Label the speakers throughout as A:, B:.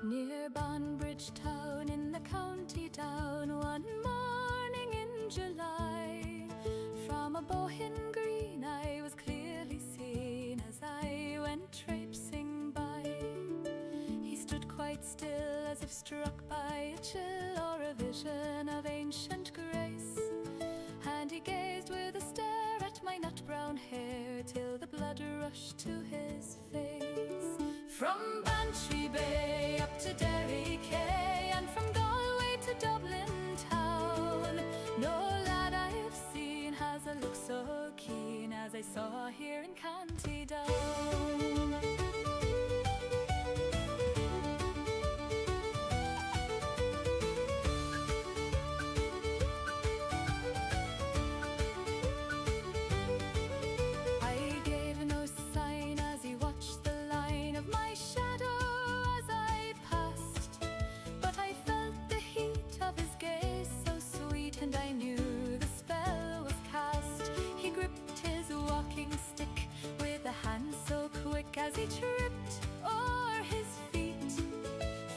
A: Near Banbridge town in the county down, one morning in July, from a bohin green I was clearly seen as I went traipsing by. He stood quite still as if struck by a chill or a vision of ancient grace, and he gazed with a stare at my nut-brown hair till the blood rushed to his face. From Bantry Bay up to Derry Quay, and from Galway to Dublin town, no lad I have seen has a look so keen as I saw here in County Down. As he tripped o'er his feet,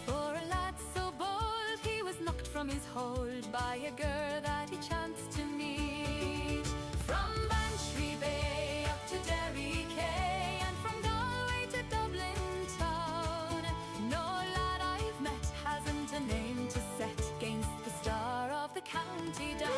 A: for a lad so bold he was knocked from his hold by a girl that he chanced to meet. From Bantry Bay up to Derry Quay, and from Galway to Dublin town, no lad I've met hasn't a name to set against the star of the County Down.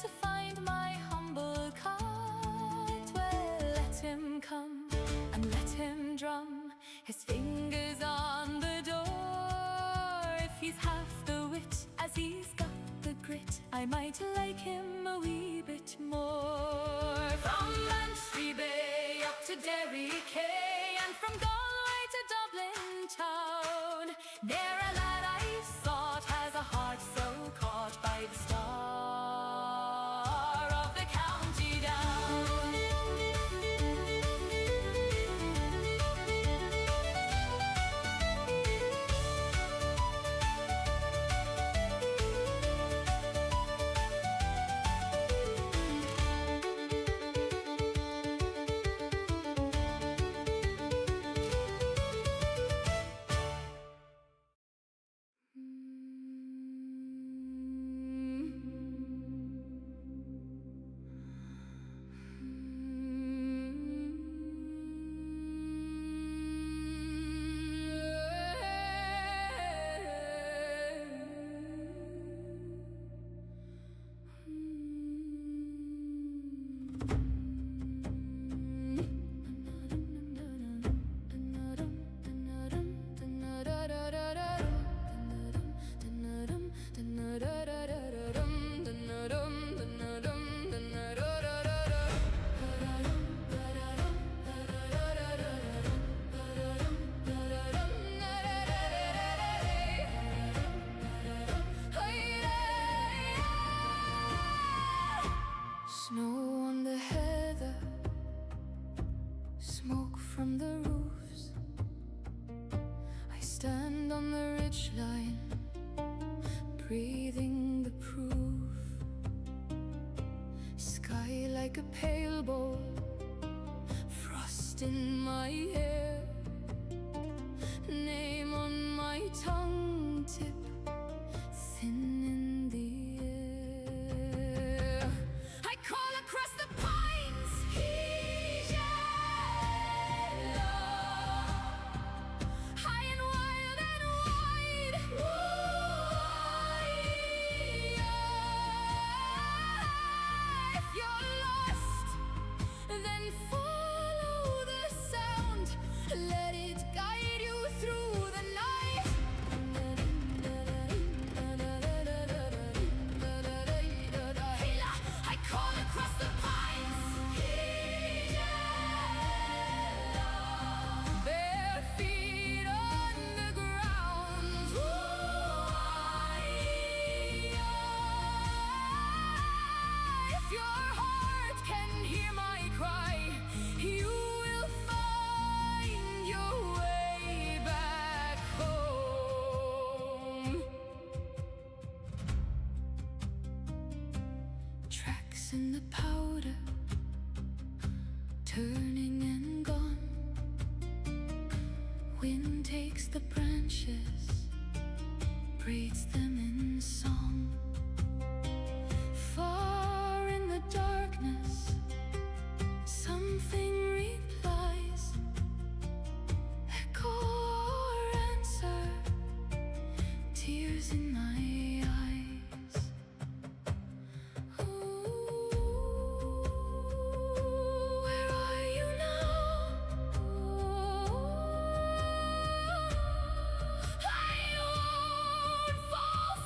A: To find my humble cart, well, let him come and let him drum his fingers on the door. If he's half the wit as he's got the grit, I might like him a wee bit more. From Bantry Bay up to Derry Quay, and from Galway to Dublin town, ne'er a lad I've sought has a heart so caught by the star. breathing the proof. Sky like a pale bowl, frost in my hair, name on my tongue tip, thin in the air. I call across the pines, he's yellow, high and wild and wide. If you're lost, then follow the sound. Let it guide you through the ice and the powder, turning and gone. Wind takes the branches, braids them in song. Far in the darkness, something replies, echo or answer, tears in my eyes. Ooh, where are you now? I won't fall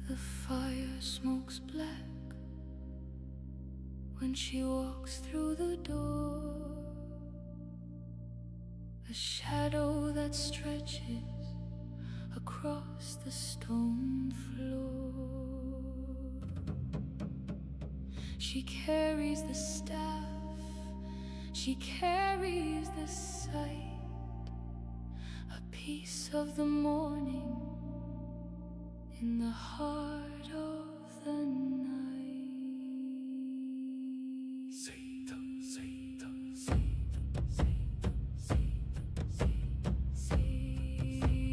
A: The fire smokes black when she walks through the door, a shadow that stretches across the stone floor. She carries the staff, she carries the sight, a piece of the morning in the heart of the night.
B: Satan, Satan, Satan, Satan, Satan, Satan.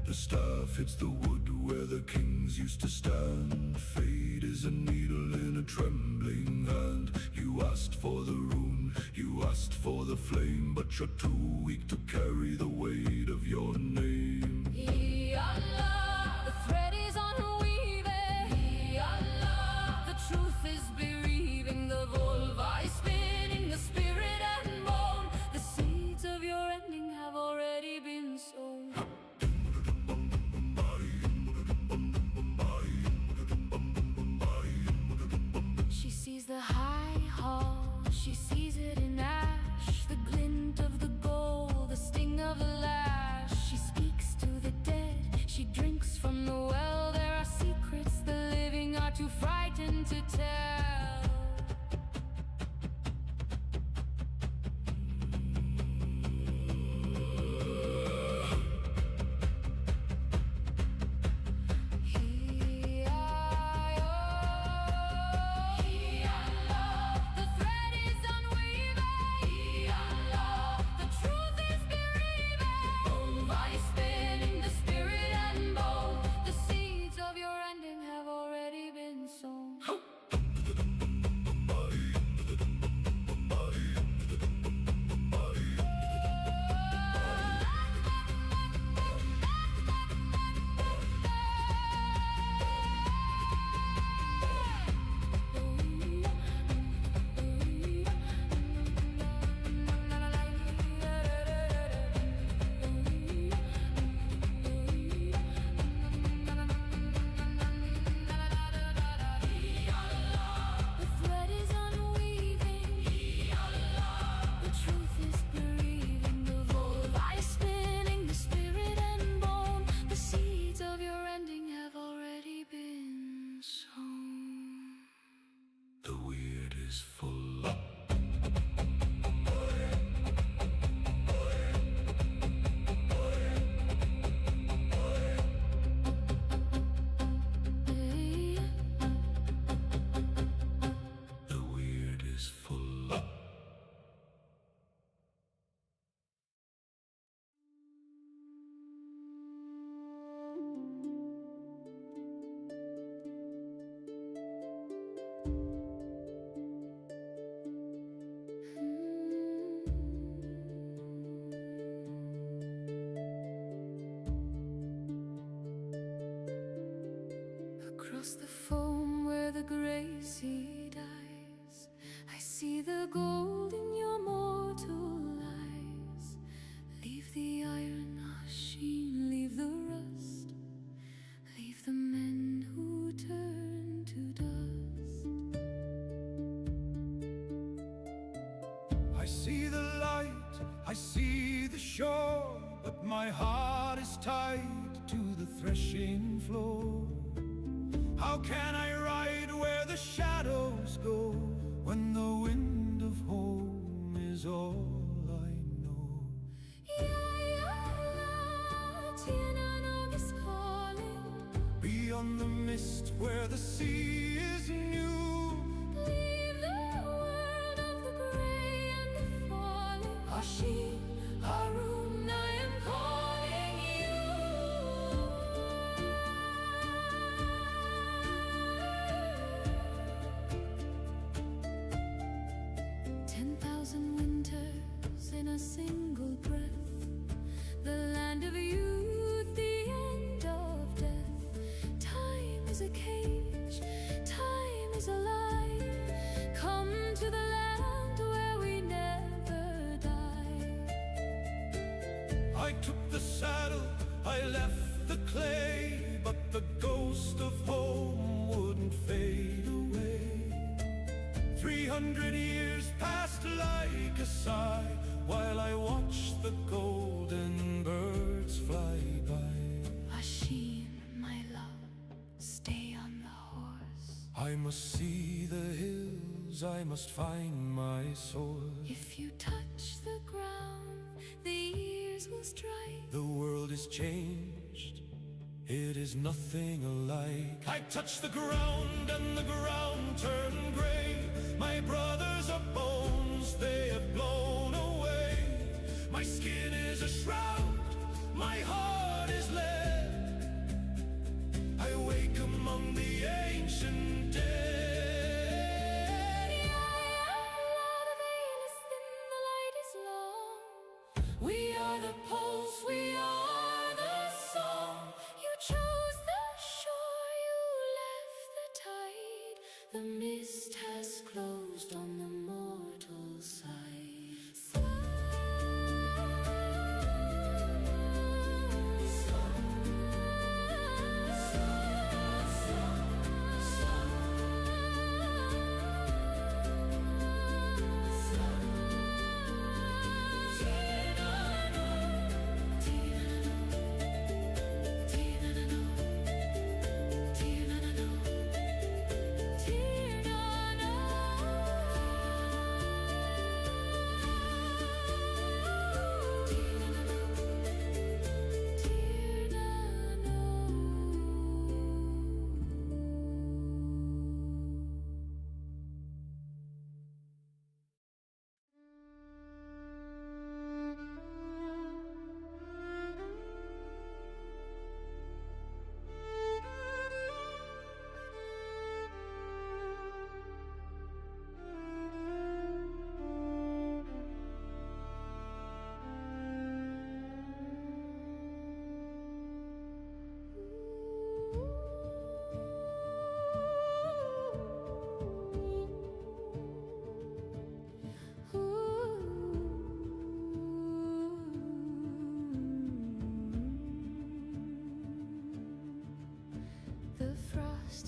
B: The staff hits the wood where the kings used to stand. Fate is a needle in a trembling hand. You asked for the rune, you asked for the flame, but you're too weak to carry the weight of your name.
A: Allah, the thread is unweaving. Allah, the truth is bereaving. The vulva is spinning, the spirit and bone. The seeds of your ending have already been sown. She sees the high hall, she sees it in ash, the glint of the gold, the sting of the lash. She speaks to the dead, she drinks from the well. There are secrets Across the foam where the gray sea dies, I see the gold in your mortal eyes. Leave the iron, Asheen, leave the rust, leave the men who turn to dust.
B: I see the light, I see the shore, but my heart is tied to the threshing floor. How can I ride where the shadows go, when the wind of home is all I know?
A: Tirnanog is calling,
B: beyond the mist where the sea is new.
A: leave the world of the gray and the falling.
B: Asheen,
A: Haroon, I am calling you. 10,000 winters in a single breath, the land of youth, the end of death. Time is a cage, time is a lie. Come to the land where we never die.
B: I took the saddle, I left the clay, but the ghost of home wouldn't fade away. 300 years passed like a sigh, while I watched the golden birds fly by.
A: Asheen, my love, stay on the horse.
B: I must see the hills, I must find my source.
A: If you touch the ground, the years will strike.
B: The world is changed, it is nothing alike. I touch the ground and the ground turned gray. My brothers are bones, they have blown away. My skin is a shroud, my heart is lead. I wake among the ancient dead.
A: The veil is thin, the light is long. We are the pulse, we are the song. You chose the shore, you left the tide. The mist has closed on the mortal side.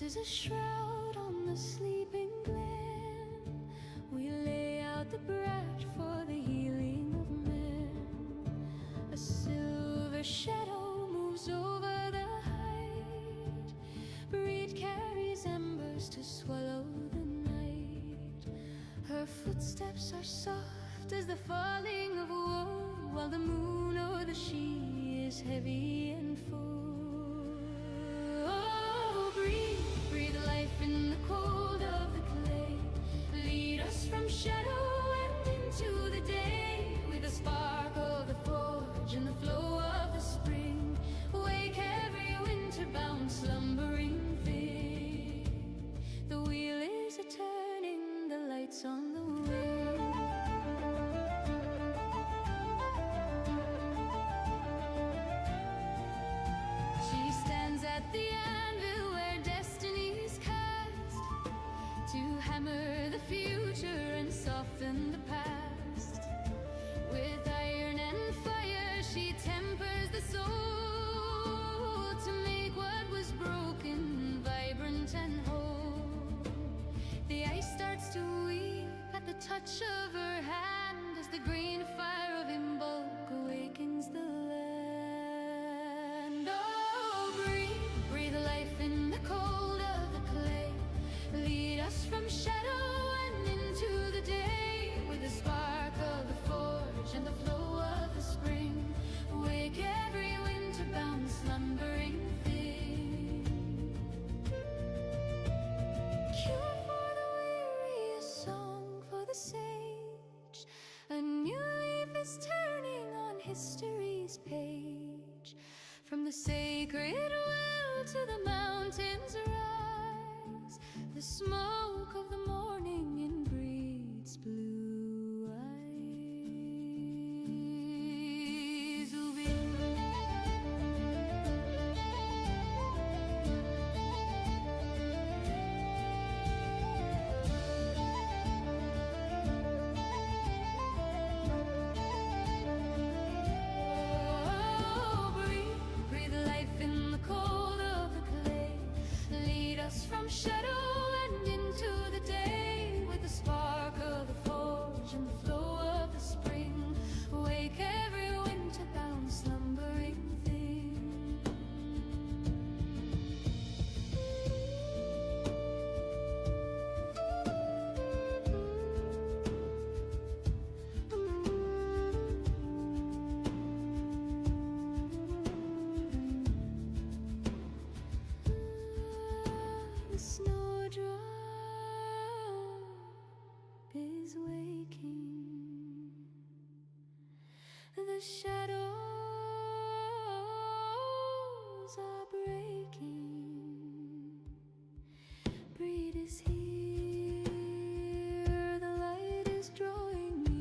A: Is a shroud on the sleeping glen. We lay out the brat for the healing of men. A silver shadow moves over the height. Breed carries embers to swallow the night. Her footsteps are soft as the falling of wool, while the moon o'er the she is heavy and full. Breathe life in the cold of the clay. Lead us from shadow and into the day, with the spark of the forge and the flow of the spring. Wake every winter-bound slumbering thing. The wheel is a-turning, the lights on the way. She stands at the anvil where destiny history's page. From the sacred well to the mountains rise, the smoke of the morning in breeds blue eyes. From shadow and into the day, with the spark of the forge and the flow of the spring, wake every winter-bound slumbering thing. The snowdrop is waking, the shadows are breaking, breed is here, the light is drawing near.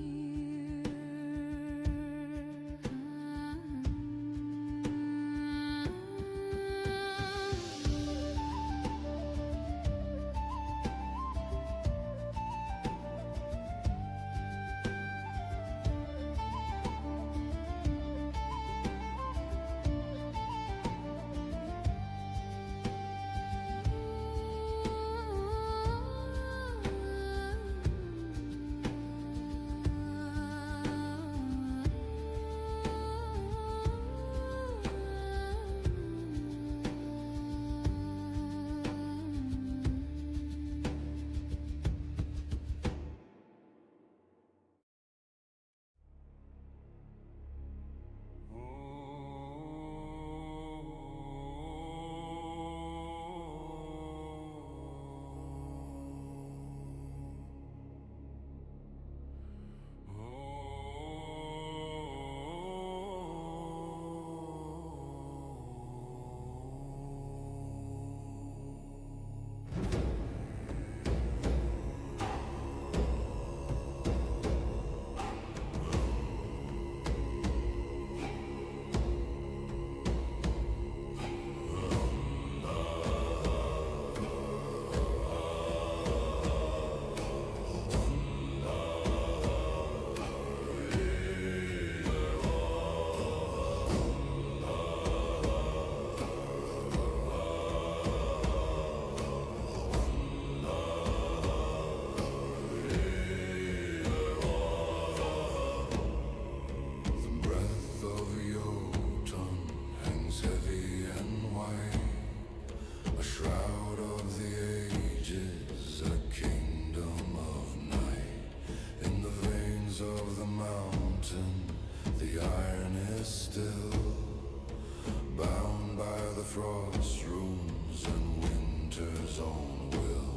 B: Frost runes and winter's own will.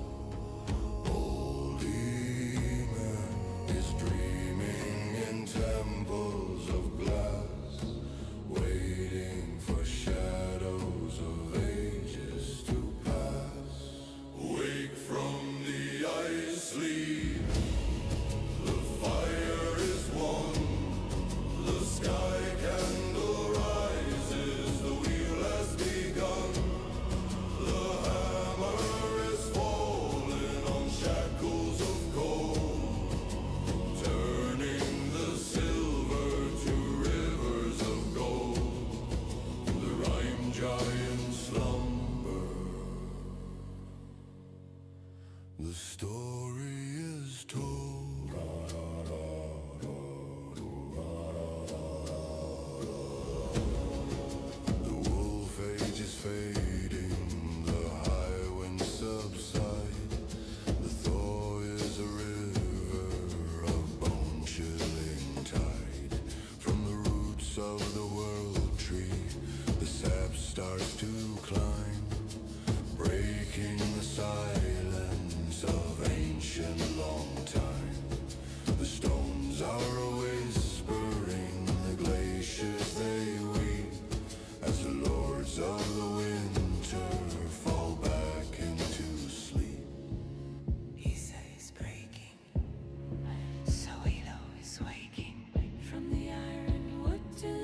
B: Old Ymir is dreaming in temples of glass, waiting for shadows of ages to pass. Wake from the ice sleep, the fire is won, the sky candle rises, the wheel has begun. The hammer is falling.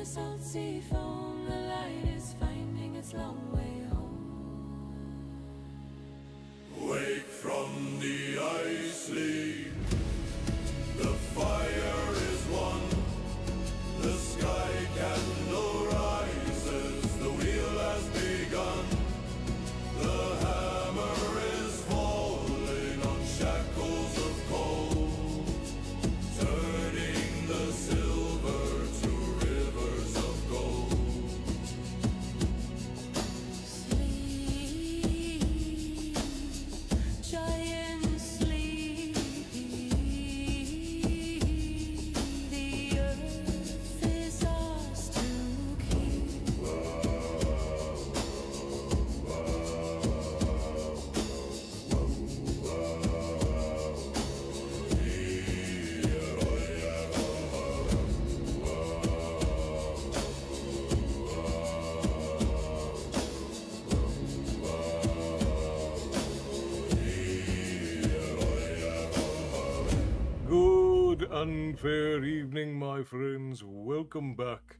A: salt sea foam, the light is finding its long way home.
B: Wake from the ice sleep, the fire is won, the sky candle rises, the wheel has begun, the hammer is falling on shackles of coal, turning the silver to rivers of gold.
A: Sleep, giant sleep, the earth is ours to keep.
C: Good and fair evening, my friends. Welcome back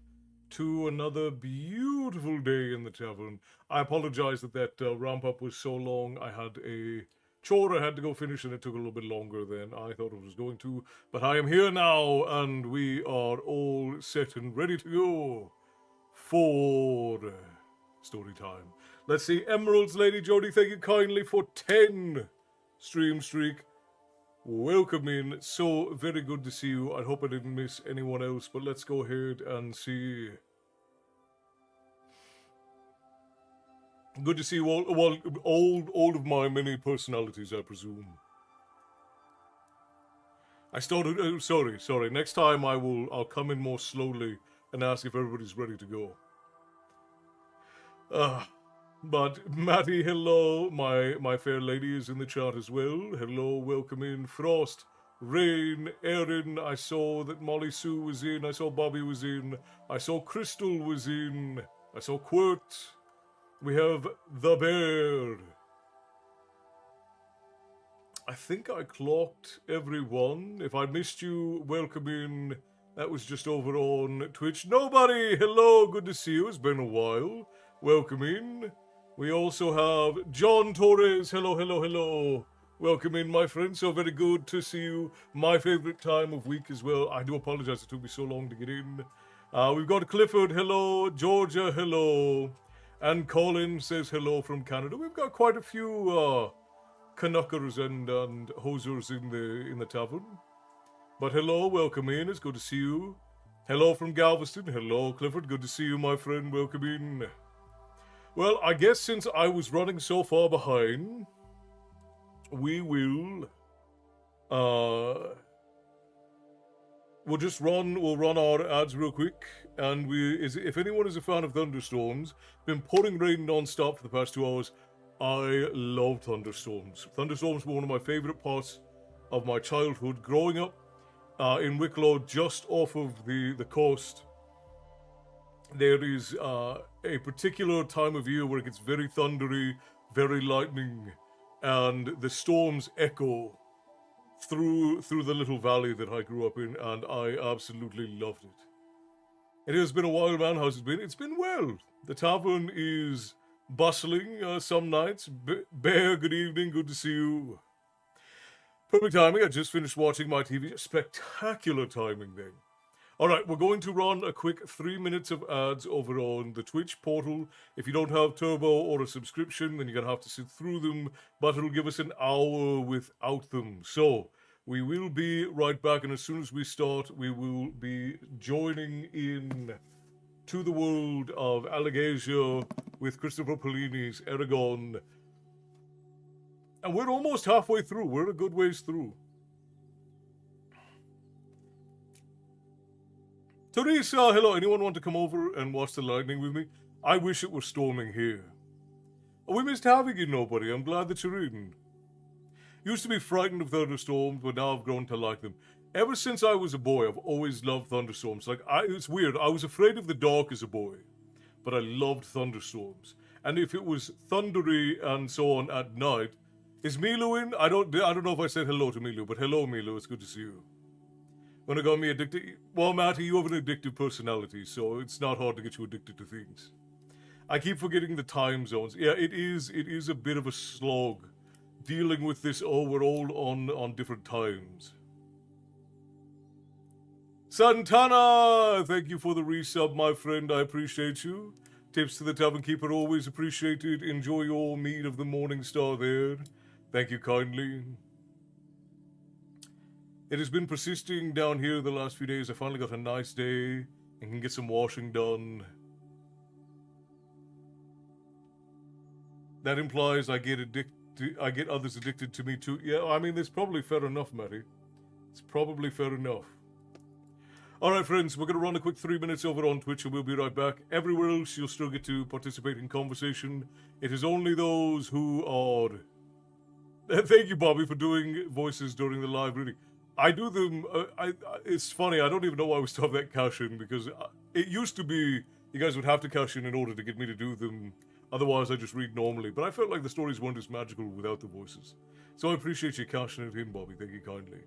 C: to another beautiful day in the tavern. I apologize that ramp up was so long. I had a chore I had to go finish, and it took a little bit longer than I thought it was going to. But I am here now, and we are all set and ready to go for story time. Let's see, Emeralds, Lady Jody, thank you kindly for 10 stream streak. Welcome in. So very good to see you. I hope I didn't miss anyone else, but let's go ahead and see. Good to see you all. Well, all of my many personalities, I presume. I started. Sorry. Next time I'll come in more slowly and ask if everybody's ready to go. But Matty, hello. My fair lady is in the chat as well. Hello, welcome in. Frost, Rain, Erin. I saw that Molly Sue was in. I saw Bobby was in. I saw Crystal was in. I saw Quirt. We have the Bear. I think I clocked everyone. If I missed you, welcome in. That was just over on Twitch. Nobody! Hello, good to see you. It's been a while. Welcome in. We also have John Torres. Hello. Welcome in, my friend. So very good to see you. My favorite time of week as well. I do apologize it took me so long to get in. We've got Clifford. Hello. Georgia. Hello. And Colin says hello from Canada. We've got quite a few Canuckers and hosers in the tavern. But hello. Welcome in. It's good to see you. Hello from Galveston. Hello, Clifford. Good to see you, my friend. Welcome in. Well, I guess since I was running so far behind, we'll run our ads real quick, and if anyone is a fan of thunderstorms, been pouring rain non-stop for the past 2 hours. I love thunderstorms. Thunderstorms were one of my favorite parts of my childhood. Growing up in Wicklow, just off of the coast, there is a particular time of year where it gets very thundery, very lightning, and the storms echo through the little valley that I grew up in, and I absolutely loved it. It has been a while, man. How's it been? It's been well. The tavern is bustling some nights. Bear, good evening. Good to see you. Perfect timing. I just finished watching my TV. Spectacular timing then. All right, we're going to run a quick 3 minutes of ads over on the Twitch portal. If you don't have Turbo or a subscription, then you're going to have to sit through them, but it'll give us an hour without them. So we will be right back, and as soon as we start, we will be joining in to the world of Allegasia with Christopher Polini's Eragon. And we're almost halfway through. We're a good ways through. Teresa, hello. Anyone want to come over and watch the lightning with me? I wish it were storming here. Oh, we missed having you, nobody. I'm glad that you're in. Used to be frightened of thunderstorms, but now I've grown to like them. Ever since I was a boy, I've always loved thunderstorms. It's weird. I was afraid of the dark as a boy, but I loved thunderstorms. And if it was thundery and so on at night, is Milu in? I don't know if I said hello to Milu, but hello, Milu. It's good to see you. When it got me addicted, well, Matty, you have an addictive personality, so it's not hard to get you addicted to things. I keep forgetting the time zones. Yeah, it is a bit of a slog dealing with this. Oh, we're all on different times. Santana, thank you for the resub, my friend. I appreciate you. Tips to the tavern keeper, always appreciated. Enjoy your mead of the morning star there. Thank you kindly. It has been persisting down here the last few days. I finally got a nice day and can get some washing done. That implies I get others addicted to me too. Yeah, I mean, that's probably fair enough, Matty. It's probably fair enough. Alright, friends, we're going to run a quick 3 minutes over on Twitch and we'll be right back. Everywhere else, you'll still get to participate in conversation. It is only those who are... Thank you, Bobby, for doing voices during the live reading. I do them... it's funny, I don't even know why we still have that cash in, because it used to be you guys would have to cash in order to get me to do them. Otherwise, I just read normally. But I felt like the stories weren't as magical without the voices. So I appreciate you cashing it in, Bobby. Thank you kindly.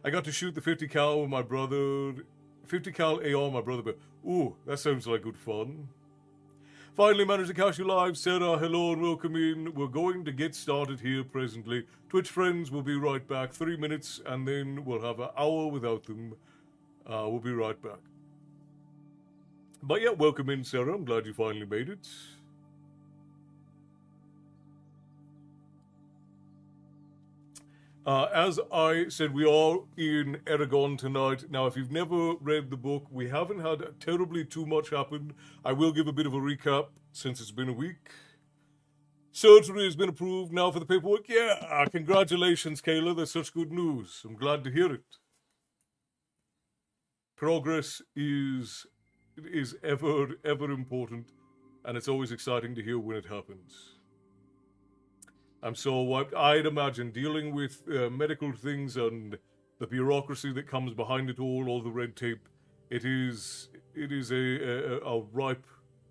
C: I got to shoot the 50 cal with my brother... 50 cal AR, my brother, but ooh, that sounds like good fun. Finally managed to catch you live. Sarah, hello and welcome in. We're going to get started here presently. Twitch friends, we'll be right back. 3 minutes and then we'll have an hour without them. We'll be right back. But yeah, welcome in, Sarah. I'm glad you finally made it. As I said, we are in Eragon tonight. Now, if you've never read the book, we haven't had terribly too much happen. I will give a bit of a recap since it's been a week. Surgery has been approved now for the paperwork. Yeah, congratulations, Kayla. That's such good news. I'm glad to hear it. Progress is ever important, and it's always exciting to hear when it happens. I'm so wiped. I'd imagine dealing with medical things and the bureaucracy that comes behind it all the red tape. It is a ripe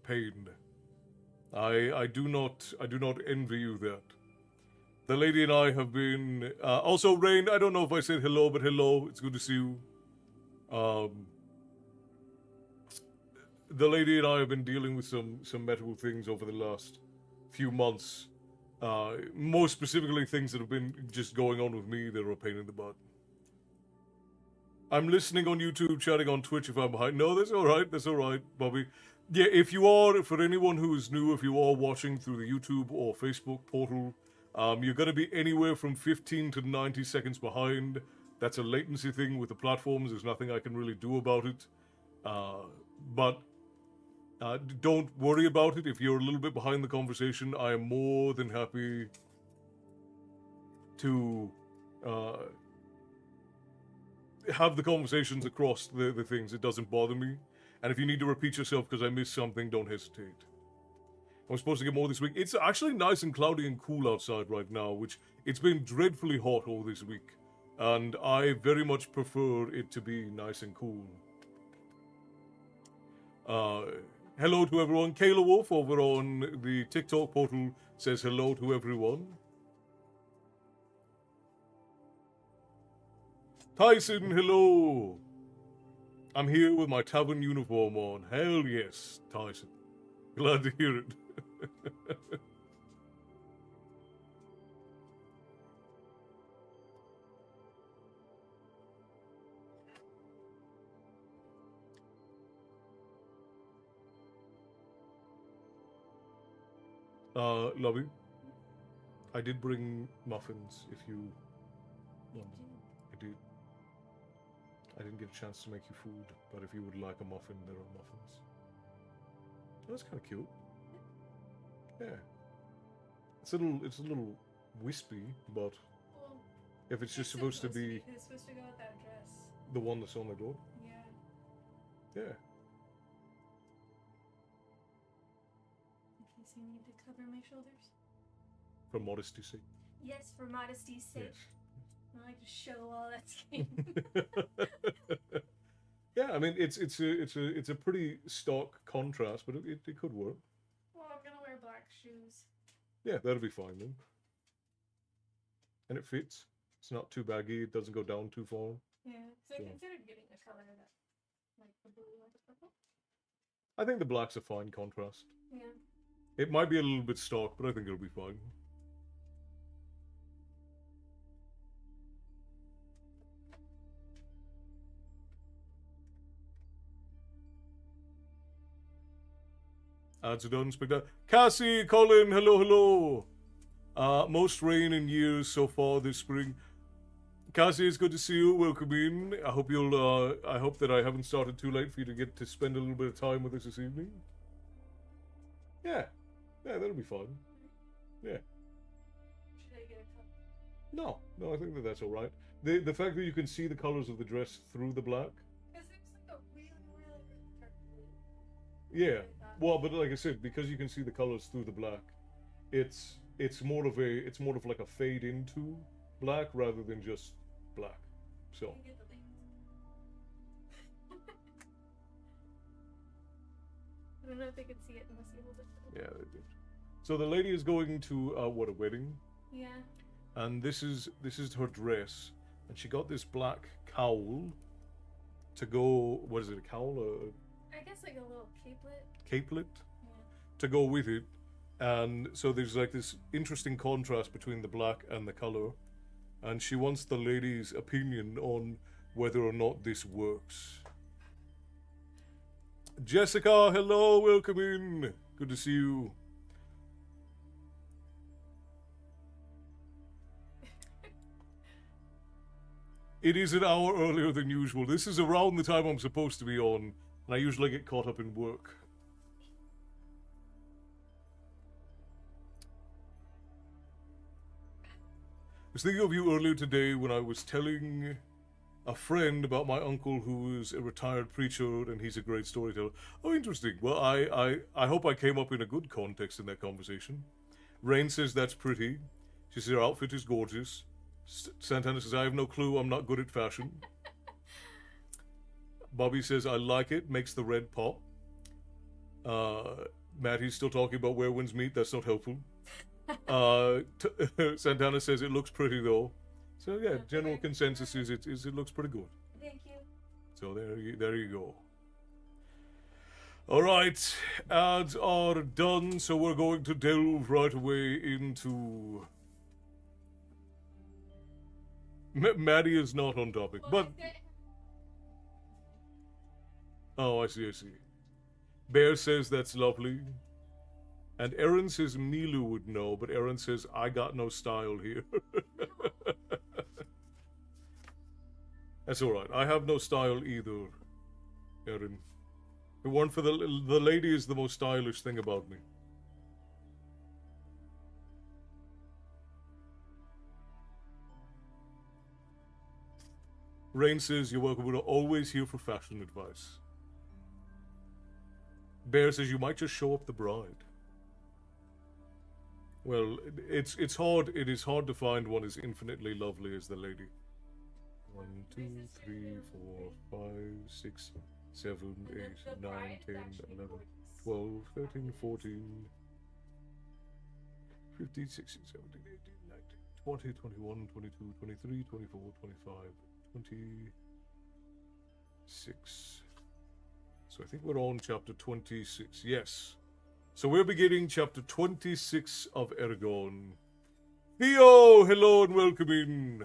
C: pain. I do not envy you that. The lady and I have been also Rain. I don't know if I said hello, but hello. It's good to see you. The lady and I have been dealing with some medical things over the last few months. More specifically, things that have been just going on with me that are a pain in the butt. I'm listening on YouTube, chatting on Twitch if I'm behind. No, that's alright, Bobby. Yeah, if you are, for anyone who is new, if you are watching through the YouTube or Facebook portal, you're going to be anywhere from 15 to 90 seconds behind. That's a latency thing with the platforms. There's nothing I can really do about it. But don't worry about it. If you're a little bit behind the conversation, I am more than happy to have the conversations across the things. It doesn't bother me. And if you need to repeat yourself because I missed something, don't hesitate. I'm supposed to get more this week. It's actually nice and cloudy and cool outside right now, which it's been dreadfully hot all this week. And I very much prefer it to be nice and cool. Hello to everyone. Kayla Wolf over on the TikTok portal says hello to everyone. Tyson, hello. I'm here with my tavern uniform on. Hell yes, Tyson. Glad to hear it. Lobby. I did bring muffins if you... I did. I didn't get a chance to make you food, but if you would like a muffin, there are muffins. Oh, that's kind of cute. Yeah. It's a little wispy, but
A: Well,
C: if it's just supposed to be
A: it's supposed to go with that dress.
C: the one that's on the door,
A: Yeah.
C: yeah.
A: In case you need to cover my shoulders.
C: For modesty's sake.
A: Yes, for modesty's sake.
C: Yes.
A: I like to show all that skin.
C: Yeah, I mean it's a pretty stark contrast, but it could work.
A: Well, I'm gonna wear black shoes.
C: Yeah, that'll be fine then. And it fits. It's not too baggy. It doesn't go down too far.
A: Yeah, so I
C: Sure.
A: considered getting Like the blue or the purple?
C: I think the black's a fine contrast.
A: Yeah.
C: It might be a little bit stark, but I think it'll be fine. Ads are done. Cassie, Colin, hello, hello. Most rain in years so far this spring. Cassie, it's good to see you. Welcome in. I hope you'll. I hope that I haven't started too late for you to get to spend a little bit of time with us this evening. Yeah, that'll be fun. Yeah.
A: Should I get a cup?
C: No, I think that's all right. The fact that you can see the colors of the dress through the black.
A: Because it was like a really, really, really dark blue.
C: Yeah. Well, but like I said, because you can see the colors through the black, it's more of like a fade into black rather than just black. So.
A: You can get the link. I don't know if they can see it unless you hold it.
C: Yeah, they did. So the lady is going to a wedding.
A: Yeah.
C: And this is her dress, and she got this black cowl to go. What is it? A cowl?
A: I guess like a little capelet.
C: Capelet
A: Yeah.
C: to go with it, and so there's like this interesting contrast between the black and the color, and she wants the lady's opinion on whether or not this works. Jessica, hello, welcome in. Good to see you. It is an hour earlier than usual. This is around the time I'm supposed to be on, and I usually get caught up in work. I was thinking of you earlier today when I was telling a friend about my uncle who is a retired preacher and he's a great storyteller. Oh, interesting. Well, I hope I came up in a good context in that conversation. Rain says that's pretty. She says her outfit is gorgeous. Santana says I have no clue, I'm not good at fashion. Bobby says I like it, makes the red pop. Mattie's still talking about where winds meet, that's not helpful. Santana says it looks pretty though. So yeah, general consensus is it looks pretty good.
A: Thank you.
C: So there you go. All right, ads are done, so we're going to delve right away into. Maddie is not on topic, but. Oh, I see. Bear says that's lovely. And Aaron says Milu would know, but Aaron says I got no style here. That's alright. I have no style either, Aaron. If it weren't for the lady is the most stylish thing about me. Rain says you're welcome. We're always here for fashion advice. Bear says you might just show up the bride. Well, it's hard. It is hard to find one as infinitely lovely as the lady. 1, 2, 3, 4, 5, 6, 7, 8, 9, 10, 11, 12, 13, 14, 15, 16, 17, 18, 19, 20, 21, 22, 23, 24, 25, 26. So I think we're on chapter 26. Yes. So we're beginning chapter 26 of Eragon. Theo, hello and welcome in.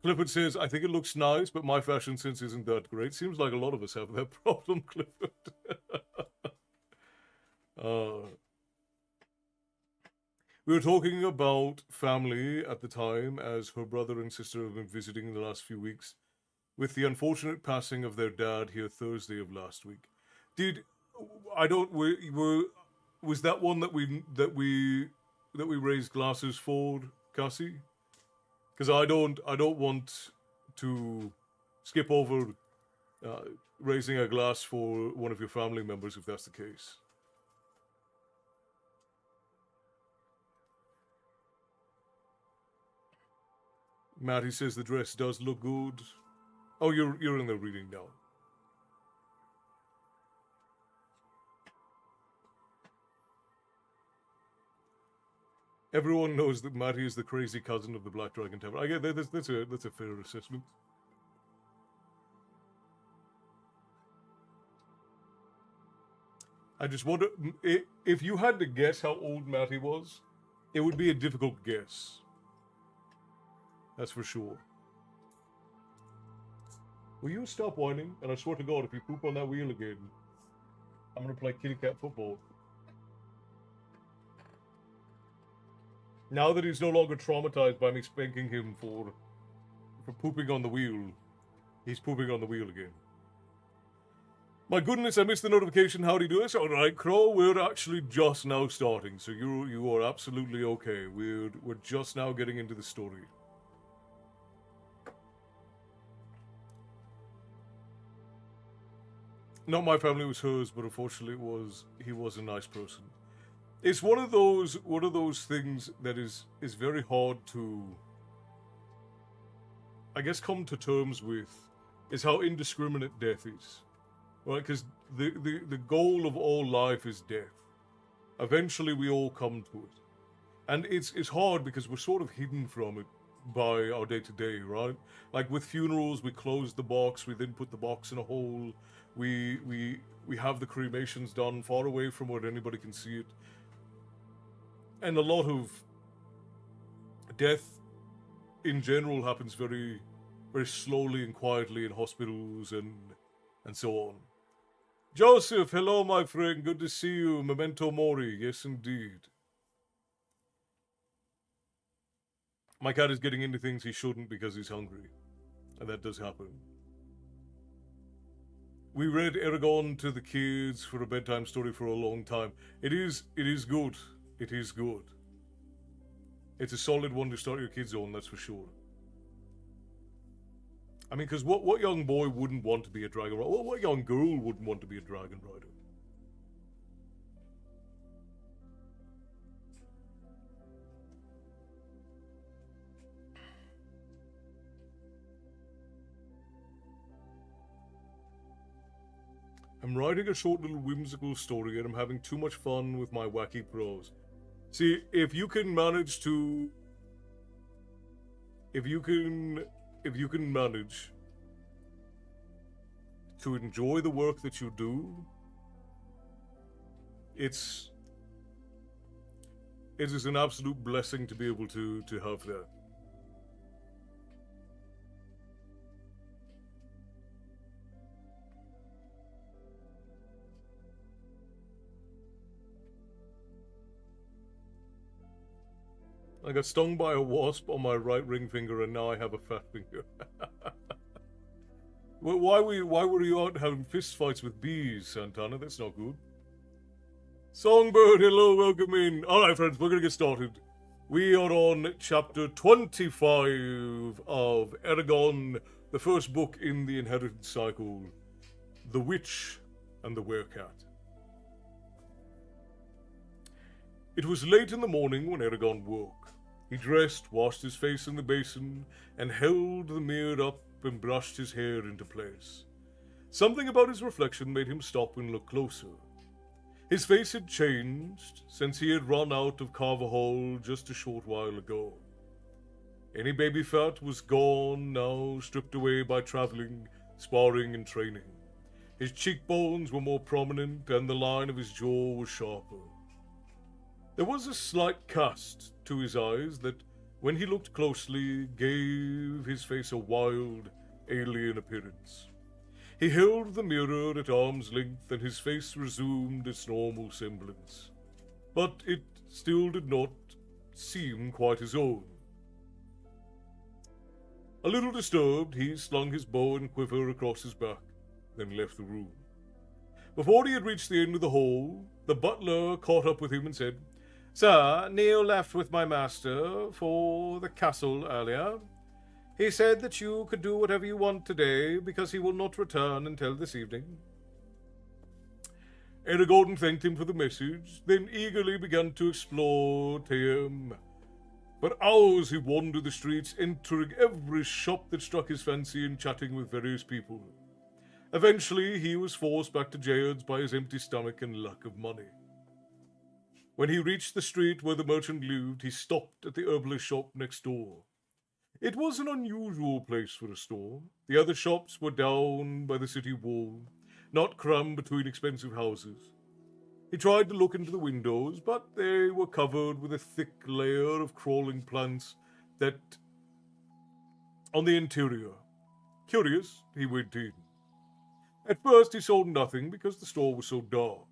C: Clifford says, I think it looks nice, but my fashion sense isn't that great. Seems like a lot of us have that problem, Clifford. We were talking about family at the time, as her brother and sister have been visiting in the last few weeks, with the unfortunate passing of their dad here Thursday of last week. Was that one that we raised glasses for, Cassie? Because I don't want to skip over raising a glass for one of your family members if that's the case. Matty says the dress does look good. Oh, you're in the reading now. Everyone knows that Matty is the crazy cousin of the Black Dragon Tavern. I get that's a fair assessment. I just wonder if you had to guess how old Matty was, it would be a difficult guess. That's for sure. Will you stop whining? And I swear to God, if you poop on that wheel again, I'm gonna play kitty cat football. Now that he's no longer traumatized by me spanking him for pooping on the wheel, he's pooping on the wheel again. My goodness, I missed the notification. How do you do this? All right, Crow, we're actually just now starting, so you are absolutely okay. We're just now getting into the story. Not my family, it was hers, but unfortunately he was a nice person. It's one of those things that is very hard to, I guess, come to terms with, is how indiscriminate death is. Right, because the goal of all life is death. Eventually, we all come to it, and it's hard because we're sort of hidden from it by our day to day, right? Like with funerals, we close the box, we then put the box in a hole. We have the cremations done far away from where anybody can see it, and a lot of death, in general, happens very, very slowly and quietly in hospitals and so on. Joseph, hello, my friend. Good to see you. Memento mori. Yes, indeed. My cat is getting into things he shouldn't because he's hungry. And that does happen. We read Eragon to the kids for a bedtime story for a long time. It is good. It is good. It's a solid one to start your kids on, that's for sure. I mean, because what young boy wouldn't want to be a dragon rider? What young girl wouldn't want to be a dragon rider? I'm writing a short little whimsical story and I'm having too much fun with my wacky prose. See, if you can manage to... If you can manage to enjoy the work that you do, it is an absolute blessing to be able to have that. I got stung by a wasp on my right ring finger and now I have a fat finger. Why were you out having fist fights with bees, Santana? That's not good. Songbird, hello, welcome in. Alright friends, we're gonna get started. We are on chapter 25 of Eragon, the first book in the Inheritance Cycle, The Witch and the Werecat. It was late in the morning when Eragon woke. He dressed, washed his face in the basin, and held the mirror up and brushed his hair into place. Something about his reflection made him stop and look closer. His face had changed since he had run out of Carvahall just a short while ago. Any baby fat was gone now, stripped away by traveling, sparring, and training. His cheekbones were more prominent, and the line of his jaw was sharper. There was a slight cast to his eyes that, when he looked closely, gave his face a wild, alien appearance. He held the mirror at arm's length, and his face resumed its normal semblance. But it still did not seem quite his own. A little disturbed, he slung his bow and quiver across his back, then left the room. Before he had reached the end of the hall, the butler caught up with him and said, "Sir, Neil left with my master for the castle earlier. He said that you could do whatever you want today, because he will not return until this evening." Eragon thanked him for the message, then eagerly began to explore Teum. For hours he wandered the streets, entering every shop that struck his fancy and chatting with various people. Eventually he was forced back to Jayard's by his empty stomach and lack of money. When he reached the street where the merchant lived, he stopped at the herbalist shop next door. It was an unusual place for a store. The other shops were down by the city wall, not crammed between expensive houses. He tried to look into the windows, but they were covered with a thick layer of crawling plants that on the interior. Curious, he went in. At first he saw nothing because the store was so dark,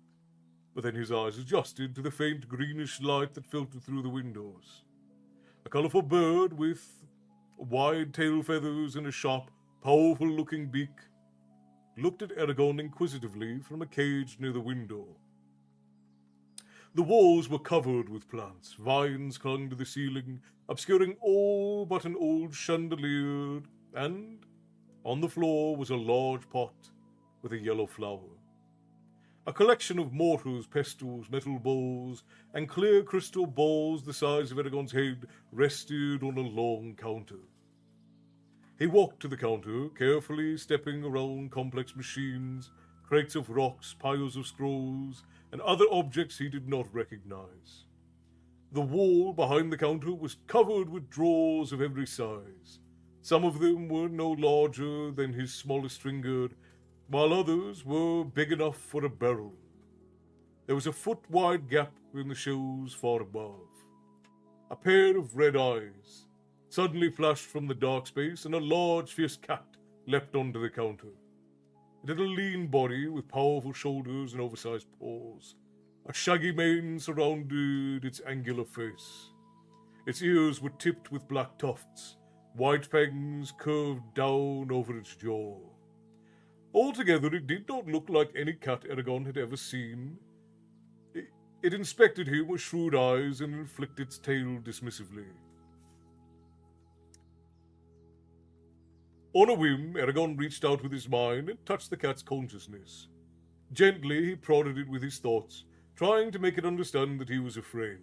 C: but then his eyes adjusted to the faint greenish light that filtered through the windows. A colourful bird with wide tail feathers and a sharp, powerful-looking beak looked at Eragon inquisitively from a cage near the window. The walls were covered with plants. Vines clung to the ceiling, obscuring all but an old chandelier, and on the floor was a large pot with a yellow flower. A collection of mortars, pestles, metal bowls, and clear crystal balls the size of Eragon's head rested on a long counter. He walked to the counter, carefully stepping around complex machines, crates of rocks, piles of scrolls, and other objects he did not recognize. The wall behind the counter was covered with drawers of every size. Some of them were no larger than his smallest finger, while others were big enough for a barrel. There was a foot-wide gap in the shelves far above. A pair of red eyes suddenly flashed from the dark space, and a large, fierce cat leapt onto the counter. It had a lean body with powerful shoulders and oversized paws. A shaggy mane surrounded its angular face. Its ears were tipped with black tufts. White fangs curved down over its jaw. Altogether, it did not look like any cat Eragon had ever seen. It inspected him with shrewd eyes and flicked its tail dismissively. On a whim, Eragon reached out with his mind and touched the cat's consciousness. Gently, he prodded it with his thoughts, trying to make it understand that he was a friend.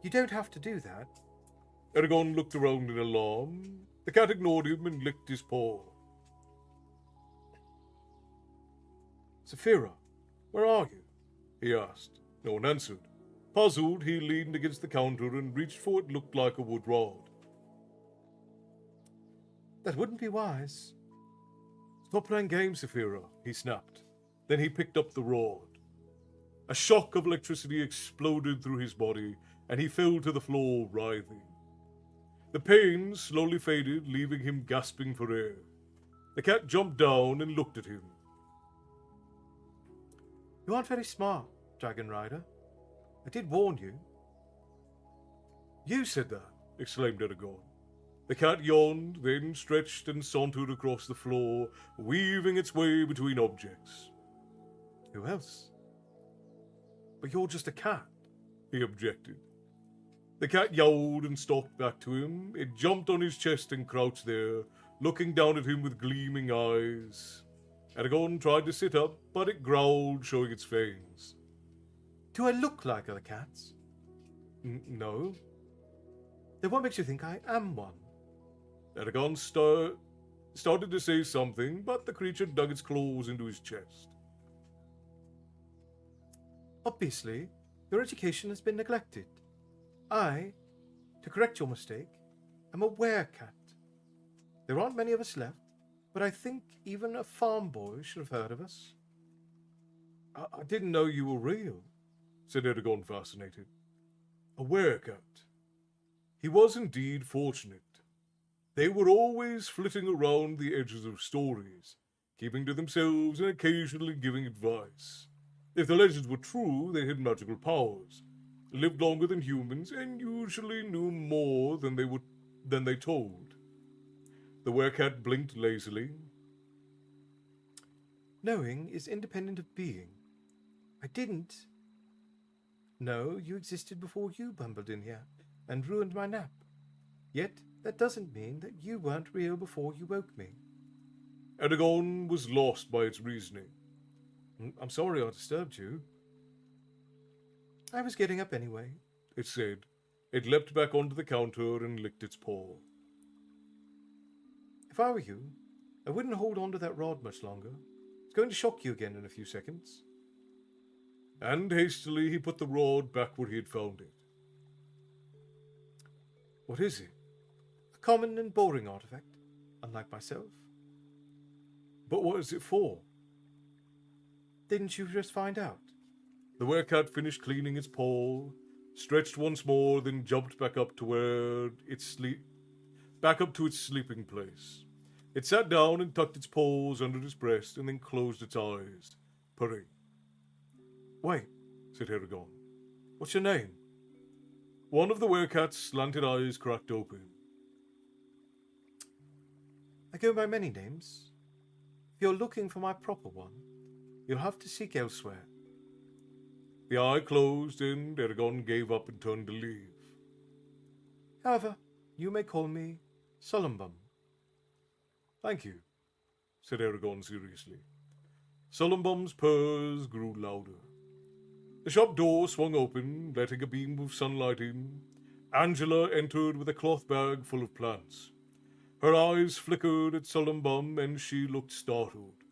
D: You don't have to do that.
C: Eragon looked around in alarm. The cat ignored him and licked his paw.
D: Saphira,
C: "Where are you?" he asked. No one answered. Puzzled, he leaned against the counter and reached for what looked like a wood rod.
D: that wouldn't be wise.
C: "Stop playing games, Saphira," he snapped. Then he picked up the rod. A shock of electricity exploded through his body, and he fell to the floor, writhing. The pain slowly faded, leaving him gasping for air. The cat jumped down and looked at him.
D: You aren't very smart, Dragon Rider. I did warn you.
C: "You said that," exclaimed Eragon. The cat yawned, then stretched and sauntered across the floor, weaving its way between objects.
D: Who else?
C: "But you're just a cat," he objected. The cat yowled and stalked back to him. It jumped on his chest and crouched there, looking down at him with gleaming eyes. Eragon tried to sit up, but it growled, showing its fangs.
D: Do I look like other cats?
C: No.
D: Then what makes you think I am one?
C: Eragon started to say something, but the creature dug its claws into his chest.
D: Obviously, your education has been neglected. I, to correct your mistake, am a werecat. There aren't many of us left, but I think even a farm boy should have heard of us.
C: I didn't know you were real," said Eragon, fascinated. A werecat. He was indeed fortunate. They were always flitting around the edges of stories, keeping to themselves and occasionally giving advice. If the legends were true, they had magical powers, lived longer than humans, and usually knew more than they told. The werecat blinked lazily.
D: Knowing is independent of being. I didn't know you existed before you bumbled in here and ruined my nap. Yet that doesn't mean that you weren't real before you woke me.
C: Eragon was lost by its reasoning.
D: I'm sorry I disturbed you. I was getting up anyway,
C: it said. It leapt back onto the counter and licked its paw.
D: If I were you, I wouldn't hold on to that rod much longer. It's going to shock you again in a few seconds.
C: And hastily he put the rod back where he had found it.
D: What is it? A common and boring artifact, unlike myself.
C: But what is it for?
D: Didn't you just find out?
C: The werecat finished cleaning its paw, stretched once more, then jumped back up to its sleeping place. It sat down and tucked its paws under its breast, and then closed its eyes, purring.
D: Wait,
C: Said Eragon.
D: what's your name?
C: One of the werecat's slanted eyes cracked open.
D: I go by many names. If you're looking for my proper one, you'll have to seek elsewhere.
C: The eye closed, and Eragon gave up and turned to leave.
D: However, you may call me Solumbum.
C: Thank you, said Eragon seriously. Solumbum's purrs grew louder. The shop door swung open, letting a beam of sunlight in. Angela entered with a cloth bag full of plants. Her eyes flickered at Solumbum, and she looked startled.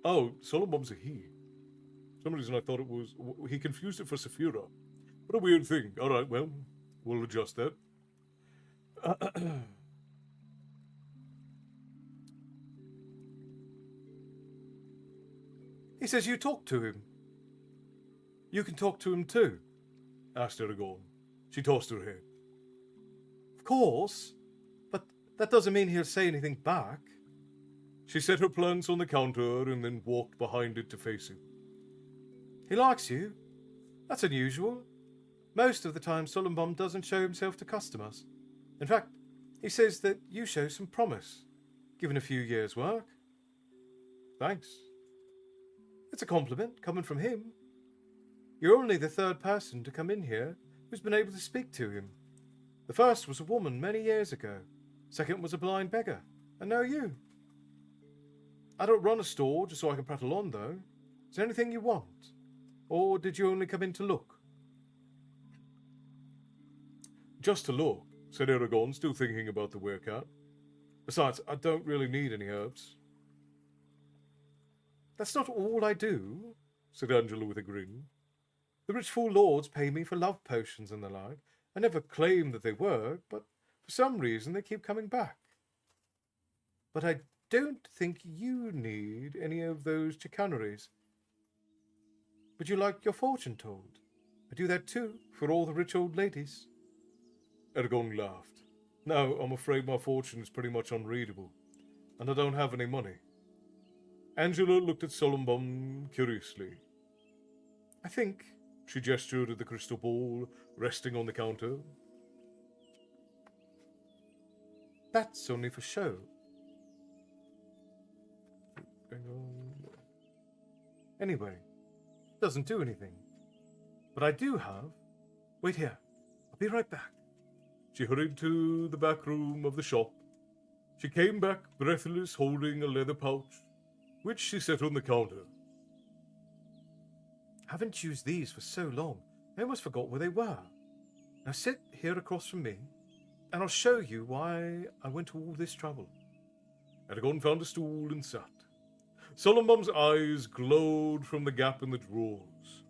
C: Oh, Solumbum's a he. For some reason I thought it was... He confused it for Saphira. What a weird thing. All right, well, we'll adjust that.
D: He says you talk to him. You can talk to him too,
C: Asked Eragon. She tossed her head.
D: of course, but that doesn't mean he'll say anything back.
C: She set her plants on the counter and then walked behind it to face him.
D: He likes you. That's unusual. Most of the time, Solumbum doesn't show himself to customers. In fact, he says that you show some promise, given a few years' work.
C: Thanks.
D: It's a compliment coming from him. You're only the third person to come in here who's been able to speak to him. The first was a woman many years ago. Second was a blind beggar. And now you. I don't run a store just so I can prattle on, though. Is there anything you want? Or did you only come in to look?
C: Just to look, said Eragon, still thinking about the werecat. Besides, I don't really need any herbs.
D: That's not all I do,
C: Said Angela with a grin.
D: The rich fool lords pay me for love potions and the like. I never claimed that they work, but for some reason they keep coming back. But I don't think you need any of those chicaneries. Would you like your fortune told? I do that too, for all the rich old ladies.
C: Eragon laughed. No, I'm afraid my fortune is pretty much unreadable, and I don't have any money. Angela looked at Solumbum curiously.
D: I think,
C: She gestured at the crystal ball resting on the counter.
D: that's only for show.
C: Hang on.
D: Anyway, doesn't do anything. But I do have... Wait here. I'll be right back.
C: She hurried to the back room of the shop. She came back breathless, holding a leather pouch, which she set on the counter.
D: Haven't used these for so long, I almost forgot where they were. Now sit here across from me, and I'll show you why I went to all this trouble.
C: Eragon found a stool and sat. Solumbum's eyes glowed from the gap in the drawers.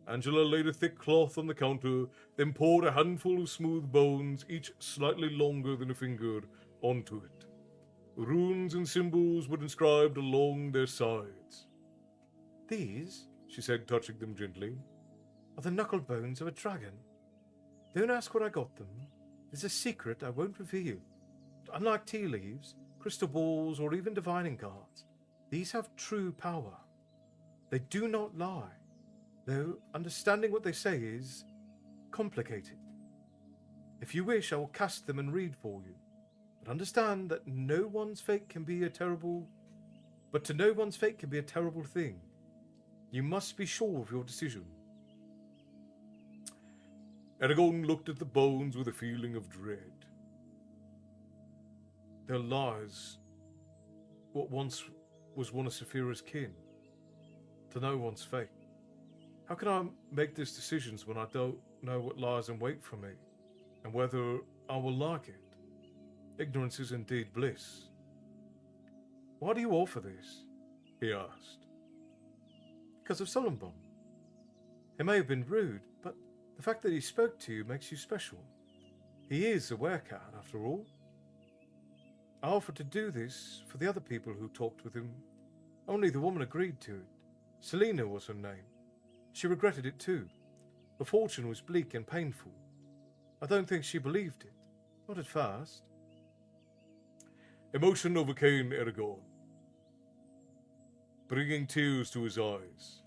C: Angela laid a thick cloth on the counter, then poured a handful of smooth bones, each slightly longer than a finger, onto it. Runes and symbols were inscribed along their sides.
D: These,
C: She said, touching them gently.
D: are the knuckle bones of a dragon. Don't ask where I got them. It's a secret I won't reveal. Unlike tea leaves, crystal balls, or even divining cards, these have true power. They do not lie, though understanding what they say is complicated. If you wish, I will cast them and read for you. But understand that no one's fate can be a terrible... But to no one's fate can be a terrible thing. You must be sure of your decision.
C: Eragon looked at the bones with a feeling of dread. Their lies, what once was one of Saphira's kin, to no one's fate. How can I make these decisions when I don't know what lies in wait for me, and whether I will like it? Ignorance is indeed bliss. Why do you offer this? He asked.
D: Because of Solumbum. He may have been rude, but the fact that he spoke to you makes you special. He is a werecat, after all. I offered to do this for the other people who talked with him. Only the woman agreed to it. Selina was her name. She regretted it too. Her fortune was bleak and painful. I don't think she believed it. Not at first.
C: Emotion overcame Eragon, bringing tears to his eyes.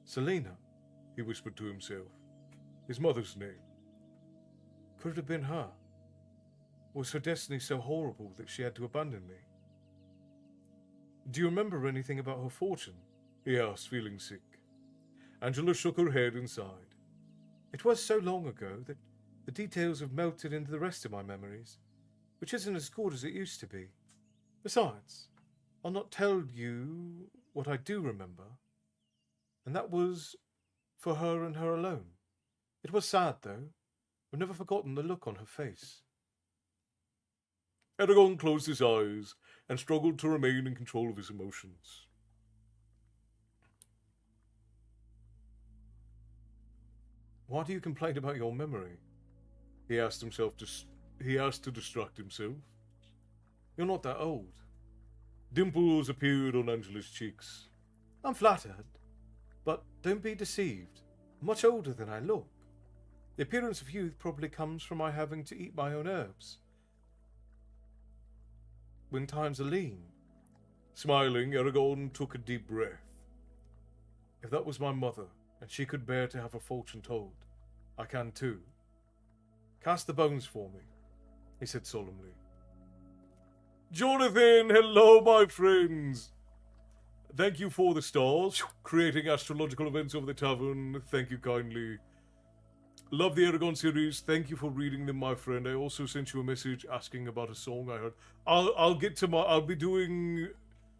D: Selina,
C: He whispered to himself. His mother's name.
D: could it have been her? Was her destiny so horrible that she had to abandon me? Do you remember anything about her fortune?
C: He asked, feeling sick. Angela shook her head and sighed.
D: It was so long ago that the details have melted into the rest of my memories, which isn't as good as it used to be. Besides, I'll not tell you what I do remember, and that was for her and her alone. It was sad, though. I've never forgotten the look on her face.
C: Eragon closed his eyes and struggled to remain in control of his emotions.
D: Why do you complain about your memory?
C: He asked to distract himself.
D: You're not that old.
C: Dimples appeared on Angela's cheeks.
D: I'm flattered, but don't be deceived. I'm much older than I look. The appearance of youth probably comes from my having to eat my own herbs when times are lean.
C: Smiling, Eragon took a deep breath.
D: If that was my mother, and she could bear to have her fortune told, I can too. Cast the bones for me, he said solemnly.
C: Jonathan, hello, my friends. Thank you for the stars, creating astrological events over the tavern. Thank you kindly. Love the Eragon series. Thank you for reading them, my friend. I also sent you a message asking about a song I heard. I'll be doing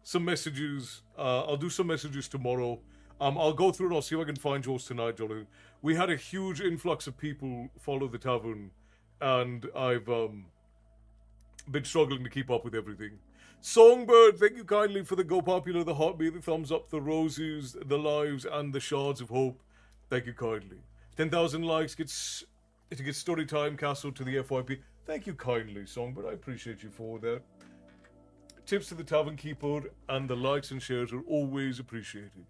C: some messages. I'll do some messages tomorrow. I'll go through and I'll see if I can find yours tonight, Jonathan. We had a huge influx of people follow the tavern, and I've been struggling to keep up with everything. Songbird, thank you kindly for the Go Popular, the heartbeat, the thumbs up, the roses, the lives, and the shards of hope. Thank you kindly. 10,000 likes gets Storytime Castle to the FYP. Thank you kindly, Songbird. I appreciate you for that. Tips to the tavern keeper, and the likes and shares are always appreciated.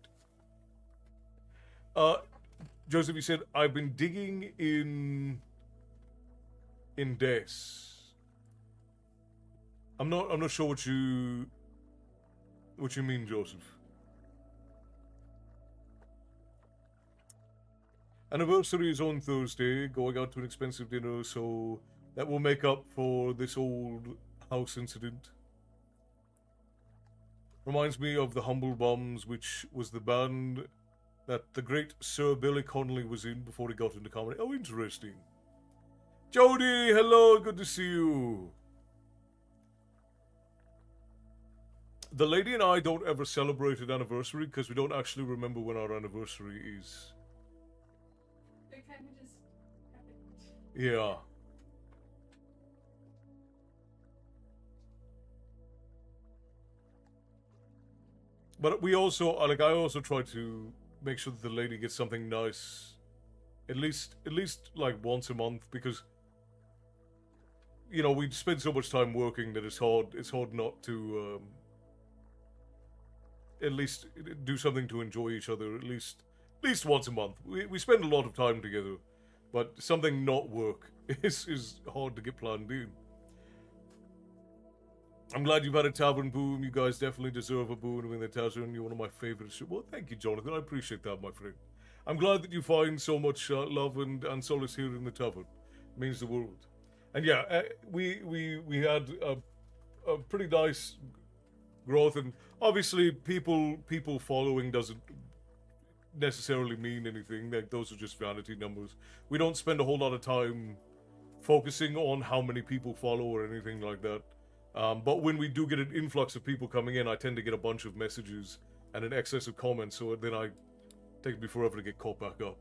C: Joseph, you said, I've been digging in Des. I'm not sure what you mean, Joseph. Anniversary is on Thursday, going out to an expensive dinner, so that will make up for this old house incident. Reminds me of the Humble Bums, which was the band that the great Sir Billy Connolly was in before he got into comedy. Oh, interesting. Jody, hello, good to see you. The lady and I don't ever celebrate an anniversary because we don't actually remember when our anniversary is.
A: It kind of just happened.
C: Yeah. But we also, I also try to make sure that the lady gets something nice, at least like once a month, because we spend so much time working that it's hard not to at least do something to enjoy each other at least once a month. We spend a lot of time together, but something not work is hard to get planned in. I'm glad you've had a tavern boom. You guys definitely deserve a boon in the tavern. You're one of my favorites. Well, thank you, Jonathan. I appreciate that, my friend. I'm glad that you find so much love and solace here in the tavern. It means the world. And yeah, we had a pretty nice growth, and obviously people following doesn't necessarily mean anything. Like, those are just vanity numbers. We don't spend a whole lot of time focusing on how many people follow or anything like that. But when we do get an influx of people coming in, I tend to get a bunch of messages and an excess of comments, so then it takes me forever to get caught back up.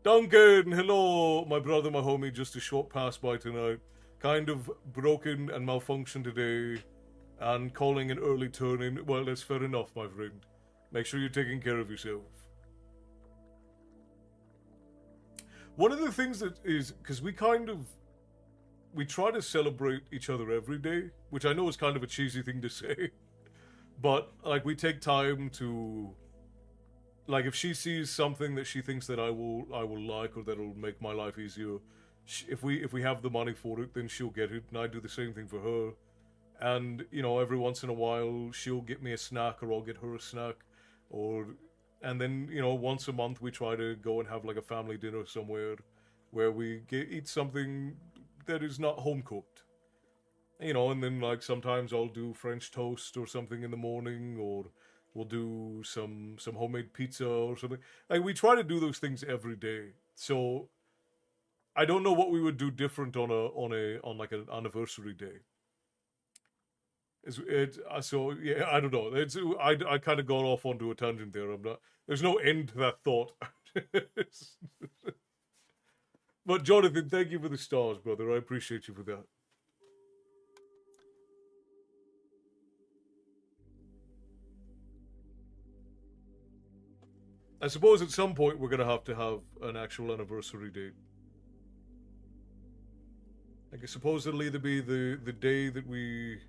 C: Duncan, hello, my brother, my homie, just a short pass by tonight. Kind of broken and malfunctioned today, and calling an early turn-in. Well, that's fair enough, my friend. Make sure you're taking care of yourself. One of the things that is, because we try to celebrate each other every day, which I know is kind of a cheesy thing to say, but like we take time to, like if she sees something that she thinks that I will like or that'll make my life easier, if we have the money for it, then she'll get it, and I do the same thing for her. And you know, every once in a while, she'll get me a snack, or I'll get her a snack, and then you know, once a month we try to go and have like a family dinner somewhere, where we eat something that is not home cooked. You know, and then like sometimes I'll do French toast or something in the morning, or we'll do some homemade pizza or something. Like we try to do those things every day. So I don't know what we would do different on like an anniversary day. So yeah, I don't know. I kind of got off onto a tangent there. I'm not. There's no end to that thought. But Jonathan, thank you for the stars, brother. I appreciate you for that. I suppose at some point we're gonna have to have an actual anniversary date. Like, suppose it'll either be the day that we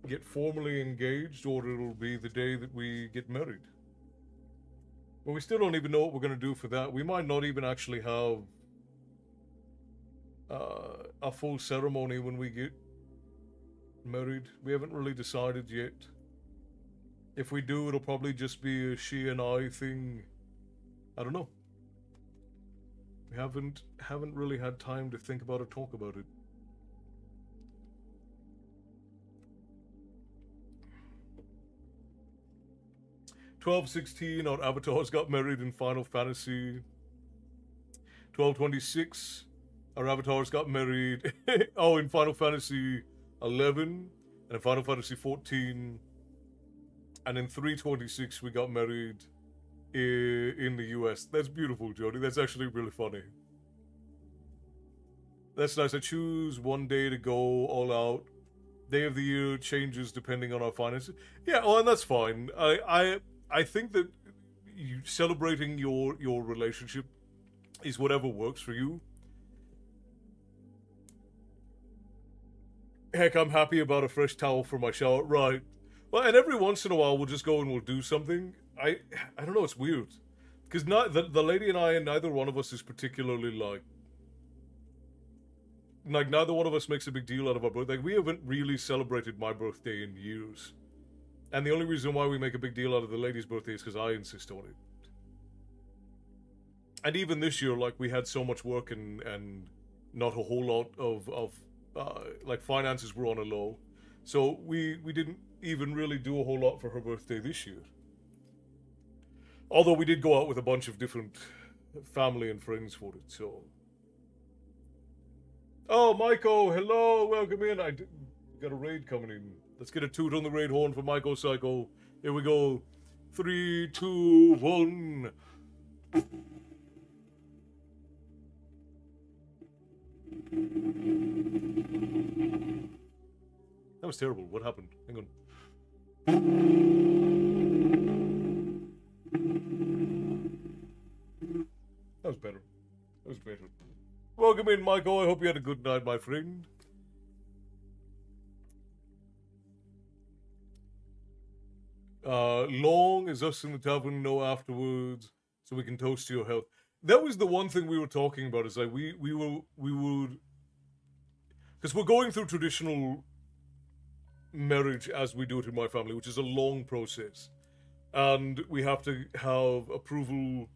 C: get formally engaged, or it'll be the day that we get married. But we still don't even know what we're gonna do for that. We might not even actually have a full ceremony when we get married. We haven't really decided yet. If we do, it'll probably just be a she and I thing. I don't know. We haven't really had time to think about or talk about it. $12.16, our avatars got married in Final Fantasy. 12.26, our avatars got married in Final Fantasy 11 and in Final Fantasy 14. And in 3.26 we got married in the US. That's beautiful, Jody. That's actually really funny. That's nice. I choose one day to go all out. Day of the year changes depending on our finances. Yeah, well, and that's fine. I think that you celebrating your relationship is whatever works for you. Heck, I'm happy about a fresh towel for my shower. Right. Well, and every once in a while we'll just go and we'll do something. I don't know, it's weird. Because the lady and I, and neither one of us is particularly like neither one of us makes a big deal out of our birthday. Like, we haven't really celebrated my birthday in years. And the only reason why we make a big deal out of the lady's birthday is because I insist on it. And even this year, like, we had so much work and not a whole lot of like, finances were on a low. So we didn't even really do a whole lot for her birthday this year. Although we did go out with a bunch of different family and friends for it, so... Oh, Maiko, hello, welcome in. Got a raid coming in. Let's get a toot on the raid horn for Maiko Psycho. Here we go. 3, 2, 1. That was terrible. What happened? Hang on. That was better. That was better. Welcome in, Michael. I hope you had a good night, my friend. Long is us in the tavern, no afterwards, so we can toast to your health. That was the one thing we were talking about, is like we would, because we're going through traditional marriage as we do it in my family, which is a long process, and we have to have approval.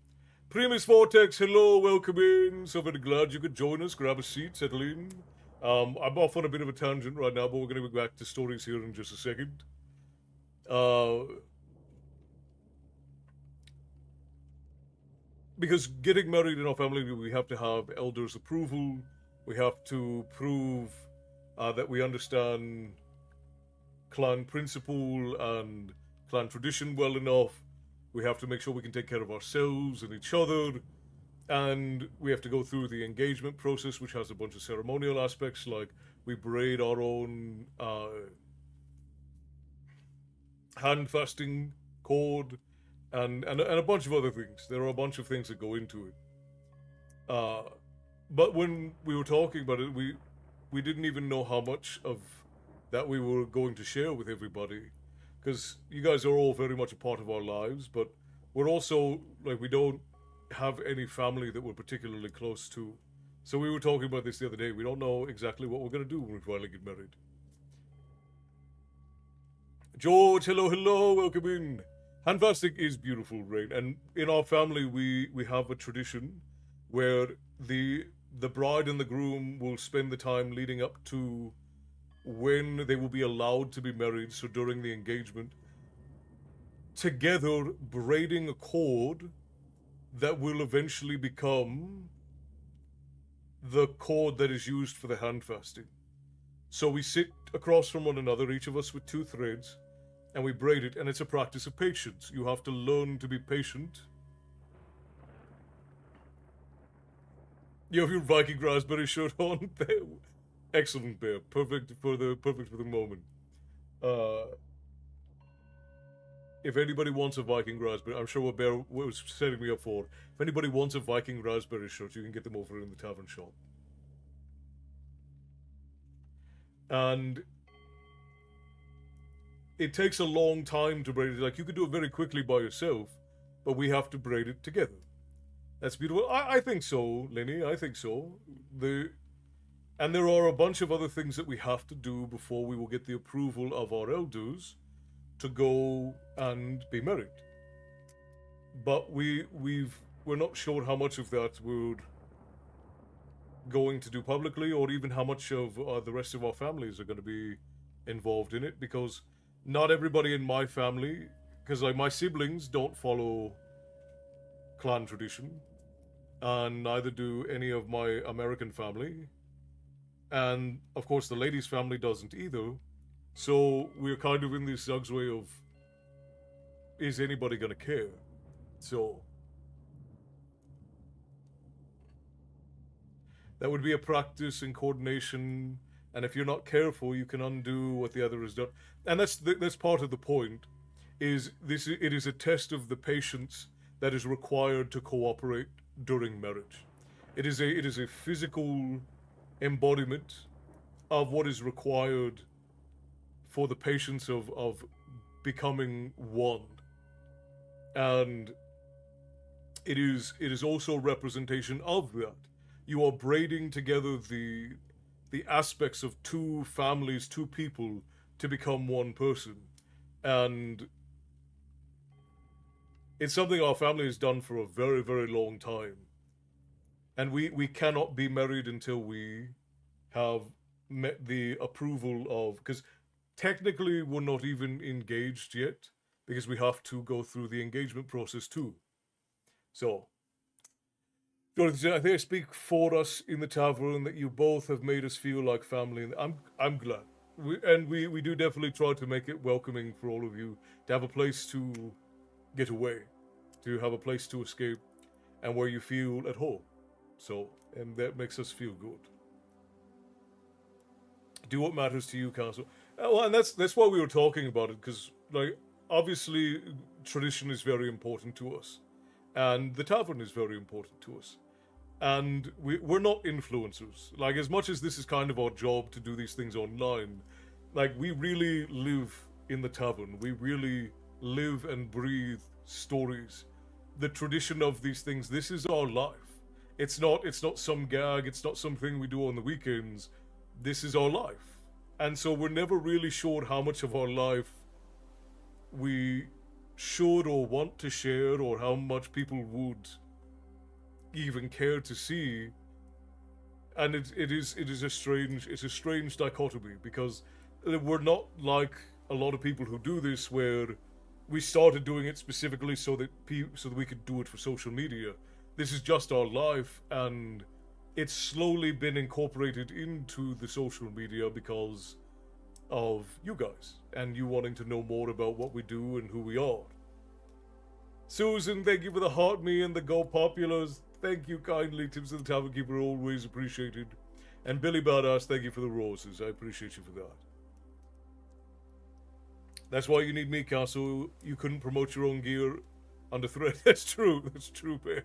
C: Primus Vortex, hello, welcome in. So very glad you could join us. Grab a seat, settle in. I'm off on a bit of a tangent right now, but we're going to be back to stories here in just a second. Because getting married in our family, we have to have elders' approval. We have to prove that we understand clan principle and clan tradition well enough. We have to make sure we can take care of ourselves and each other. And we have to go through the engagement process, which has a bunch of ceremonial aspects, like we braid our own hand fasting cord and a bunch of other things. There are a bunch of things that go into it. Uh, but when we were talking about it, we didn't even know how much of that we were going to share with everybody, because you guys are all very much a part of our lives, but we're also like we don't have any family that we're particularly close to. So we were talking about this the other day. We don't know exactly what we're going to do when we finally get married. George, hello, hello, welcome in. Handfasting is beautiful, Rain, and in our family we have a tradition where the bride and the groom will spend the time leading up to when they will be allowed to be married. So during the engagement, together braiding a cord that will eventually become the cord that is used for the handfasting. So we sit across from one another, each of us with two threads, and we braid it, and it's a practice of patience. You have to learn to be patient. You have your Viking raspberry shirt on. Excellent, Bear. Perfect for the moment. If anybody wants a Viking raspberry, I'm sure what Bear was setting me up for. If anybody wants a Viking raspberry shirt, you can get them over in the tavern shop. And it takes a long time to braid it. Like, you could do it very quickly by yourself, but we have to braid it together. That's beautiful. I think so, Lenny. I think so. And there are a bunch of other things that we have to do before we will get the approval of our elders to go and be married. But we're not sure how much of that we're going to do publicly, or even how much of the rest of our families are going to be involved in it, because not everybody in my family, because like my siblings don't follow clan tradition, and neither do any of my American family, and of course the lady's family doesn't either. So we're kind of in this Zug's way of, is anybody gonna care? So that would be a practice in coordination, and if you're not careful, you can undo what the other has done. And that's part of the point. It is a test of the patience that is required to cooperate during marriage. It is a physical embodiment of what is required for the patience of becoming one. And it is also a representation of that. You are braiding together the aspects of two families, two people, to become one person. And it's something our family has done for a very, very long time. And we cannot be married until we have met the approval of, because technically we're not even engaged yet, because we have to go through the engagement process too. So, Jonathan, I think I speak for us in the tavern that you both have made us feel like family, and I'm glad. We do definitely try to make it welcoming for all of you, to have a place to get away, to have a place to escape, and where you feel at home. So, and that makes us feel good. Do what matters to you, Council. Well, and that's why we were talking about it, because like obviously tradition is very important to us, and the tavern is very important to us. And we're not influencers. Like, as much as this is kind of our job to do these things online, like, we really live in the tavern. We really live and breathe stories. The tradition of these things, this is our life. It's not some gag, it's not something we do on the weekends. This is our life. And so we're never really sure how much of our life we should or want to share, or how much people would even care to see. And it is a strange dichotomy, because we're not like a lot of people who do this, where we started doing it specifically so that we could do it for social media. This is just our life, and it's slowly been incorporated into the social media because of you guys and you wanting to know more about what we do and who we are. Susan, thank you for the heart me and the go populars. Thank you kindly. Tips of the Tavern Keeper, always appreciated. And Billy Badass, thank you for the roses. I appreciate you for that. That's why you need me, Castle. You couldn't promote your own gear under threat. That's true. That's true, Bear.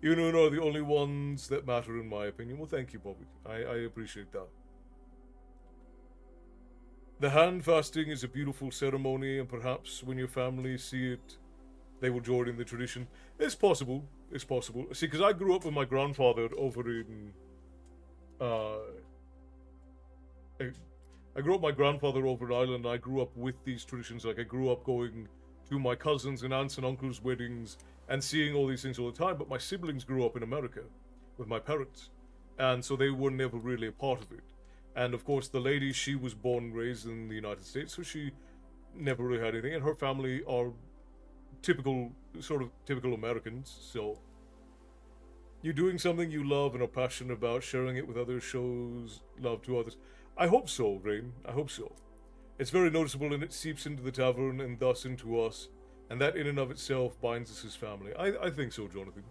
C: You know, are the only ones that matter in my opinion. Well, thank you, Bobby. I appreciate that. The hand fasting is a beautiful ceremony, and perhaps when your family see it, they will join in the tradition. It's possible. It's possible. See, because I grew up with my grandfather over in. Uh, I grew up with my grandfather over in Ireland. I grew up with these traditions. Like I grew up going to my cousins and aunts and uncles' weddings and seeing all these things all the time. But my siblings grew up in America with my parents, and so they were never really a part of it. And of course, the lady, she was born and raised in the United States, so she never really had anything. And her family are typical, sort of typical Americans. So you're doing something you love and are passionate about, sharing it with others shows love to others. I hope so, Rain. I hope so. It's very noticeable and it seeps into the tavern and thus into us, and that in and of itself binds us as family. I think so, Jonathan.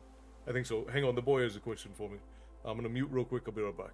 C: I think so. Hang on, the boy has a question for me. I'm gonna mute real quick, I'll be right back.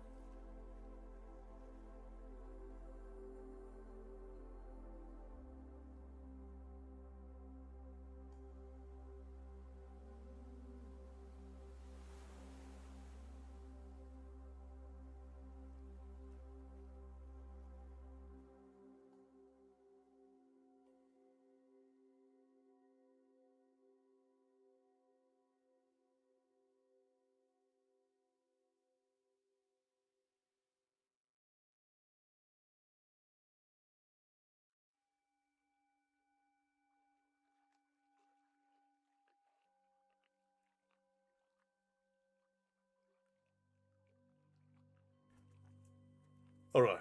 C: Alright.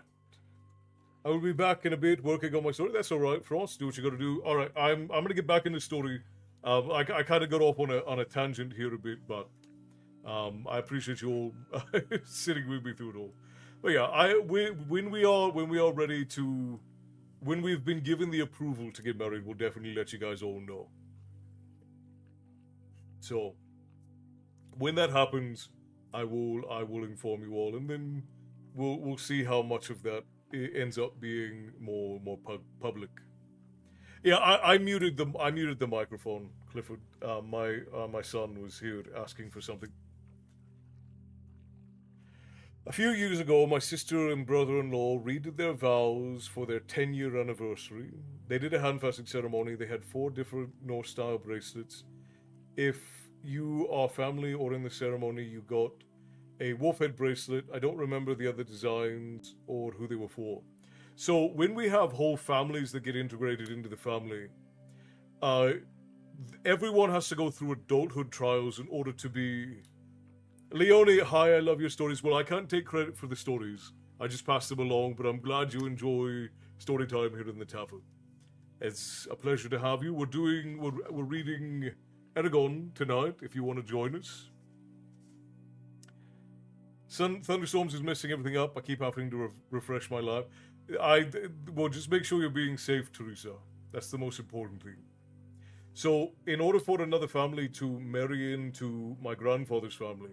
C: I will be back in a bit working on my story. That's alright, Frost. Do what you gotta do. Alright, I'm gonna get back in the story. I kind of got off on a tangent here a bit, but I appreciate you all sitting with me through it all. But yeah, when we are ready to, when we've been given the approval to get married, we'll definitely let you guys all know. So when that happens, I will inform you all, and then we'll see how much of that ends up being more public. Yeah, I muted the microphone, Clifford. My son was here asking for something. A few years ago, my sister and brother-in-law redid their vows for their 10-year anniversary. They did a hand-fasting ceremony. They had 4 different Norse-style bracelets. If you are family or in the ceremony, you got a wolf head bracelet. I don't remember the other designs or who they were for. So when we have whole families that get integrated into the family, everyone has to go through adulthood trials in order to be. Leonie, hi, I love your stories. Well, I can't take credit for the stories. I just pass them along, but I'm glad you enjoy story time here in the tavern. It's a pleasure to have you. We're reading Eragon tonight, if you want to join us. Thunderstorms is messing everything up. I keep having to refresh my live. Well, just make sure you're being safe, Teresa. That's the most important thing. So, in order for another family to marry into my grandfather's family,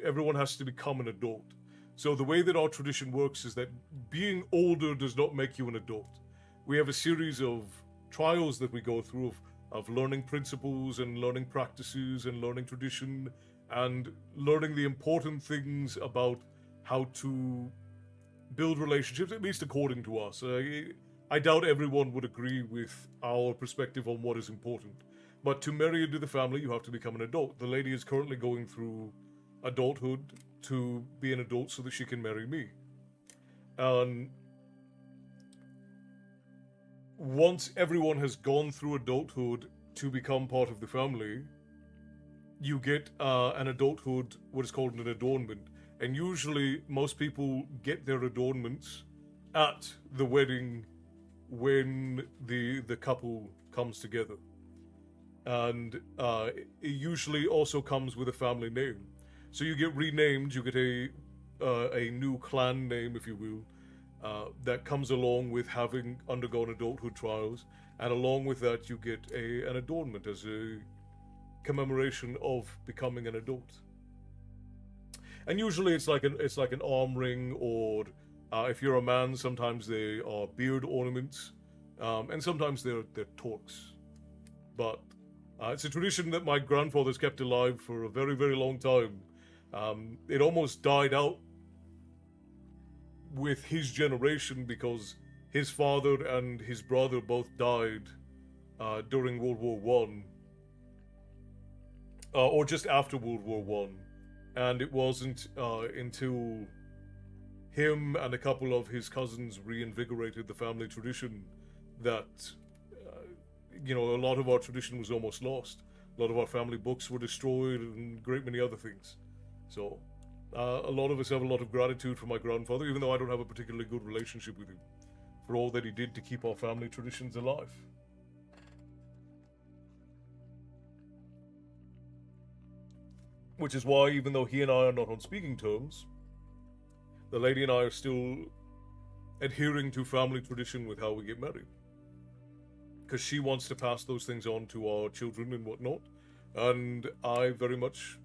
C: everyone has to become an adult. So the way that our tradition works is that being older does not make you an adult. We have a series of trials that we go through of learning principles and learning practices and learning tradition and learning the important things about how to build relationships, at least according to us. I doubt everyone would agree with our perspective on what is important. But to marry into the family, you have to become an adult. The lady is currently going through adulthood to be an adult so that she can marry me. And once everyone has gone through adulthood to become part of the family, you get an adulthood, what is called an adornment. And usually most people get their adornments at the wedding when the couple comes together. And it usually also comes with a family name. So you get renamed, you get a new clan name, if you will, that comes along with having undergone adulthood trials, and along with that you get an adornment as a commemoration of becoming an adult. And usually it's like an arm ring, or if you're a man, sometimes they are beard ornaments, and sometimes they're torques. But It's a tradition that my grandfather's kept alive for a very, very long time. It almost died out with his generation because his father and his brother both died during World War One, or just after World War One, and it wasn't until him and a couple of his cousins reinvigorated the family tradition that a lot of our tradition was almost lost. A lot of our family books were destroyed, and a great many other things. So, a lot of us have a lot of gratitude for my grandfather, even though I don't have a particularly good relationship with him, for all that he did to keep our family traditions alive. Which is why, even though he and I are not on speaking terms, the lady and I are still adhering to family tradition with how we get married. Because she wants to pass those things on to our children and whatnot, and I very much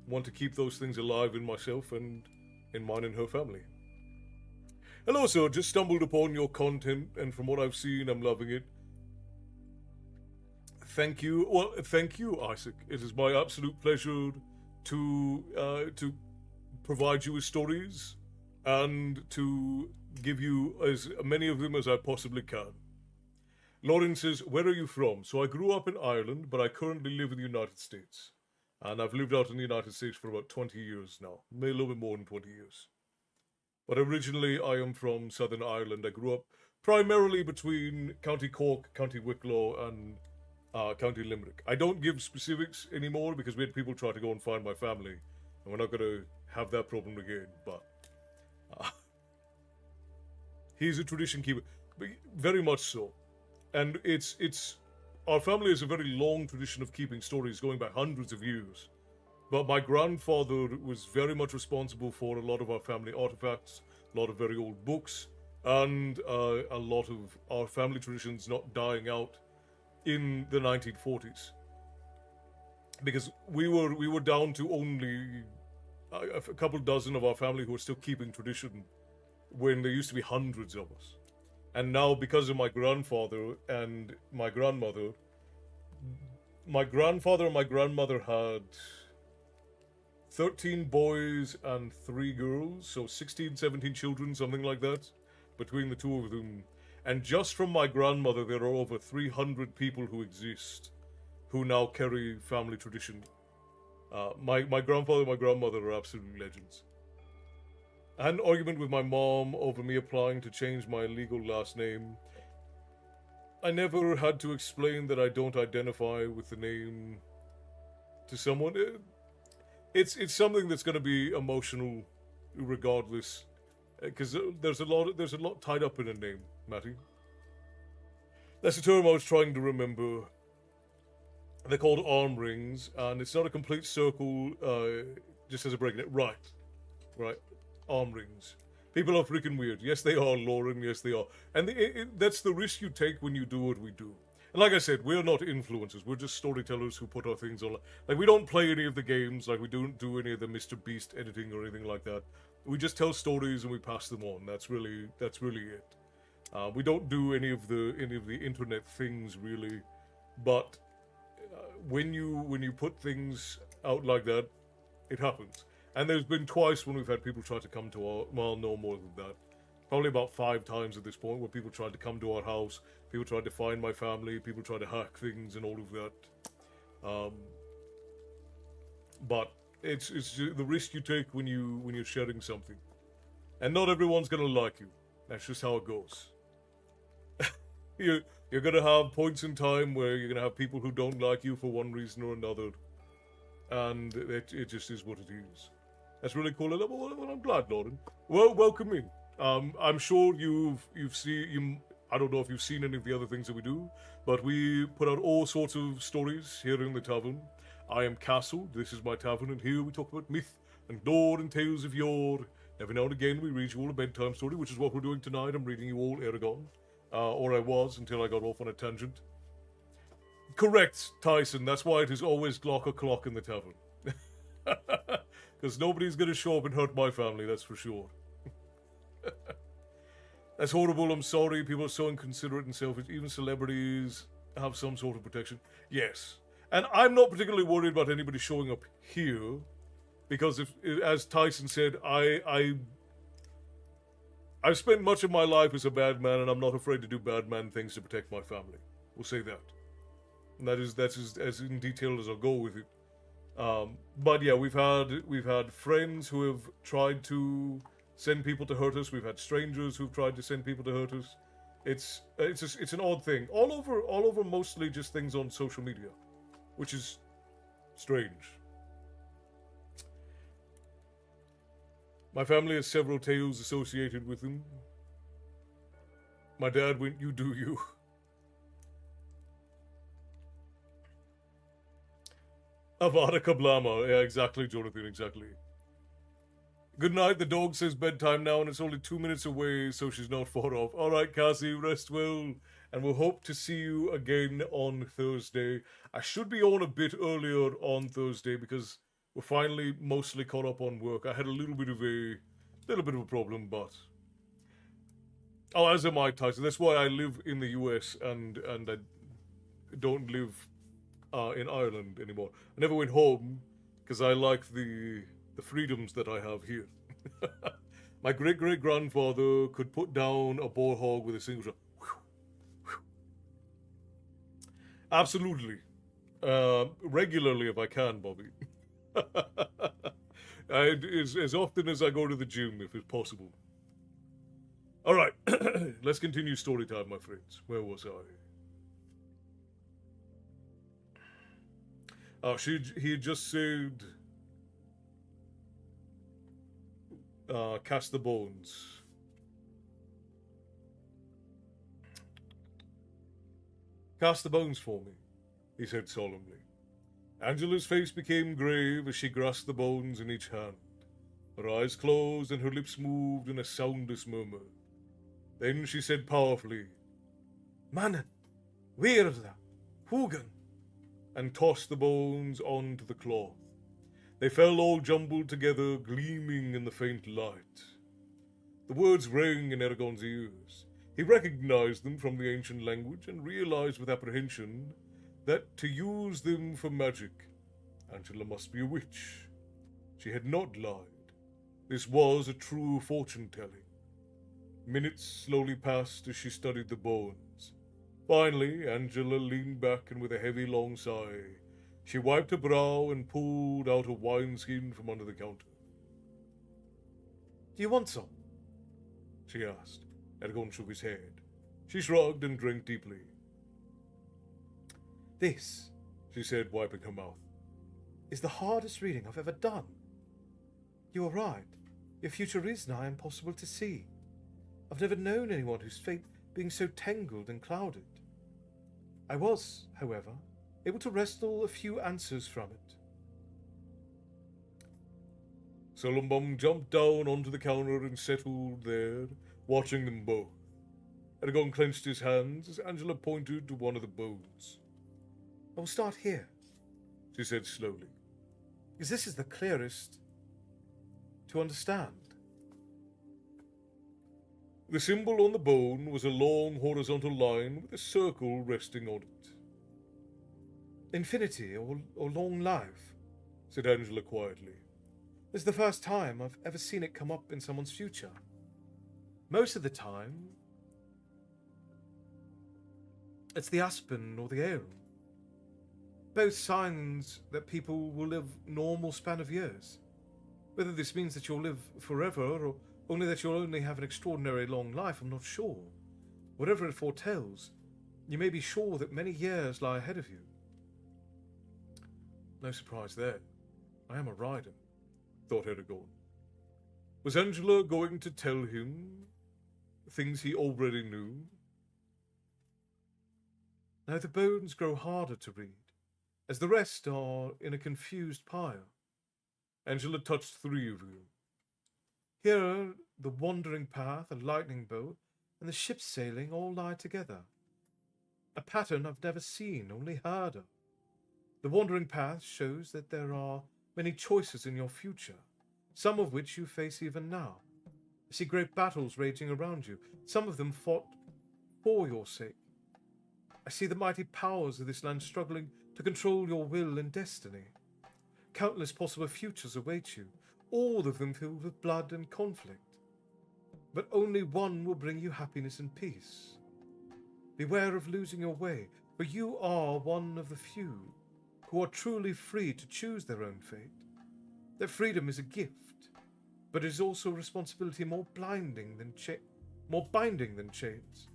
C: want to keep those things alive in myself and in mine and her family. Hello, sir. Just stumbled upon your content, and from what I've seen, I'm loving it. Thank you. Well, thank you, Isaac. It is my absolute pleasure to provide you with stories and to give you as many of them as I possibly can. Lauren says, where are you from? So I grew up in Ireland, but I currently live in the United States. And I've lived out in the United States for about 20 years now. Maybe a little bit more than 20 years. But originally, I am from Southern Ireland. I grew up primarily between County Cork, County Wicklow, and County Limerick. I don't give specifics anymore because we had people try to go and find my family. And we're not going to have that problem again. But he's a tradition keeper. Very much so. And it's our family has a very long tradition of keeping stories going back hundreds of years. But my grandfather was very much responsible for a lot of our family artifacts, a lot of very old books, and a lot of our family traditions not dying out in the 1940s. Because we were down to only a couple dozen of our family who were still keeping tradition when there used to be hundreds of us. And now, because of my grandfather and my grandmother and my grandmother had 13 boys and 3 girls, so 16, 17 children, something like that, between the two of them. And just from my grandmother, there are over 300 people who exist who now carry family tradition. My grandfather and my grandmother are absolute legends. I had an argument with my mom over me applying to change my legal last name. I never had to explain that I don't identify with the name to someone. It's something that's going to be emotional regardless, because there's a lot tied up in a name, Matty. That's a term I was trying to remember. They're called arm rings, and it's not a complete circle, just as a break in it. Right. Arm rings. People are freaking weird. Yes, they are, Lauren. Yes, they are. And that's the risk you take when you do what we do. And like I said, we're not influencers. We're just storytellers who put our things on. Like, we don't play any of the games. Like, we don't do any of the Mr. Beast editing or anything like that. We just tell stories and we pass them on. That's really it. We don't do any of the internet things really. But when you put things out like that, it happens. And there's been twice when we've had people try to come to our... Well, no more than that. Probably about 5 times at this point where people tried to come to our house. People tried to find my family. People tried to hack things and all of that. But it's the risk you take when you're sharing something. And not everyone's going to like you. That's just how it goes. You're going to have points in time where you're going to have people who don't like you for one reason or another. And it just is what it is. That's really cool. Well, I'm glad, Lauren. Well, welcome in. I'm sure you've seen. I don't know if you've seen any of the other things that we do, but we put out all sorts of stories here in the tavern. I am Castle. This is my tavern, and here we talk about myth and lore and tales of yore. Every now and again, we read you all a bedtime story, which is what we're doing tonight. I'm reading you all Eragon, or I was until I got off on a tangent. Correct, Tyson. That's why it is always o'clock in the tavern. Because nobody's going to show up and hurt my family, that's for sure. That's horrible, I'm sorry. People are so inconsiderate and selfish. Even celebrities have some sort of protection. Yes. And I'm not particularly worried about anybody showing up here, because if, as Tyson said, I've spent much of my life as a bad man, and I'm not afraid to do bad man things to protect my family. We'll say that. And that's as in detail as I'll go with it. But yeah, we've had friends who have tried to send people to hurt us. We've had strangers who've tried to send people to hurt us. It's an odd thing. All over mostly just things on social media, which is strange. My family has several tales associated with them. My dad went, "You do you." Avada Kablama. Yeah, exactly, Jonathan, exactly. Good night. The dog says bedtime now, and it's only 2 minutes away, so she's not far off. All right, Cassie, rest well, and we'll hope to see you again on Thursday. I should be on a bit earlier on Thursday because we're finally mostly caught up on work. I had a little bit of a problem, but as am I, Tyson. That's why I live in the US and I don't live in Ireland anymore. I never went home because I like the freedoms that I have here. My great-great-grandfather could put down a boar hog with a single shot. Absolutely. Regularly if I can, Bobby. As often as I go to the gym, if it's possible. All right, let's continue story time, my friends. Where was I? He had just said, cast the bones. Cast the bones for me, he said solemnly. Angela's face became grave as she grasped the bones in each hand. Her eyes closed and her lips moved in a soundless murmur. Then she said powerfully, "Mannen, Weirda, Hugan," and tossed the bones onto the cloth. They fell all jumbled together, gleaming in the faint light. The words rang in Eragon's ears. He recognized them from the ancient language and realized with apprehension that to use them for magic, Angela must be a witch. She had not lied. This was a true fortune-telling. Minutes slowly passed as she studied the bones. Finally, Angela leaned back and with a heavy, long sigh, she wiped her brow and pulled out a wineskin from under the counter.
D: "Do you want some?"
C: she asked. Eragon shook his head. She shrugged and drank deeply.
D: "This,"
C: she said, wiping her mouth,
D: "is the hardest reading I've ever done. You are right. Your future is nigh impossible to see. I've never known anyone whose fate being so tangled and clouded. I was, however, able to wrestle a few answers from it."
C: Solumbum jumped down onto the counter and settled there, watching them both. Eragon clenched his hands as Angela pointed to one of the bones.
D: "I will start here,"
C: she said slowly,
D: "because this is the clearest to understand."
C: The symbol on the bone was a long horizontal line with a circle resting on it.
D: "Infinity or long life,"
C: said Angela quietly.
D: "This is the first time I've ever seen it come up in someone's future. Most of the time, it's the aspen or the arum. Both signs that people will live normal span of years. Whether this means that you'll live forever or only that you'll only have an extraordinary long life, I'm not sure. Whatever it foretells, you may be sure that many years lie ahead of you."
C: No surprise there. I am a rider, thought Eragon. Was Angela going to tell him things he already knew?
D: Now the bones grow harder to read, as the rest are in a confused pile.
C: Angela touched 3 of them.
D: Here are the wandering path, a lightning bolt, and the ship sailing all lie together. A pattern I've never seen, only heard of. The wandering path shows that there are many choices in your future, some of which you face even now. I see great battles raging around you, some of them fought for your sake. I see the mighty powers of this land struggling to control your will and destiny. Countless possible futures await you, all of them filled with blood and conflict. But only one will bring you happiness and peace. Beware of losing your way, for you are one of the few who are truly free to choose their own fate. Their freedom is a gift, but it is also a responsibility more binding than chains.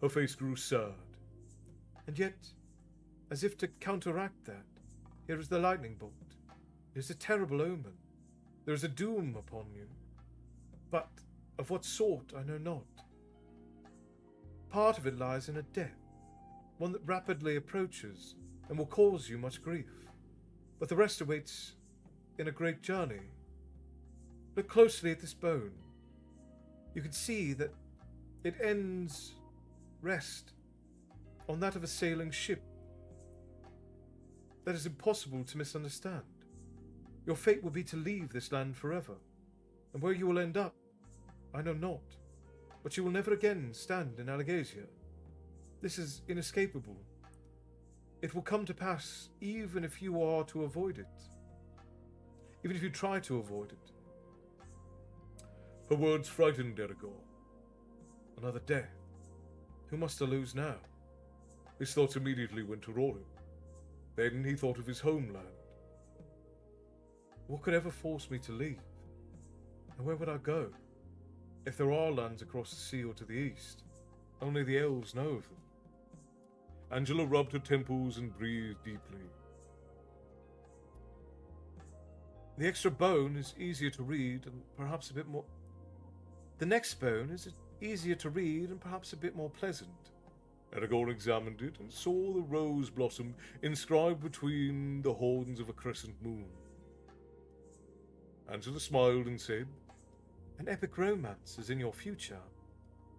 C: Her face grew sad.
D: And yet, as if to counteract that, here is the lightning bolt. It is a terrible omen. There is a doom upon you. But of what sort I know not. Part of it lies in a death, one that rapidly approaches and will cause you much grief. But the rest awaits in a great journey. Look closely at this bone. You can see that it ends rest on that of a sailing ship. That is impossible to misunderstand. Your fate will be to leave this land forever, and where you will end up, I know not, but you will never again stand in Alagasia. This is inescapable. It will come to pass even if you are to avoid it, even if you try to avoid it.
C: Her words frightened Eragon.
D: Another death. Who must I lose now?
C: His thoughts immediately went to Roran. Then he thought of his homeland.
D: What could ever force me to leave? And where would I go? If there are lands across the sea or to the east, only the elves know of them.
C: Angela rubbed her temples and breathed deeply.
D: The extra bone is easier to read and perhaps a bit more... The next bone is easier to read and perhaps a bit more pleasant.
C: Eragon examined it and saw the rose blossom inscribed between the horns of a crescent moon. Angela smiled and said,
D: An epic romance is in your future.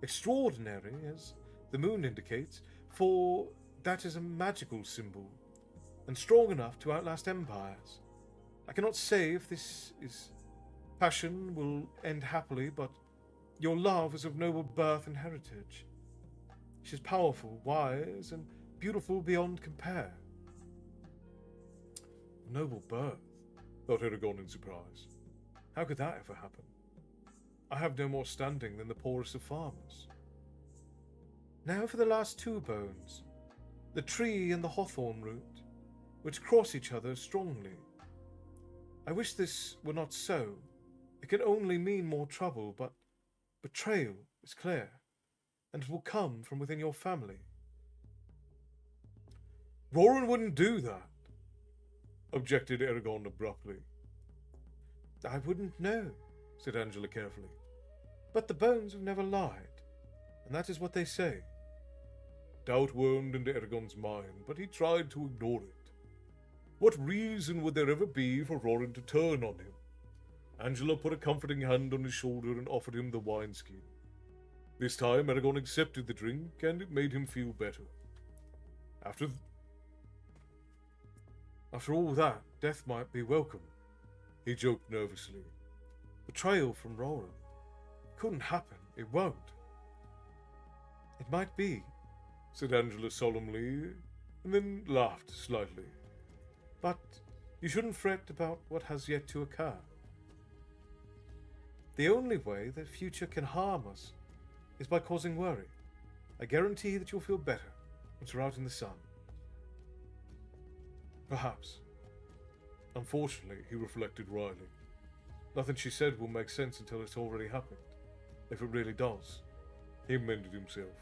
D: Extraordinary, as the moon indicates, for that is a magical symbol, and strong enough to outlast empires. I cannot say if this is passion will end happily, but your love is of noble birth and heritage. She is powerful, wise, and beautiful beyond compare.
C: Noble birth, thought Eragon in surprise.
D: How could that ever happen? I have no more standing than the poorest of farmers. Now for the last two bones, the tree and the hawthorn root, which cross each other strongly. I wish this were not so. It can only mean more trouble, but betrayal is clear, and it will come from within your family.
C: Roran wouldn't do that, objected Eragon abruptly.
D: I wouldn't know, said Angela carefully. But the bones have never lied, and that is what they say.
C: Doubt wormed into Eragon's mind, but he tried to ignore it. What reason would there ever be for Roran to turn on him? Angela put a comforting hand on his shoulder and offered him the wineskin. This time Eragon accepted the drink, and it made him feel better. After
D: all that, death might be welcome,
C: he joked nervously.
D: Betrayal from Roran. Couldn't happen. It won't. It might be,
C: said Angela solemnly, and then laughed slightly.
D: But you shouldn't fret about what has yet to occur. The only way the future can harm us is by causing worry. I guarantee that you'll feel better once you're out in the sun. Perhaps.
C: Unfortunately, he reflected wryly. Nothing she said will make sense until it's already happened. If it really does. He amended himself.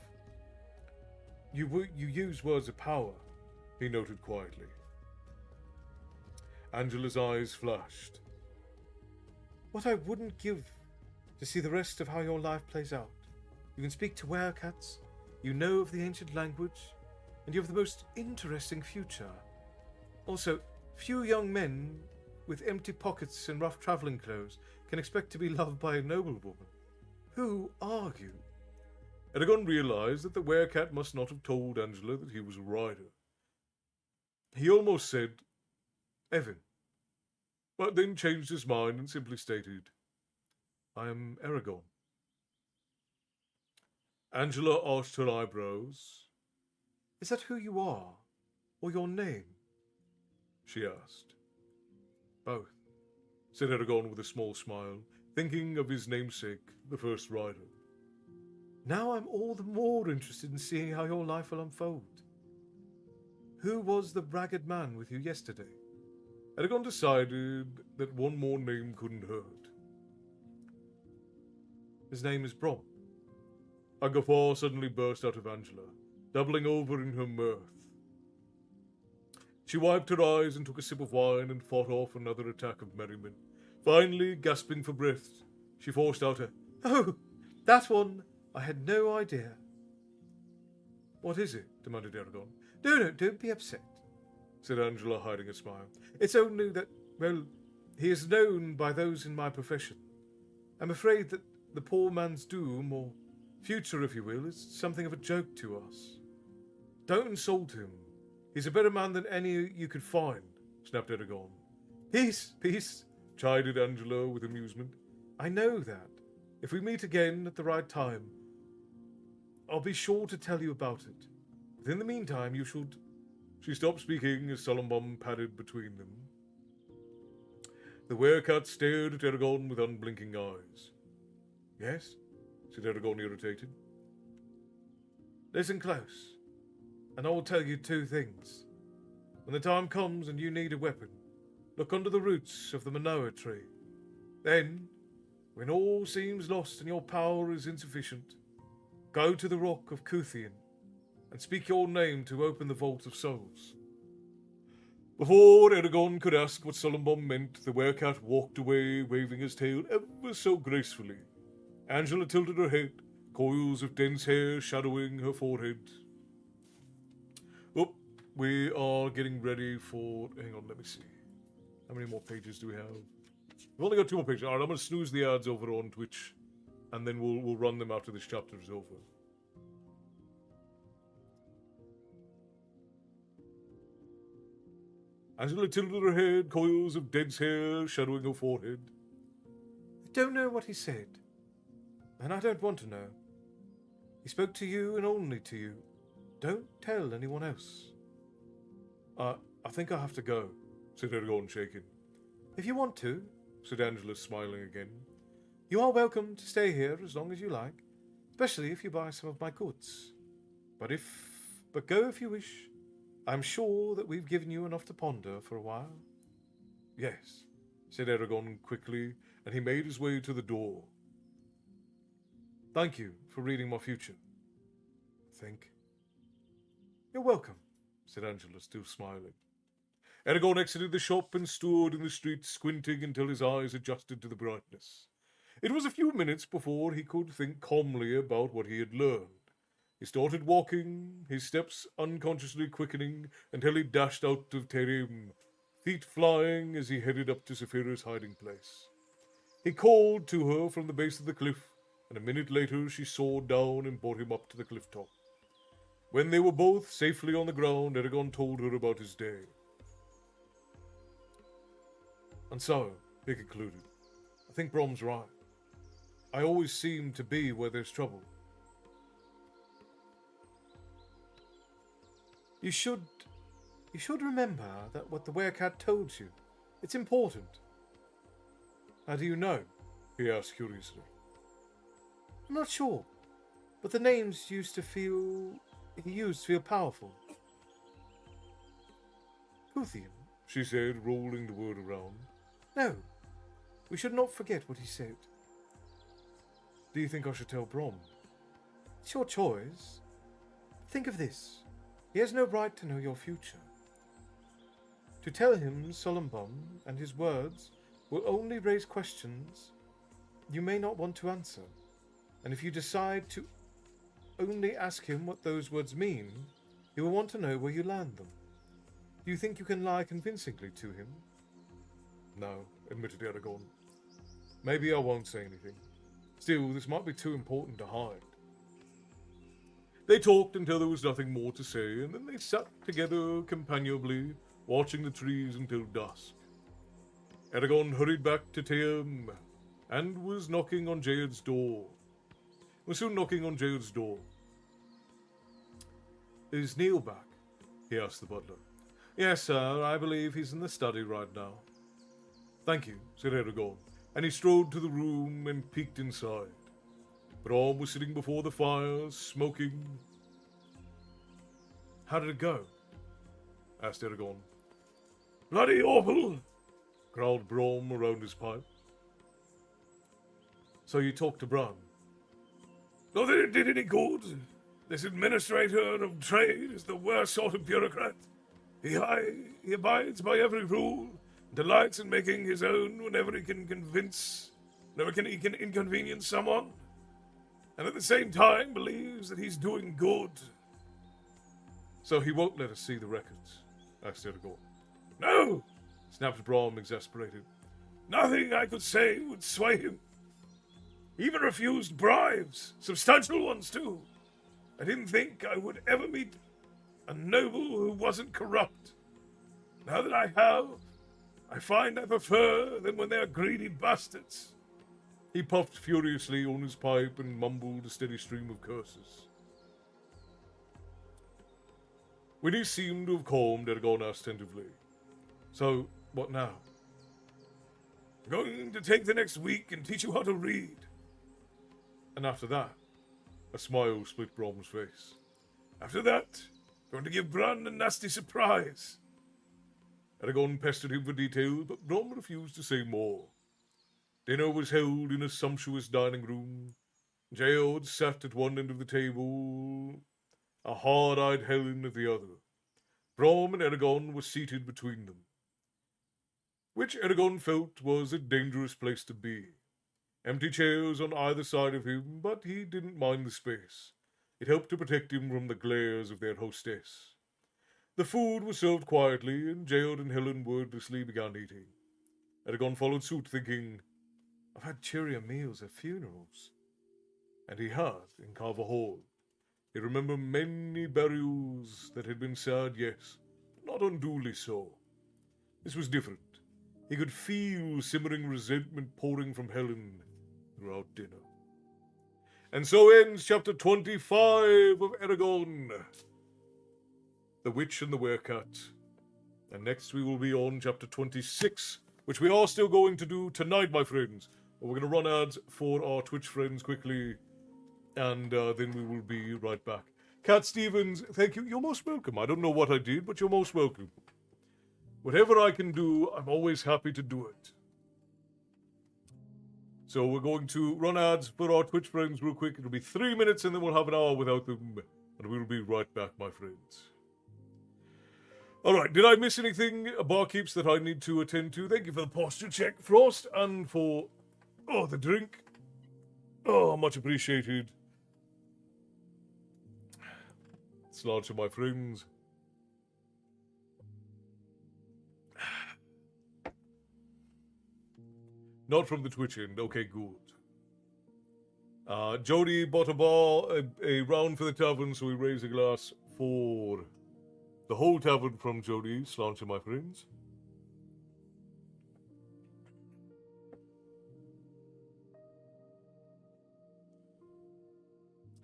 C: You use words of power, he noted quietly. Angela's eyes flashed.
D: What I wouldn't give to see the rest of how your life plays out. You can speak to werecats, you know of the ancient language, and you have the most interesting future. Also, few young men with empty pockets and rough travelling clothes can expect to be loved by a noblewoman. Who are you?
C: Eragon realized that the werecat must not have told Angela that he was a rider. He almost said, Evan, but then changed his mind and simply stated, I am Eragon. Angela arched her eyebrows.
D: Is that who you are? Or your name?
C: She asked. Both, said Eragon with a small smile, thinking of his namesake, the first rider.
D: Now I'm all the more interested in seeing how your life will unfold. Who was the ragged man with you yesterday?
C: Eragon decided that one more name couldn't hurt.
D: His name is Brom.
C: A guffaw suddenly burst out of Angela, doubling over in her mirth. She wiped her eyes and took a sip of wine and fought off another attack of merriment. Finally, gasping for breath, she forced out a,
D: Oh, that one! I had no idea.
C: What is it? Demanded Eragon.
D: No, don't be upset,
C: Said Angela, hiding a smile.
D: It's only that, well, he is known by those in my profession. I'm afraid that the poor man's doom, or future, if you will, is something of a joke to us.
C: Don't insult him. He's a better man than any you could find, snapped Eragon.
D: Peace,
C: chided Angela with amusement.
D: I know that. If we meet again at the right time, I'll be sure to tell you about it. But in the meantime, you should...
C: She stopped speaking as Solumbum padded between them. The werecat stared at Eragon with unblinking eyes. Yes? Said Eragon, irritated.
D: Listen close, and I will tell you two things. When the time comes and you need a weapon, look under the roots of the Manoa tree. Then, when all seems lost and your power is insufficient, go to the rock of Kuthian and speak your name to open the vault of souls.
C: Before Eragon could ask what Solumbum meant, the werecat walked away, waving his tail ever so gracefully. Angela tilted her head, coils of dense hair shadowing her forehead. Oh, we are getting ready for... Hang on, let me see. How many more pages do we have? We've only got 2 more pages. All right, I'm going to snooze the ads over on Twitch, and then we'll run them after this chapter is over. Angela tilted her head, coils of dense hair shadowing her forehead.
D: I don't know what he said, and I don't want to know. He spoke to you and only to you. Don't tell anyone else.
C: I think I have to go, said Eragon, shaking.
D: If you want to,
C: said Angela, smiling again.
D: You are welcome to stay here as long as you like, especially if you buy some of my goods. But go if you wish. I'm sure that we've given you enough to ponder for a while.
C: Yes, said Eragon quickly, and he made his way to the door.
D: Thank you for reading my future.
C: Think.
D: You're welcome,
C: said Angela, still smiling. Eragon exited the shop and stood in the street, squinting until his eyes adjusted to the brightness. It was a few minutes before he could think calmly about what he had learned. He started walking, his steps unconsciously quickening until he dashed out of Terim, feet flying as he headed up to Saphira's hiding place. He called to her from the base of the cliff, and a minute later she soared down and brought him up to the cliff top. When they were both safely on the ground, Eragon told her about his day. And so, he concluded, I think Brom's right. I always seem to be where there's trouble.
D: You should remember that what the werecat told you. It's important.
C: How do you know? He asked curiously.
D: I'm not sure, but the names he used to feel powerful. Kuthian,
C: she said, rolling the word around.
D: No, we should not forget what he said.
C: Do you think I should tell Brom?
D: It's your choice. Think of this. He has no right to know your future. To tell him Solumbum and his words will only raise questions you may not want to answer. And if you decide to only ask him what those words mean, he will want to know where you land them. Do you think you can lie convincingly to him?
C: No, admitted Eragon. Maybe I won't say anything. Still, this might be too important to hide. They talked until there was nothing more to say, and then they sat together companionably, watching the trees until dusk. Eragon hurried back to Teum and was knocking on Jayad's door. was soon knocking on Jared's door. "Is Neil back?" he asked the butler. "Yes, sir, I believe he's in the study right now." "Thank you," said Eragon, and he strode to the room and peeked inside. Brom was sitting before the fire, smoking. "How did it go?" asked Eragon. "Bloody awful," growled Brom around his pipe. "So you talked to Bran?" "Not that it did any good. This administrator of trade is the worst sort of bureaucrat. He abides by every rule, and delights in making his own whenever he can inconvenience someone, and at the same time believes that he's doing good." "So he won't let us see the records?" asked Eragon. "No," snapped Brom, exasperated. "Nothing I could say would sway him. He even refused bribes, substantial ones too. I didn't think I would ever meet a noble who wasn't corrupt. Now that I have, I find I prefer them when they're greedy bastards." He puffed furiously on his pipe and mumbled a steady stream of curses. When he seemed to have calmed, Eragon asked tentatively, "So, what now?" "I'm going to take the next week and teach you how to read." "And after that?" A smile split Brom's face. "After that, I'm going to give Bran a nasty surprise." Eragon pestered him for details, but Brom refused to say more. Dinner was held in a sumptuous dining room. Geode sat at one end of the table, a hard-eyed Helen at the other. Brom and Eragon were seated between them, which Eragon felt was a dangerous place to be. Empty chairs on either side of him, but he didn't mind the space. It helped to protect him from the glares of their hostess. The food was served quietly, and Geode and Helen wordlessly began eating. Eragon followed suit, thinking, "I've had cheerier meals at funerals." And he had in Carver Hall. He remembered many burials that had been sad, yes, but not unduly so. This was different. He could feel simmering resentment pouring from Helen throughout dinner. And so ends chapter 25 of Eragon, The Witch and the Werecat. And next we will be on chapter 26, which we are still going to do tonight, my friends. But we're going to run ads for our Twitch friends quickly, and then we will be right back. Cat Stevens, thank you. You're most welcome. I don't know what I did, but you're most welcome. Whatever I can do, I'm always happy to do it. So we're going to run ads for our Twitch friends real quick. It'll be 3 minutes, and then we'll have an hour without them, and we'll be right back, my friends. All right, did I miss anything, barkeeps, that I need to attend to? Thank you for the posture check, Frost, and for, the drink. Oh, much appreciated. It's large to my friends. Not from the Twitch end. Okay, good. Jody bought a round for the tavern, so we raise a glass for the whole tavern from Jody. Sláinte to my friends.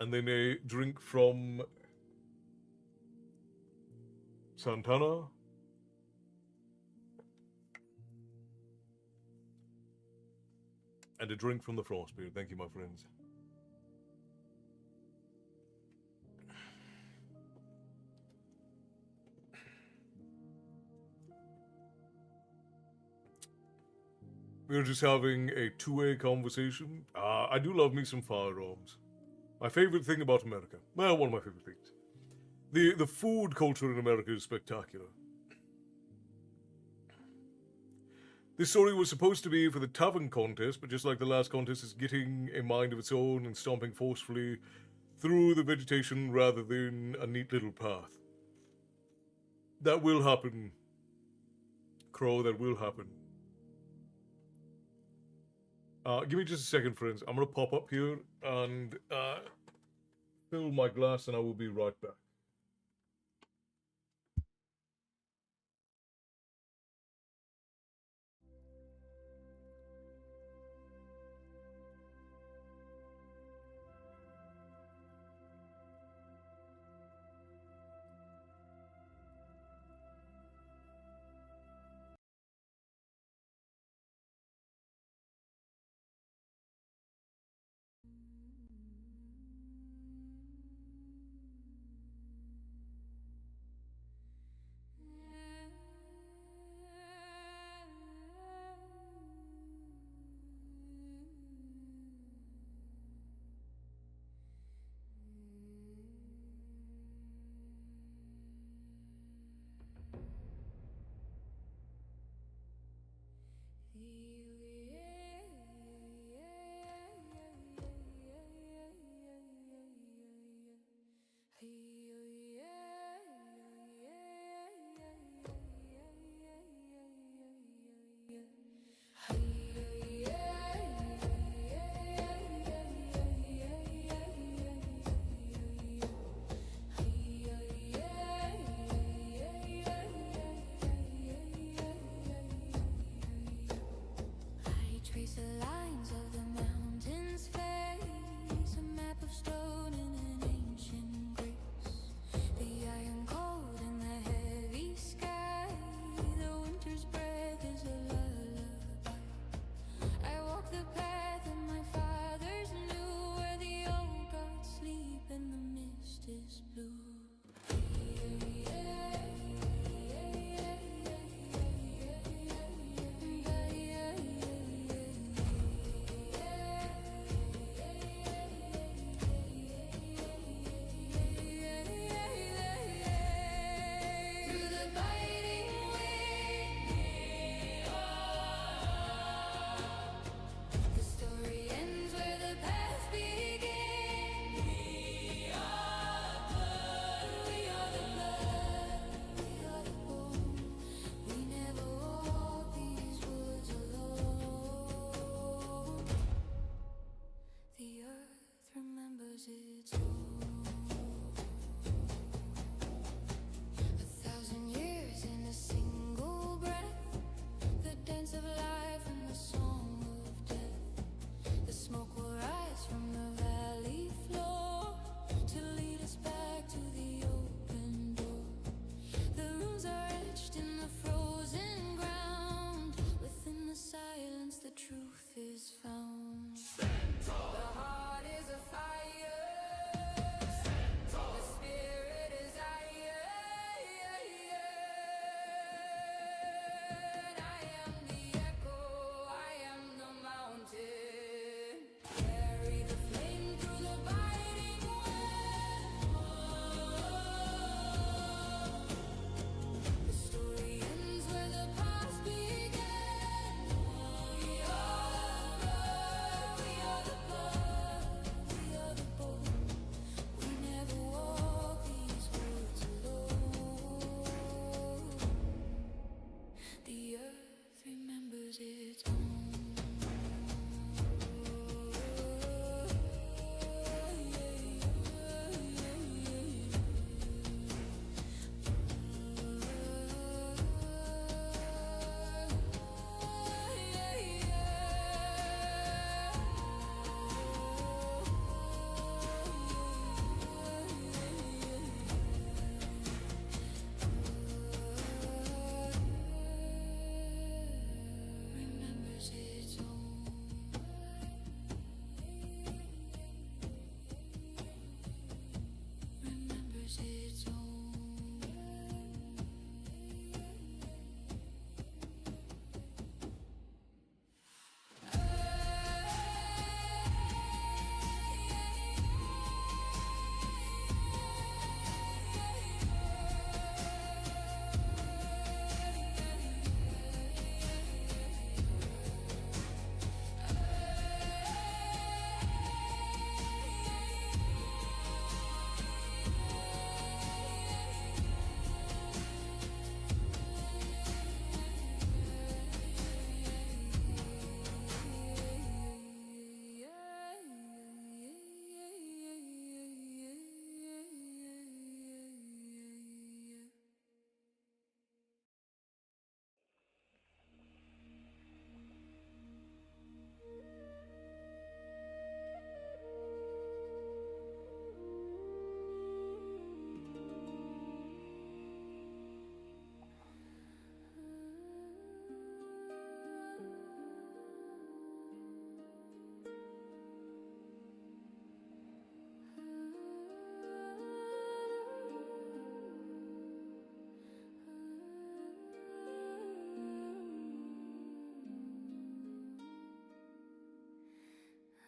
C: And then a drink from Santana. And a drink from the Frostbeard. Thank you, my friends. We're just having a two-way conversation. I do love me some firearms. My favorite thing about America. Well, one of my favorite things. The food culture in America is spectacular. This story was supposed to be for the tavern contest, but just like the last contest, it's getting a mind of its own and stomping forcefully through the vegetation rather than a neat little path. That will happen, Crow, that will happen. Give me just a second, friends. I'm going to pop up here and fill my glass, and I will be right back.
A: biting wind. The story ends where the path begins. We are blood, we are the blood, we are the bone. We never walk these woods alone. The earth remembers its own. 1,000 years in a single breath, the dance of life and the song of death. The smoke will rise from the valley floor to lead us back to the open door. The runes are etched in the frozen ground. Within the silence, the truth is found. The heart is a fire. The spirit is iron. I am the echo, I am the mountain. Carry the flame through the biting wind. The story ends where the past began. We are blood, we are the blood, we are the bone. We never walk these woods alone. The earth remembers its own. Remembers its own. Remembers its own.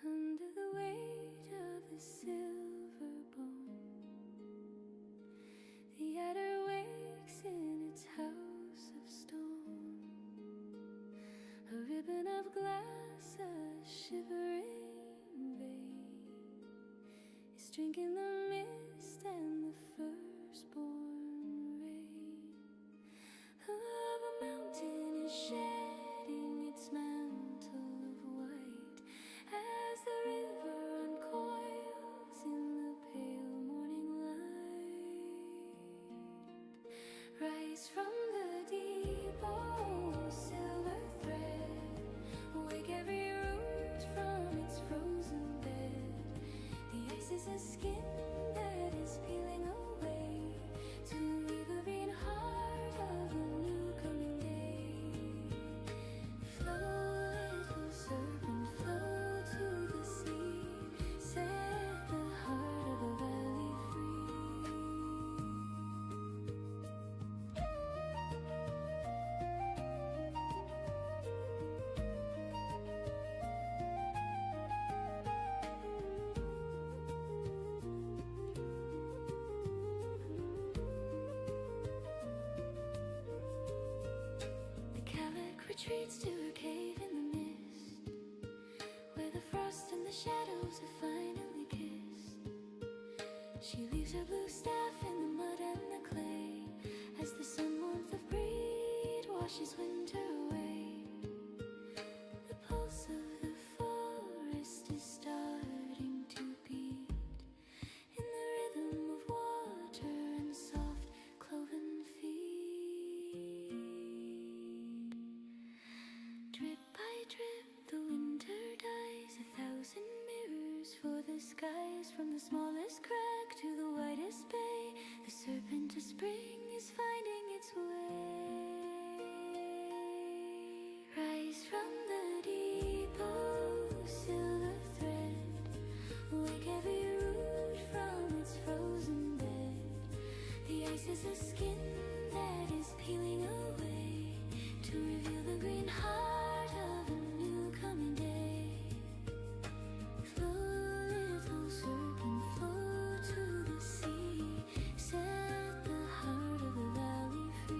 A: Under the weight of the silver bone, the adder wakes in its house of stone. A ribbon of glass, a shivering vein, is drinking the mist and the firstborn rain. Of a mountain is shedding its mantle of white as the river uncoils in the pale morning light. Rise from the deep, oh silver thread, wake every root from its frozen bed. The ice is a skin retreats to her cave in the mist, where the frost and the shadows have finally kissed. She leaves her blue staff in the mud and the clay, as the sun warmth of breed washes winter away. The pulse of the forest is starting to beat in the rhythm of water and soft cloven feet. Drip by drip, the winter dies, 1,000 mirrors for the skies. From the smallest crack to the widest bay, the serpent of spring is finding its way. Rise from the deep, oh silver thread, wake every root from its frozen bed. The ice is a skin that is peeling away to reveal the green heart of a new coming day. Flow, little serpent, flow to the sea, set the heart of the valley free.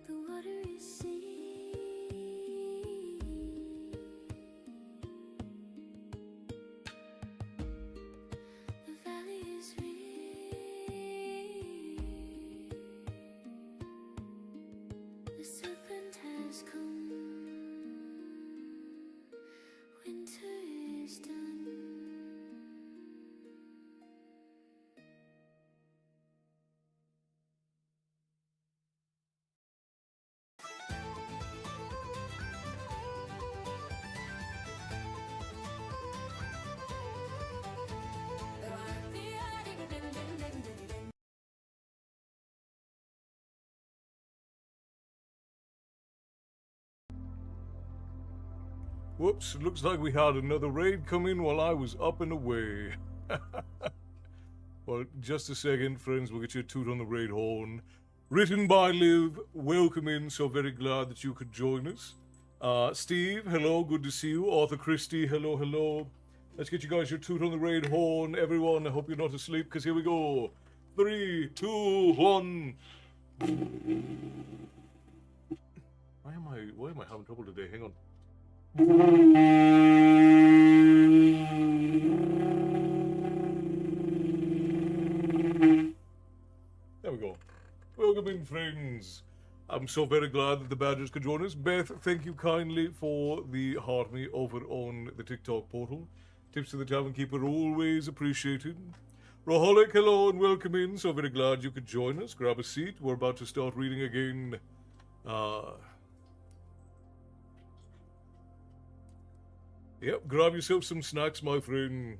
A: The water is sea, the valley is real. The serpent has come, winter is done.
C: Whoops, looks like we had another raid come in while I was up and away. Well, just a second, friends, we'll get you a toot on the raid horn. Written by Liv, welcome in, so very glad that you could join us. Steve, hello, good to see you. Arthur Christie, hello, hello. Let's get you guys your toot on the raid horn. Everyone, I hope you're not asleep, because here we go. 3, 2, 1. Why am I having trouble today? Hang on. There we go. Welcome in, friends. I'm so very glad that the Badgers could join us. Beth, thank you kindly for the heart me over on the TikTok portal. Tips to the Tavern Keeper always appreciated. Roholic, hello and welcome in. So very glad you could join us. Grab a seat. We're about to start reading again. Yep, grab yourself some snacks, my friend.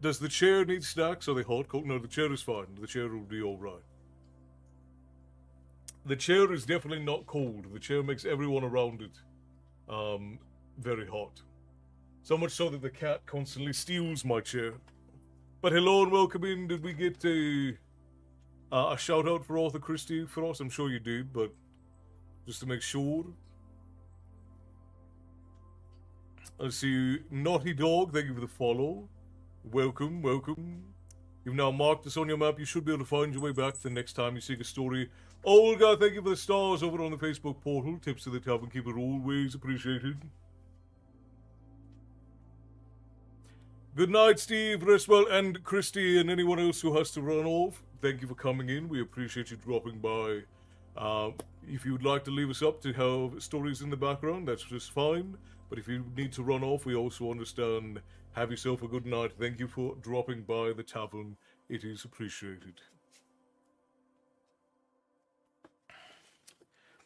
C: Does the chair need snacks? Are they hot, cold? No, the chair is fine. The chair will be alright. The chair is definitely not cold. The chair makes everyone around it very hot. So much so that the cat constantly steals my chair. But hello and welcome in. Did we get a shout out for Arthur Christie for us? I'm sure you did, but just to make sure. I see Naughty Dog, thank you for the follow. Welcome, welcome. You've now marked this on your map. You should be able to find your way back the next time you seek a story. Olga, thank you for the stars over on the Facebook portal. Tips to the Tavern Keeper always appreciated. Good night, Steve, rest well, and Christy, and anyone else who has to run off. Thank you for coming in. We appreciate you dropping by. If you'd like to leave us up to have stories in the background, that's just fine. But if you need to run off, we also understand. Have yourself a good night. Thank you for dropping by the tavern. It is appreciated.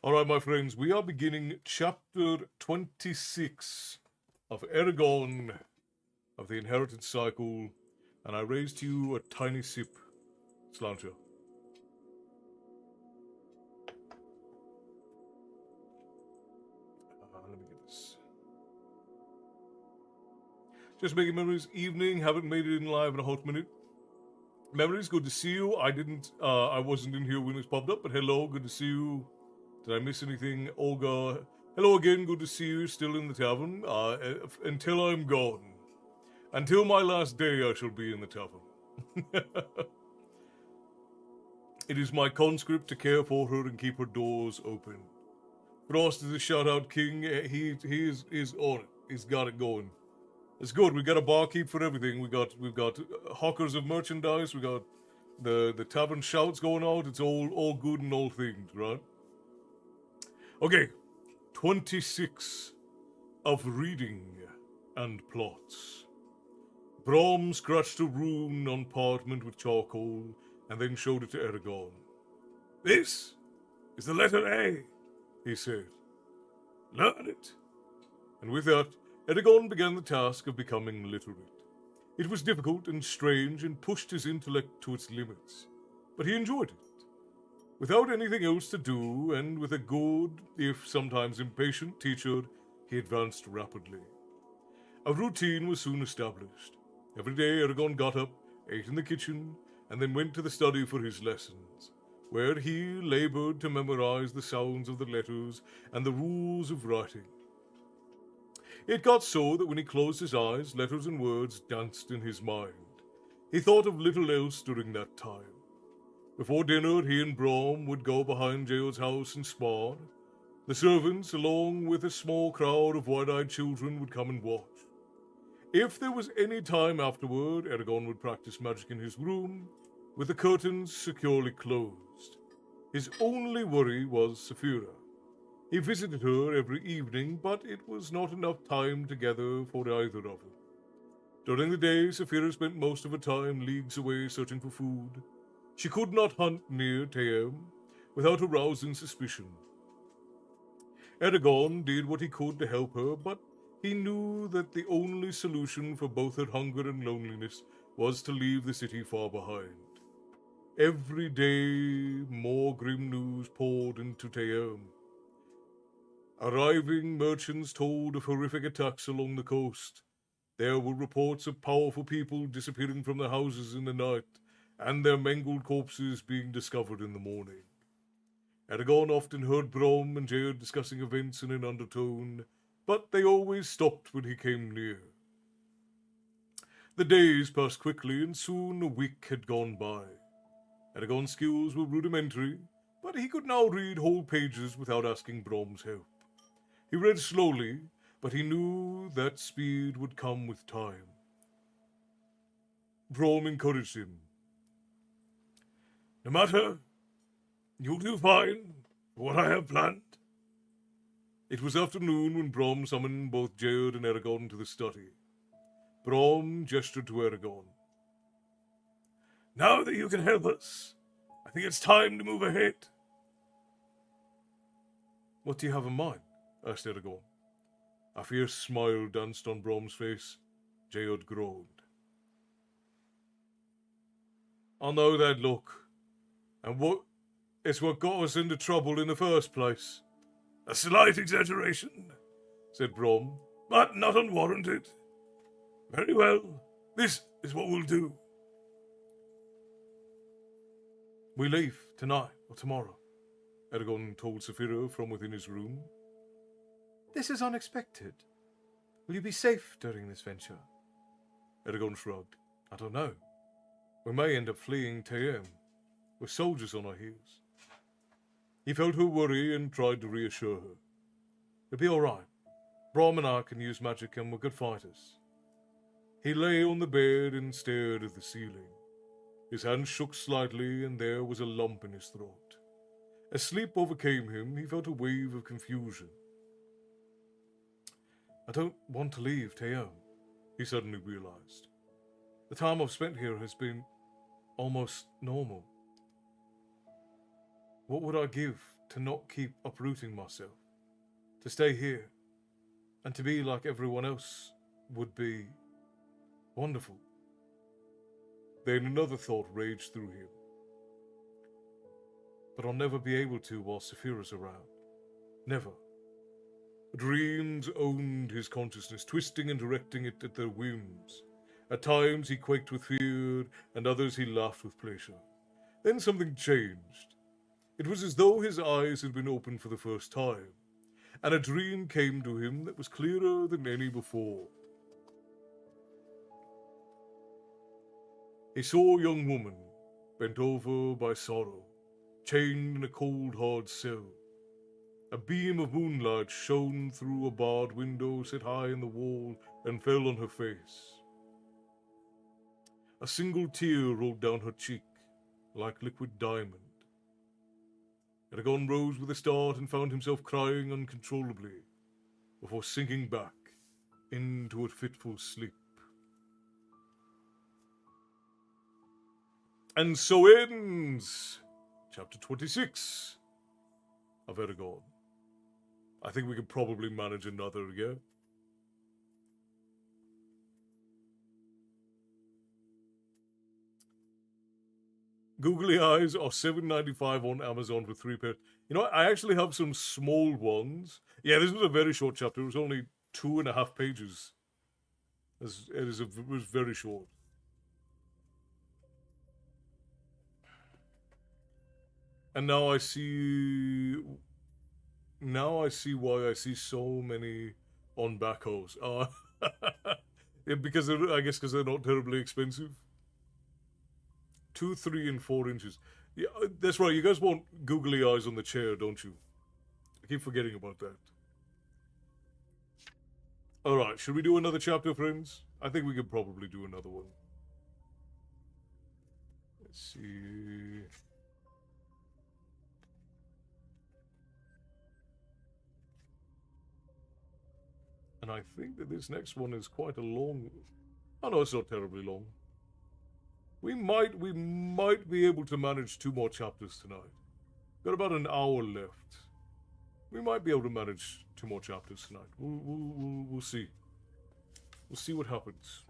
C: Alright, my friends, we are beginning chapter 26 of Eragon of the Inheritance Cycle. and I raised you a tiny sip, Slancher. Let me get this. Just making memories. Evening. Haven't made it in live in a hot minute. Memories. Good to see you. I wasn't in here when it popped up, but hello. Good to see you. Did I miss anything? Olga. Hello again. Good to see you. Still in the tavern. Until I'm gone. Until my last day, I shall be in the tavern. It is my conscript to care for her and keep her doors open. Frost is a shout-out king. He is on it. He's got it going. It's good. We got a barkeep for everything. We've got hawkers of merchandise. We got the tavern shouts going out. It's all good and all themed, right? Okay, 26 of reading and plots. Brom scratched a rune on parchment with charcoal and then showed it to Eragon. This is the letter A, he said. Learn it. And with that, Eragon began the task of becoming literate. It was difficult and strange and pushed his intellect to its limits, but he enjoyed it. Without anything else to do, and with a good, if sometimes impatient, teacher, he advanced rapidly. A routine was soon established. Every day Eragon got up, ate in the kitchen, and then went to the study for his lessons, where he labored to memorize the sounds of the letters and the rules of writing. It got so that when he closed his eyes, letters and words danced in his mind. He thought of little else during that time. Before dinner, he and Brom would go behind Jael's house and spar. The servants, along with a small crowd of wide-eyed children, would come and watch. If there was any time afterward, Eragon would practice magic in his room, with the curtains securely closed. His only worry was Saphira. He visited her every evening, but it was not enough time together for either of them. During the day, Saphira spent most of her time leagues away searching for food. She could not hunt near Teem without arousing suspicion. Eragon did what he could to help her, but he knew that the only solution for both her hunger and loneliness was to leave the city far behind. Every day, more grim news poured into Teem. Arriving merchants told of horrific attacks along the coast. There were reports of powerful people disappearing from their houses in the night, and their mangled corpses being discovered in the morning. Eragon often heard Brom and Jael discussing events in an undertone, but they always stopped when he came near. The days passed quickly, and soon a week had gone by. Eragon's skills were rudimentary, but he could now read whole pages without asking Brom's help. He read slowly, but he knew that speed would come with time. Brom encouraged him. No matter, you'll do fine for what I have planned. It was afternoon when Brom summoned both Jael and Eragon to the study. Brom gestured to Eragon. Now that you can help us, I think it's time to move ahead. What do you have in mind? Asked Eragon. A fierce smile danced on Brom's face. Jael groaned. I know that look. And it's what got us into trouble in the first place. A slight exaggeration, said Brom, but not unwarranted. Very well, this is what we'll do. We leave tonight or tomorrow, Eragon told Saphira from within his room. This is unexpected. Will you be safe during this venture? Eragon shrugged. I don't know. We may end up fleeing Teem, with soldiers on our heels. He felt her worry and tried to reassure her. It'll be all right. Brom and I can use magic and we're good fighters. He lay on the bed and stared at the ceiling. His hand shook slightly and there was a lump in his throat. As sleep overcame him, he felt a wave of confusion. I don't want to leave Teem, he suddenly realized. The time I've spent here has been almost normal. What would I give to not keep uprooting myself? To stay here and to be like everyone else would be wonderful. Then another thought raged through him. But I'll never be able to while Saphira's around. Never. Dreams owned his consciousness, twisting and directing it at their whims. At times he quaked with fear, and others he laughed with pleasure. Then something changed. It was as though his eyes had been opened for the first time, and a dream came to him that was clearer than any before. He saw a young woman, bent over by sorrow, chained in a cold, hard cell. A beam of moonlight shone through a barred window set high in the wall and fell on her face. A single tear rolled down her cheek, like liquid diamond. Eragon rose with a start and found himself crying uncontrollably, before sinking back into a fitful sleep. And so ends chapter 26 of Eragon. I think we can probably manage another, yeah? Googly eyes are $7.95 on Amazon for 3 pairs. You know what? I actually have some small ones. Yeah, this was a very short chapter. It was only 2.5 pages. It was very short. And now I see why I see so many on backhoes. Yeah, because I guess because they're not terribly expensive. 2, 3, and 4 inches. Yeah, that's right. You guys want googly eyes on the chair, don't you? I keep forgetting about that. All right, should we do another chapter, friends? I think we could probably do another one. Let's see. And I think that this next one is quite a long... Oh no, it's not terribly long. We might be able to manage 2 more chapters tonight. Got about an hour left. We might be able to manage 2 more chapters tonight. We'll see. We'll see what happens.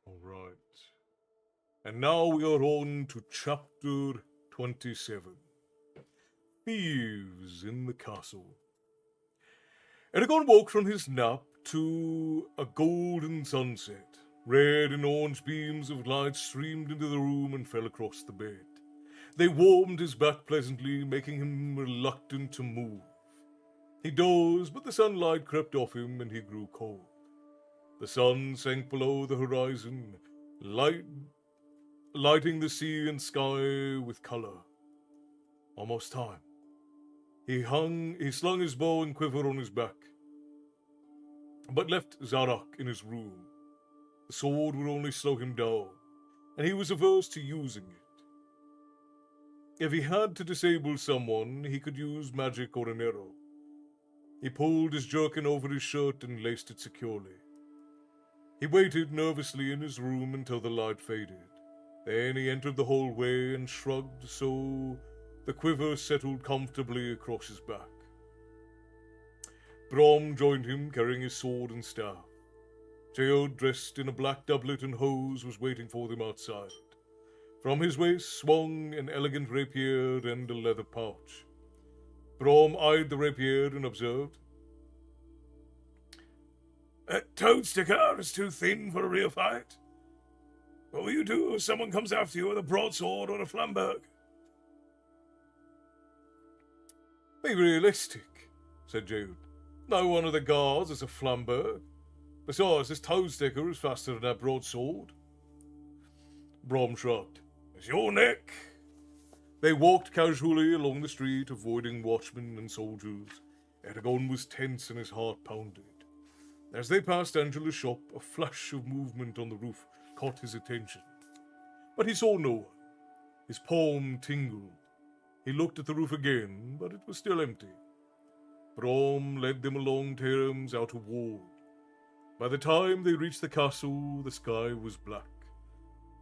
C: All right. And now we are on to chapter 27. Thieves in the Castle. Eragon woke from his nap to a golden sunset. Red and orange beams of light streamed into the room and fell across the bed. They warmed his back pleasantly, making him reluctant to move. He dozed, but the sunlight crept off him and he grew cold. The sun sank below the horizon, lighting the sea and sky with color. Almost time. He slung his bow and quiver on his back, but left Zarak in his room. The sword would only slow him down, and he was averse to using it. If he had to disable someone, he could use magic or an arrow. He pulled his jerkin over his shirt and laced it securely. He waited nervously in his room until the light faded. Then he entered the hallway and shrugged so the quiver settled comfortably across his back. Brom joined him, carrying his sword and staff. Geode, dressed in a black doublet and hose, was waiting for them outside. From his waist swung an elegant rapier and a leather pouch. Brom eyed the rapier and observed, "That toad sticker is too thin for a real fight. What will you do if someone comes after you with a broadsword or a flamberg?" "Be realistic," said Jude. "No one of the guards is a flamberg. Besides, this toad sticker is faster than that broadsword." Brom shrugged. "It's your neck." They walked casually along the street, avoiding watchmen and soldiers. Eragon was tense and his heart pounded. As they passed Angela's shop, a flash of movement on the roof caught his attention. But he saw no one. His palm tingled. He looked at the roof again, but it was still empty. Brom led them along Taram's outer wall. By the time they reached the castle, the sky was black.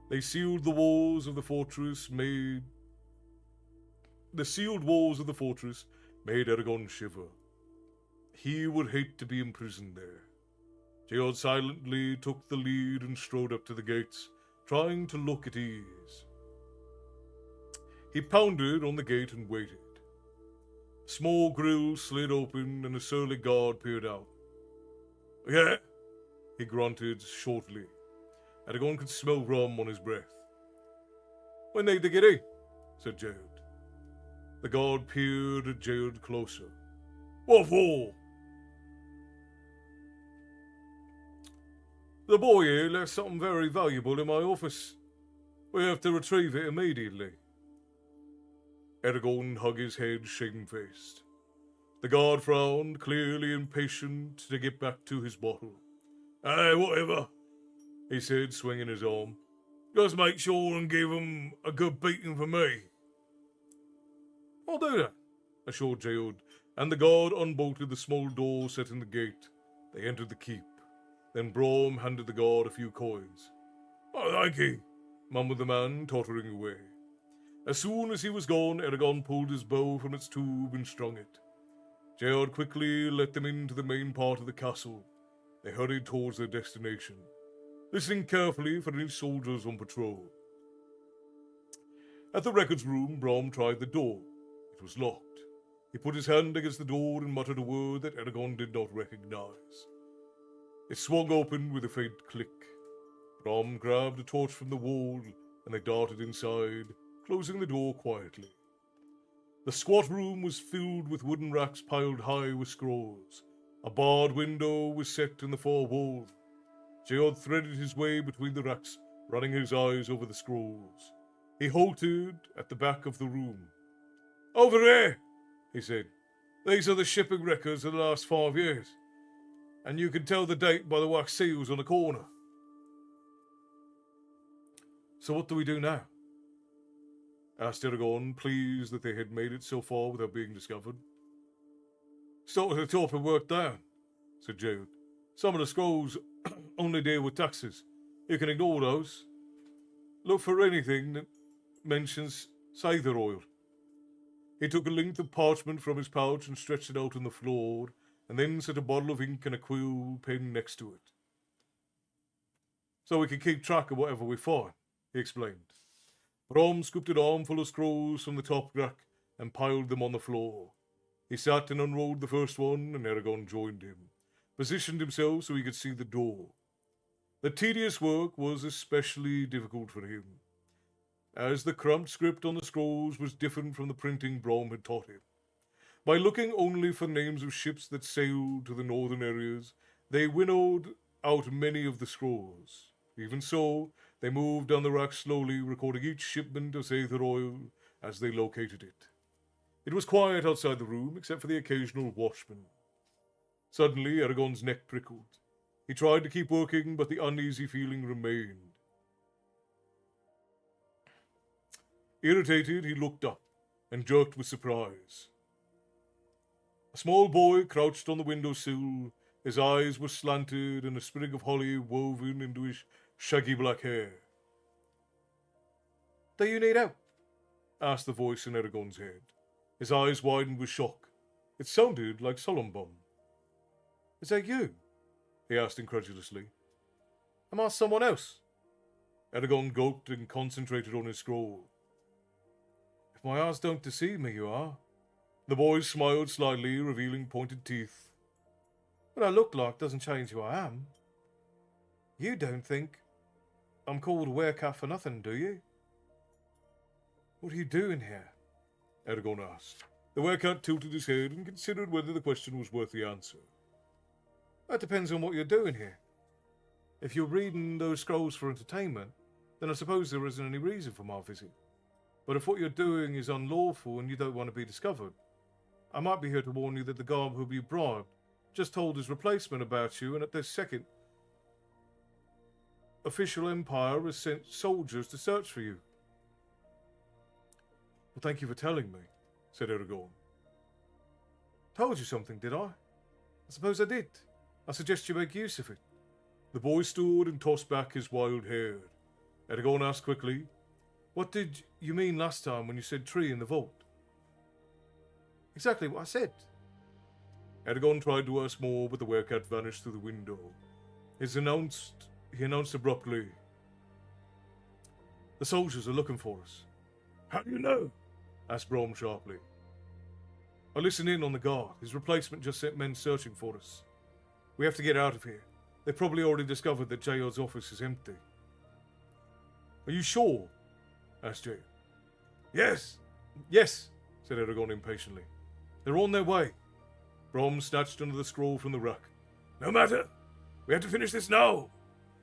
C: They sealed the walls of the fortress made Eragon shiver. He would hate to be imprisoned there. Geod silently took the lead and strode up to the gates, trying to look at ease. He pounded on the gate and waited. A small grill slid open and a surly guard peered out. "Yeah," he grunted shortly. Eragon could smell rum on his breath. "We need to get in," said Geod. The guard peered at Geod closer. "What for?" "The boy here left something very valuable in my office. We have to retrieve it immediately." Eragon hung his head shamefaced. The guard frowned, clearly impatient to get back to his bottle. "Hey, whatever," he said, swinging his arm. "Just make sure and give him a good beating for me." "I'll do that," assured Geod, and the guard unbolted the small door set in the gate. They entered the keep. Then Brom handed the guard a few coins. "Oh, thank you," mumbled the man, tottering away. As soon as he was gone, Eragon pulled his bow from its tube and strung it. Geod quickly let them into the main part of the castle. They hurried towards their destination, listening carefully for any soldiers on patrol. At the records room, Brom tried the door. It was locked. He put his hand against the door and muttered a word that Eragon did not recognize. It swung open with a faint click. Brom grabbed a torch from the wall and they darted inside, closing the door quietly. The squat room was filled with wooden racks piled high with scrolls. A barred window was set in the far wall. Geod threaded his way between the racks, running his eyes over the scrolls. He halted at the back of the room. "Over there," he said. "These are the shipping records of the last 5 years. And you can tell the date by the wax seals on the corner." "So what do we do now?" asked Eragon, pleased that they had made it so far without being discovered. "Start at the top and work down," said Geod. "Some of the scrolls only deal with taxes. You can ignore those. Look for anything that mentions Sather oil." He took a length of parchment from his pouch and stretched it out on the floor, and then set a bottle of ink and a quill pen next to it. "So we can keep track of whatever we find," he explained. Brom scooped an armful of scrolls from the top rack and piled them on the floor. He sat and unrolled the first one, and Eragon joined him, positioned himself so he could see the door. The tedious work was especially difficult for him, as the cramped script on the scrolls was different from the printing Brom had taught him. By looking only for names of ships that sailed to the northern areas, they winnowed out many of the scrolls. Even so, they moved down the rack slowly, recording each shipment of Sather oil as they located it. It was quiet outside the room, except for the occasional watchman. Suddenly, Eragon's neck prickled. He tried to keep working, but the uneasy feeling remained. Irritated, he looked up and jerked with surprise. A small boy crouched on the windowsill. His eyes were slanted and a sprig of holly woven into his shaggy black hair. "Do you need help?" asked the voice in Eragon's head. His eyes widened with shock. It sounded like Solombom. "Is that you?" he asked incredulously. "Am I someone else?" Eragon gulped and concentrated on his scroll. "If my eyes don't deceive me, you are." The boy smiled slightly, revealing pointed teeth. "What I look like doesn't change who I am. You don't think I'm called a werecat for nothing, do you?" "What are you doing here?" Eragon asked. The werecat tilted his head and considered whether the question was worth the answer. "That depends on what you're doing here. If you're reading those scrolls for entertainment, then I suppose there isn't any reason for my visit. But if what you're doing is unlawful and you don't want to be discovered, I might be here to warn you that the guard who you bribed just told his replacement about you, and at this second, official empire has sent soldiers to search for you." "Well, thank you for telling me," said Eragon. "Told you something, did I? I suppose I did. I suggest you make use of it. The boy stood and tossed back his wild hair. Eragon asked quickly, "What did you mean last time when you said tree in the vault?"
D: Exactly what I said.
C: Eragon tried to ask more, but the werecat vanished through the window. He announced abruptly, "The soldiers are looking for us."
B: How do you know?
C: Asked Brom sharply. "I listened in on the guard. His replacement just sent men searching for us. We have to get out of here. They probably already discovered that Jayod's office is empty." "Are you sure?" asked Jayod.
B: Yes.
C: "Yes," said Eragon impatiently. "They're on their way." Brom snatched another scroll from the rack.
B: No matter. We have to finish this now.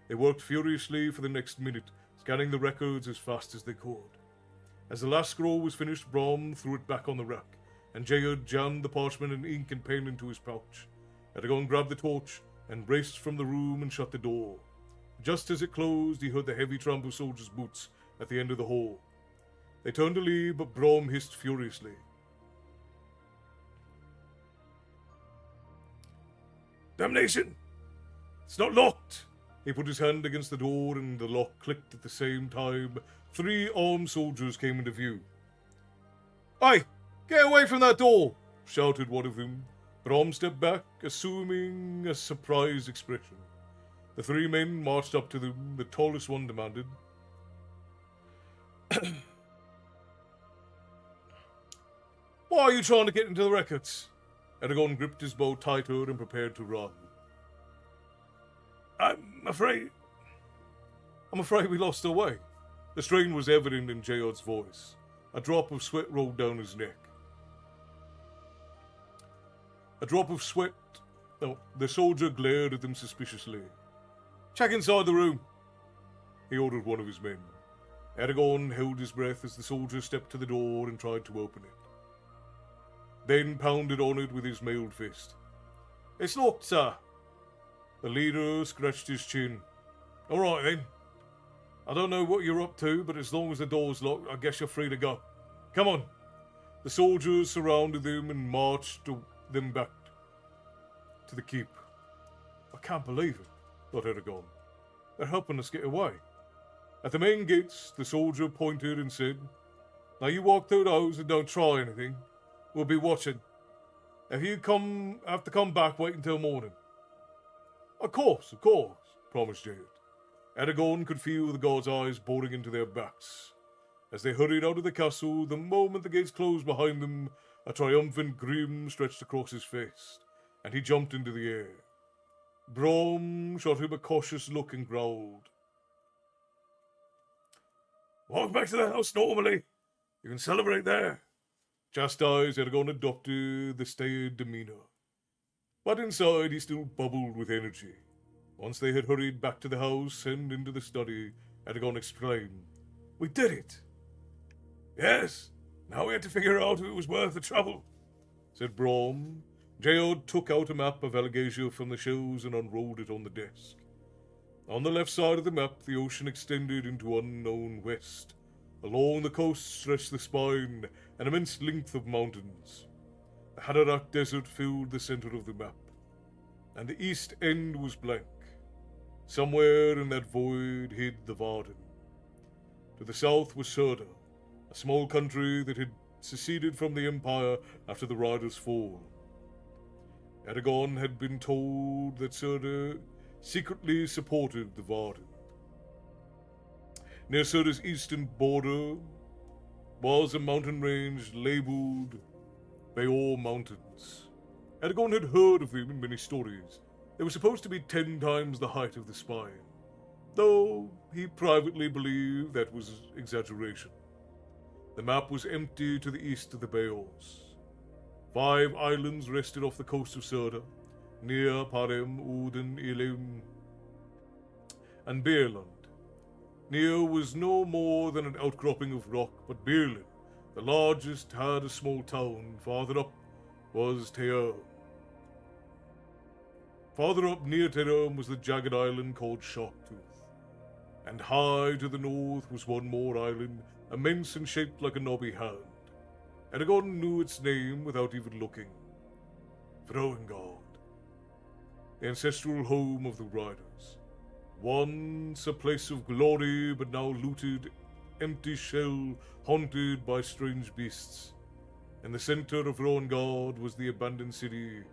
C: They worked furiously for the next minute, scanning the records as fast as they could. As the last scroll was finished, Brom threw it back on the rack, and Jayod jammed the parchment and ink and pen into his pouch. Eragon grabbed the torch and raced from the room and shut the door. Just as it closed, he heard the heavy tramp of soldiers' boots at the end of the hall. They turned to leave, but Brom hissed furiously.
B: Damnation! It's not locked!
C: He put his hand against the door and the lock clicked at the same time. 3 armed soldiers came into view. "Hey, get away from that door!" shouted one of them. Brom stepped back, assuming a surprised expression. The 3 men marched up to them. The tallest one demanded, "Why are you trying to get into the records?" Eragon gripped his bow tighter and prepared to run.
B: I'm afraid
C: we lost our way." The strain was evident in Jayod's voice. A drop of sweat rolled down his neck. The soldier glared at them suspiciously. "Check inside the room," he ordered one of his men. Eragon held his breath as the soldier stepped to the door and tried to open it. Then pounded on it with his mailed fist. "It's locked, sir." The leader scratched his chin. "All right, then. I don't know what you're up to, but as long as the door's locked, I guess you're free to go. Come on." The soldiers surrounded them and marched them back to the keep. "I can't believe it," thought Eragon. "They're helping us get away." At the main gates, the soldier pointed and said, "Now you walk through those and don't try anything. We'll be watching. If you have to come back, wait until morning." Of course, promised Jayod. Eragon could feel the guards' eyes boring into their backs. As they hurried out of the castle, the moment the gates closed behind them, a triumphant grin stretched across his face, and he jumped into the air. Brom shot him a cautious look and growled,
B: Walk back to the house normally. You can celebrate there.
C: Chastised, Eragon adopted the staid demeanor. But inside he still bubbled with energy. Once they had hurried back to the house and into the study, Eragon exclaimed, "We did it!"
B: Yes, now we had to figure out if it was worth the trouble,
C: said Brom. Jayod took out a map of Alagasia from the shelves and unrolled it on the desk. On the left side of the map, the ocean extended into unknown west. Along the coast stretched the spine, an immense length of mountains. The Haderach Desert filled the center of the map, and the east end was blank. Somewhere in that void hid the Varden. To the south was Surda, a small country that had seceded from the Empire after the Riders' fall. Eragon had been told that Surda secretly supported the Varden. Near Surda's eastern border was a mountain range labeled Beor Mountains. Eragon had heard of them in many stories. They were supposed to be 10 times the height of the spine, though he privately believed that was exaggeration. The map was empty to the east of the Beors. 5 islands rested off the coast of Surda, near Parem, Uden, Ilim, and Beerland. Near was no more than an outcropping of rock, but Beerland, the largest, had a small town. Farther up was Teom. Farther up near Teom was the jagged island called Sharktooth. And high to the north was one more island, immense and shaped like a knobby hand. Eragon knew its name without even looking. Throwing God, the ancestral home of the Riders. Once a place of glory, but now looted, empty shell, haunted by strange beasts. In the center of Rongard was the abandoned city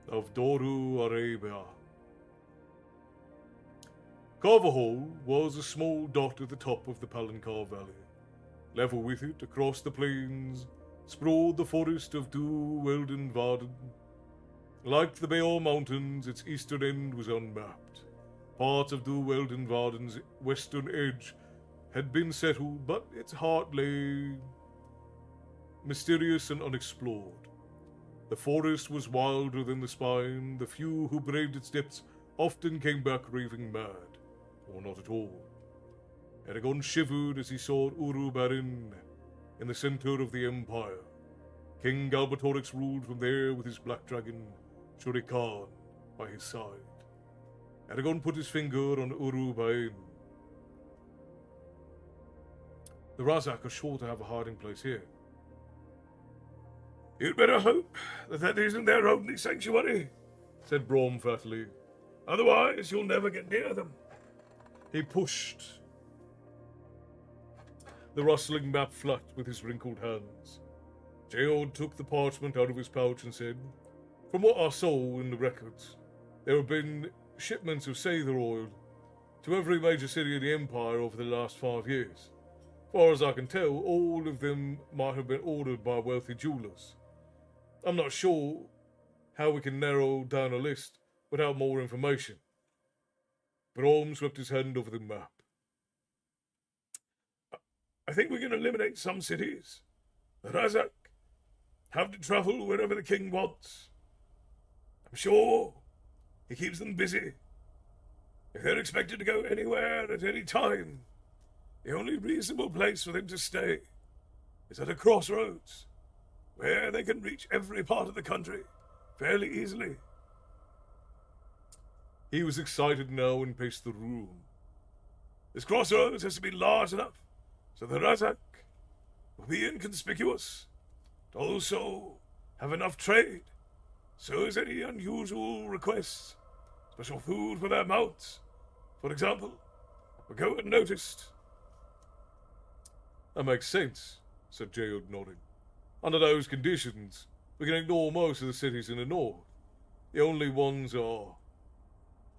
C: of Doru Arabia. Carverhall was a small dot at the top of the Palancar Valley. Level with it, across the plains, sprawled the forest of Du Weldenvarden. Like the Beor Mountains, its eastern end was unmapped. Parts of Du Weldenvarden's western edge had been settled, but its heart lay mysterious and unexplored. The forest was wilder than the spine. The few who braved its depths often came back raving mad, or not at all. Eragon shivered as he saw Urubarin in the center of the Empire. King Galbatorix ruled from there with his black dragon, Shurikan, by his side. Eragon put his finger on Urubain. The Razak are sure to have a hiding place here.
B: You'd better hope that isn't their only sanctuary,
C: said Brom fatly.
B: otherwise you'll never get near them.
C: He pushed the rustling map flat with his wrinkled hands. Georg took the parchment out of his pouch and said, "From what I saw in the records, there have been shipments of Sather oil to every major city in the Empire over the last 5 years. As far as I can tell, all of them might have been ordered by wealthy jewelers. I'm not sure how we can narrow down a list without more information." Brom swept his hand over the map.
B: I think we can eliminate some cities. The Razak have to travel wherever the king wants. I'm sure he keeps them busy. If they're expected to go anywhere at any time, the only reasonable place for them to stay is at a crossroads, where they can reach every part of the country fairly easily.
C: He was excited now and paced the room.
B: This crossroads has to be large enough so the Razak will be inconspicuous, but also have enough trade, so as any unusual requests, special food for their mounts, for example, will go unnoticed.
C: That makes sense, said Georg, nodding. Under those conditions, we can ignore most of the cities in the north. The only ones are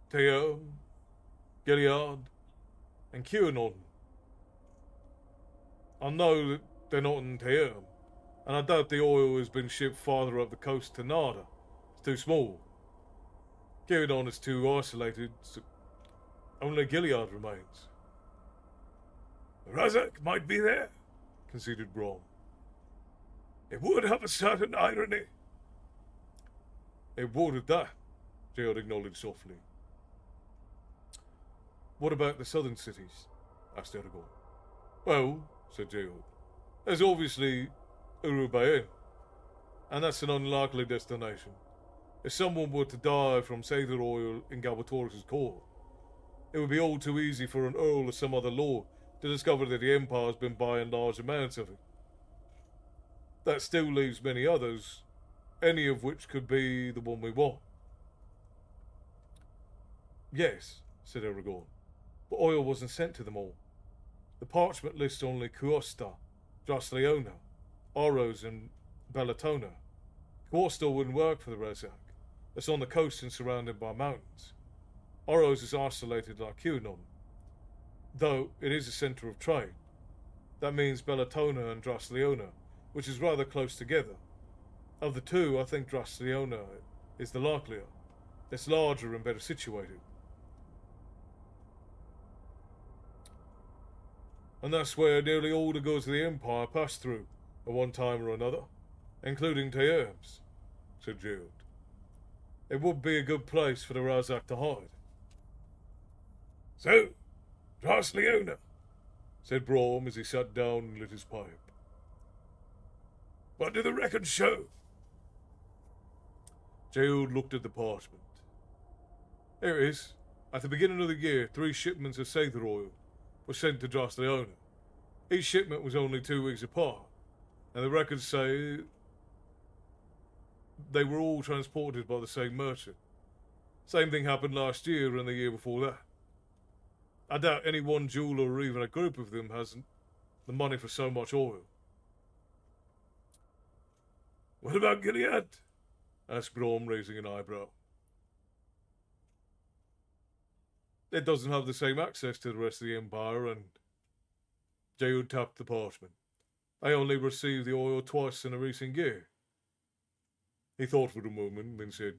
C: Teom, Gilead, and QAnon. I know that they're not in Teom, and I doubt the oil has been shipped farther up the coast to Nada. It's too small. QAnon is too isolated, so only Gilead remains.
B: The Razak might be there,
C: conceded Brom.
B: It would have a certain irony.
C: It would at that, Georg acknowledged softly. What about the southern cities? Asked Eragon. Well, said Georg, there's obviously Urubain, and that's an unlikely destination. If someone were to die from Sather oil in Galbatorix's court, it would be all too easy for an earl or some other lord to discover that the Empire's been buying large amounts of it. That still leaves many others, any of which could be the one we want. Yes, said Eragon, but oil wasn't sent to them all. The parchment lists only Kuosta, Drasleona, Oros, and Bellatona. Kuosta wouldn't work for the Razak. It's on the coast and surrounded by mountains. Oros is isolated like QAnon, though it is a centre of trade. That means Bellatona and Drasleona, which is rather close together. Of the two, I think Drasleona is the likelier. It's larger and better situated. And that's where nearly all the goods of the Empire pass through at one time or another, including Teoms, said Georg. It would be a good place for the Razak to hide.
B: So, Drasleona,
C: said Brom as he sat down and lit his pipe.
B: What do the records show?
C: Georg looked at the parchment. Here it is. At the beginning of the year, 3 shipments of Sather oil were sent to Drasleona. Each shipment was only 2 weeks apart, and the records say they were all transported by the same merchant. Same thing happened last year and the year before that. I doubt any one jeweler or even a group of them has the money for so much oil. What about Gilead? Asked Brom, raising an eyebrow. It doesn't have the same access to the rest of the Empire, and Jayud tapped the parchment. I only received the oil twice in a recent year. He thought for a moment, then said,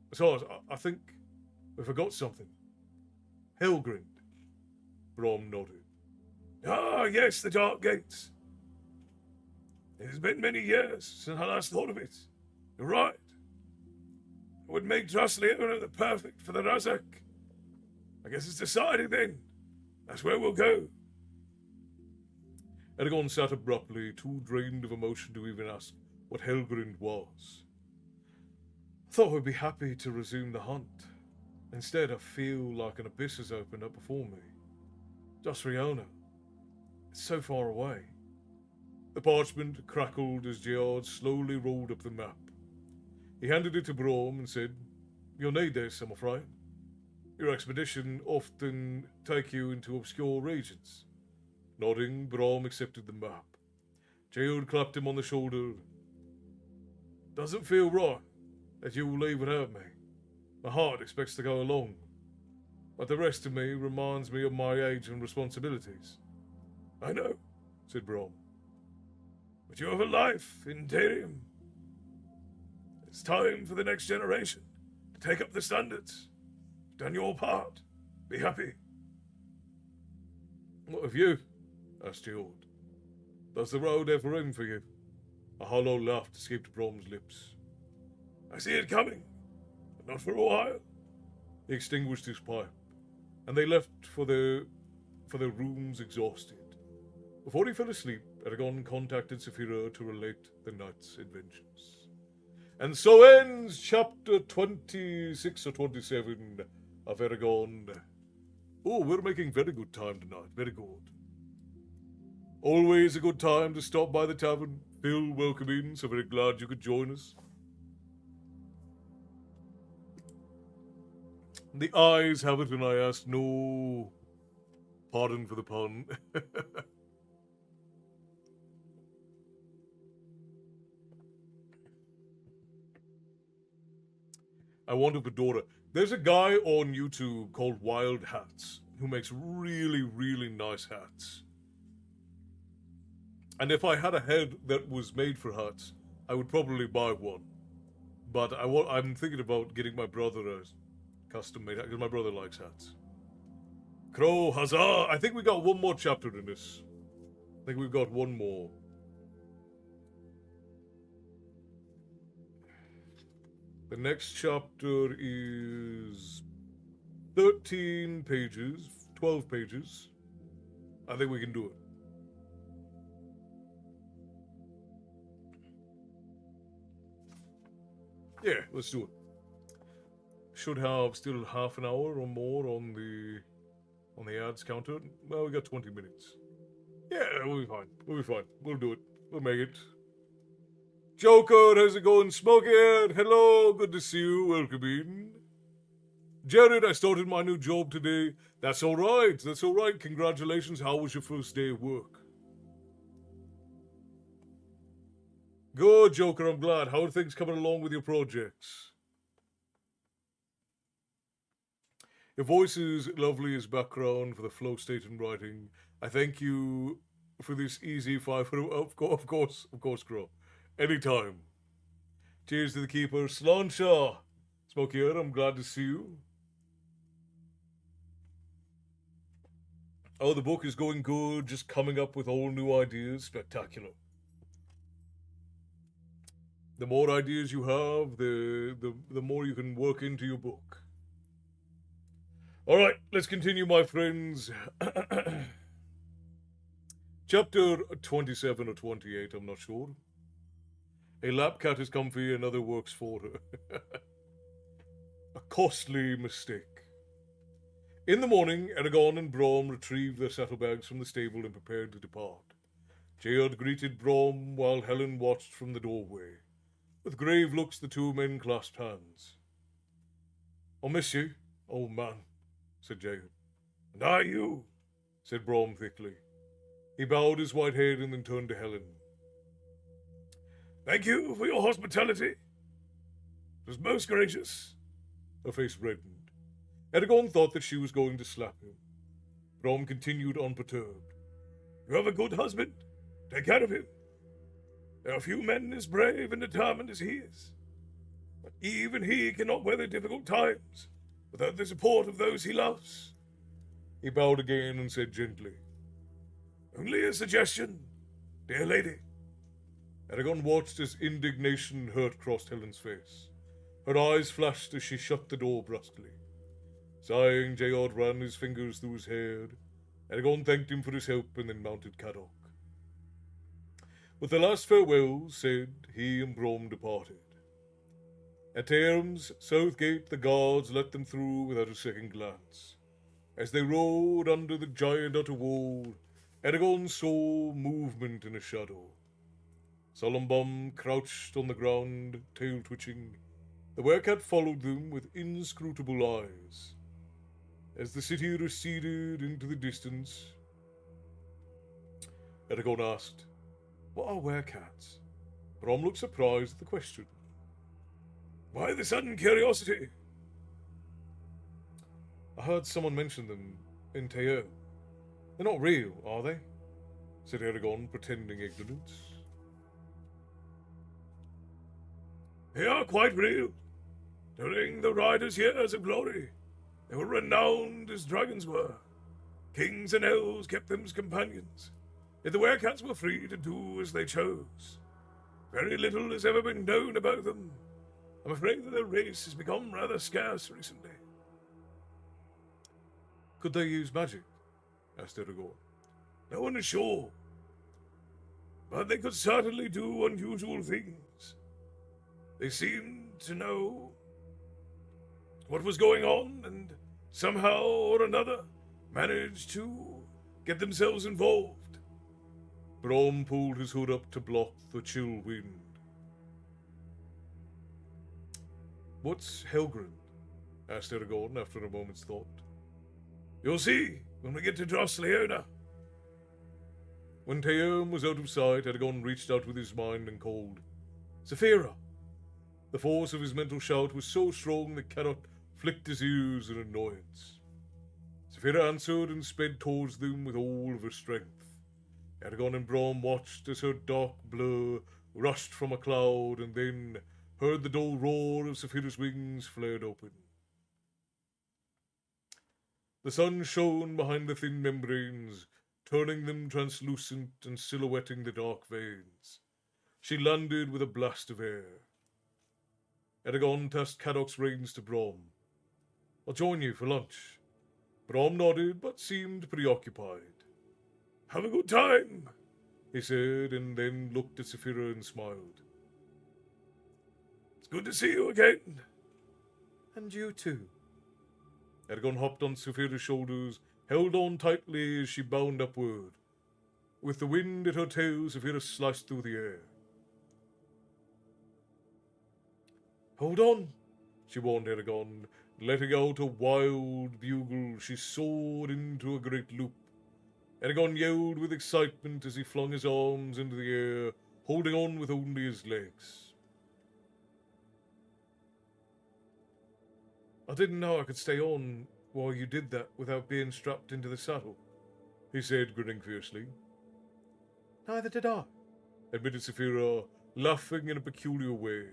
C: Besides, I think we forgot something. Helgrind. Brom nodded. Ah, yes, the Dark Gates. It has been many years since I last thought of it. You're right. It would make Drasleer the perfect for the Razak. I guess it's decided then. That's where we'll go. Eragon sat abruptly, too drained of emotion to even ask what Helgrind was. I thought we'd be happy to resume the hunt. Instead, I feel like an abyss has opened up before me. Just Riona. It's so far away. The parchment crackled as Geard slowly rolled up the map. He handed it to Brom and said, You'll need this, I'm afraid. Your expedition often take you into obscure regions. Nodding, Brom accepted the map. Geard clapped him on the shoulder. Doesn't feel right that you will leave without me. My heart expects to go along, but the rest of me reminds me of my age and responsibilities. I know, said Brom. But you have a life in Darium. It's time for the next generation to take up the standards. You've done your part. Be happy. What of you? Asked Geord. Does the road ever end for you? A hollow laugh escaped Brom's lips. I see it coming, but not for a while. He extinguished his pipe, and they left for their rooms exhausted. Before he fell asleep, Eragon contacted Saphira to relate the night's adventures. And so ends chapter 26 or 27 of Eragon. Oh, we're making very good time tonight. Very good. Always a good time to stop by the tavern. Phil, welcome in. So very glad you could join us. The eyes have it, and I ask no pardon for the pun. I want a fedora. There's a guy on YouTube called Wild Hats who makes really, really nice hats. And if I had a head that was made for hats, I would probably buy one. But I'm thinking about getting my brother a custom-made hat, because my brother likes hats. Crow, huzzah! I think we got one more chapter in this. I think we've got one more. The next chapter is 13 pages, 12 pages. I think we can do it. Yeah, let's do it. Should have still half an hour or more on the ads counter. Well, we got 20 minutes. Yeah, we'll be fine. We'll be fine. We'll do it. We'll make it. Joker, how's it going? Smokehead, hello, good to see you. Welcome in. Jared, I started my new job today. That's all right. That's all right. Congratulations. How was your first day of work? Good, Joker. I'm glad. How are things coming along with your projects? Your voice is lovely as background for the flow state and writing. I thank you for this easy 5. Of course, Crow. Anytime. Cheers to the keeper. Slanshaw. Smokey, I'm glad to see you. Oh, the book is going good. Just coming up with all new ideas. Spectacular. The more ideas you have, the more you can work into your book. All right, let's continue, my friends. Chapter 27 or 28, I'm not sure. A lap cat is comfy, another works for her. A costly mistake. In the morning, Eragon and Brom retrieved their saddlebags from the stable and prepared to depart. Jayod greeted Brom while Helen watched from the doorway. With grave looks, the two men clasped hands. I'll miss you, old man, said Jayod. And I you, said Brom thickly. He bowed his white head and then turned to Helen. Thank you for your hospitality. It was most gracious. Her face reddened. Eragon thought that she was going to slap him. Brom continued unperturbed. You have a good husband. Take care of him. There are few men as brave and determined as he is. But even he cannot weather difficult times without the support of those he loves. He bowed again and said gently, Only a suggestion, dear lady. Eragon watched as indignation hurt crossed Helen's face. Her eyes flashed as she shut the door brusquely. Sighing, Jayod ran his fingers through his hair. Eragon thanked him for his help and then mounted Caddock. With the last farewell said, he and Brom departed. At Tairm's south gate, the guards let them through without a second glance. As they rode under the giant outer wall, Eragon saw movement in a shadow. Solumbum crouched on the ground, tail twitching. The werecat followed them with inscrutable eyes. As the city receded into the distance, Eragon asked, What are werecats? Brom looked surprised at the question. Why the sudden curiosity? I heard someone mention them in Tairm. They're not real, are they? Said Eragon, pretending ignorance. They are quite real. During the riders' years of glory, they were renowned as dragons were. Kings and elves kept them as companions, yet the werecats were free to do as they chose. Very little has ever been known about them. I'm afraid that their race has become rather scarce recently. Could they use magic? Asked Eragon. No one is sure, but they could certainly do unusual things. They seemed to know what was going on and somehow or another managed to get themselves involved. Brom pulled his hood up to block the chill wind. What's Helgren? Asked Eragon after a moment's thought. You'll see when we get to Drosleona. When Tairm was out of sight, Eragon reached out with his mind and called, Saphira! The force of his mental shout was so strong that Caddock flicked his ears in annoyance. Saphira answered and sped towards them with all of her strength. Eragon and Brom watched as her dark blur rushed from a cloud and then heard the dull roar of Saphira's wings flared open. The sun shone behind the thin membranes, turning them translucent and silhouetting the dark veins. She landed with a blast of air. Eragon tossed Caddock's reins to Brom. I'll join you for lunch. Brom nodded, but seemed preoccupied. Have a good time, he said, and then looked at Saphira and smiled. It's good to see you again. And you too. Eragon hopped on Saphira's shoulders, held on tightly as she bound upward. With the wind at her tail, Saphira sliced through the air. Hold on, she warned Eragon. Letting out a wild bugle, she soared into a great loop. Eragon yelled with excitement as he flung his arms into the air, holding on with only his legs. I didn't know I could stay on while you did that without being strapped into the saddle, he said, grinning fiercely. Neither did I, admitted Saphira, laughing in a peculiar way.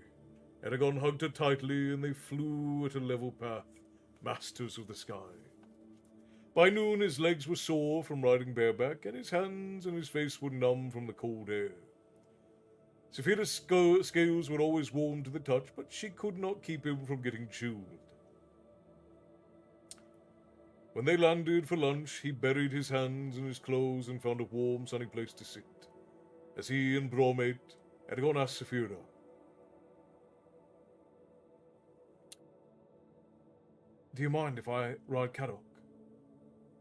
C: Eragon hugged her tightly, and they flew at a level path, masters of the sky. By noon, his legs were sore from riding bareback, and his hands and his face were numb from the cold air. Saphira's scales were always warm to the touch, but she could not keep him from getting chilled. When they landed for lunch, he buried his hands in his clothes and found a warm, sunny place to sit. As he and Brom ate, Eragon asked Saphira, Do you mind if I ride Caddock?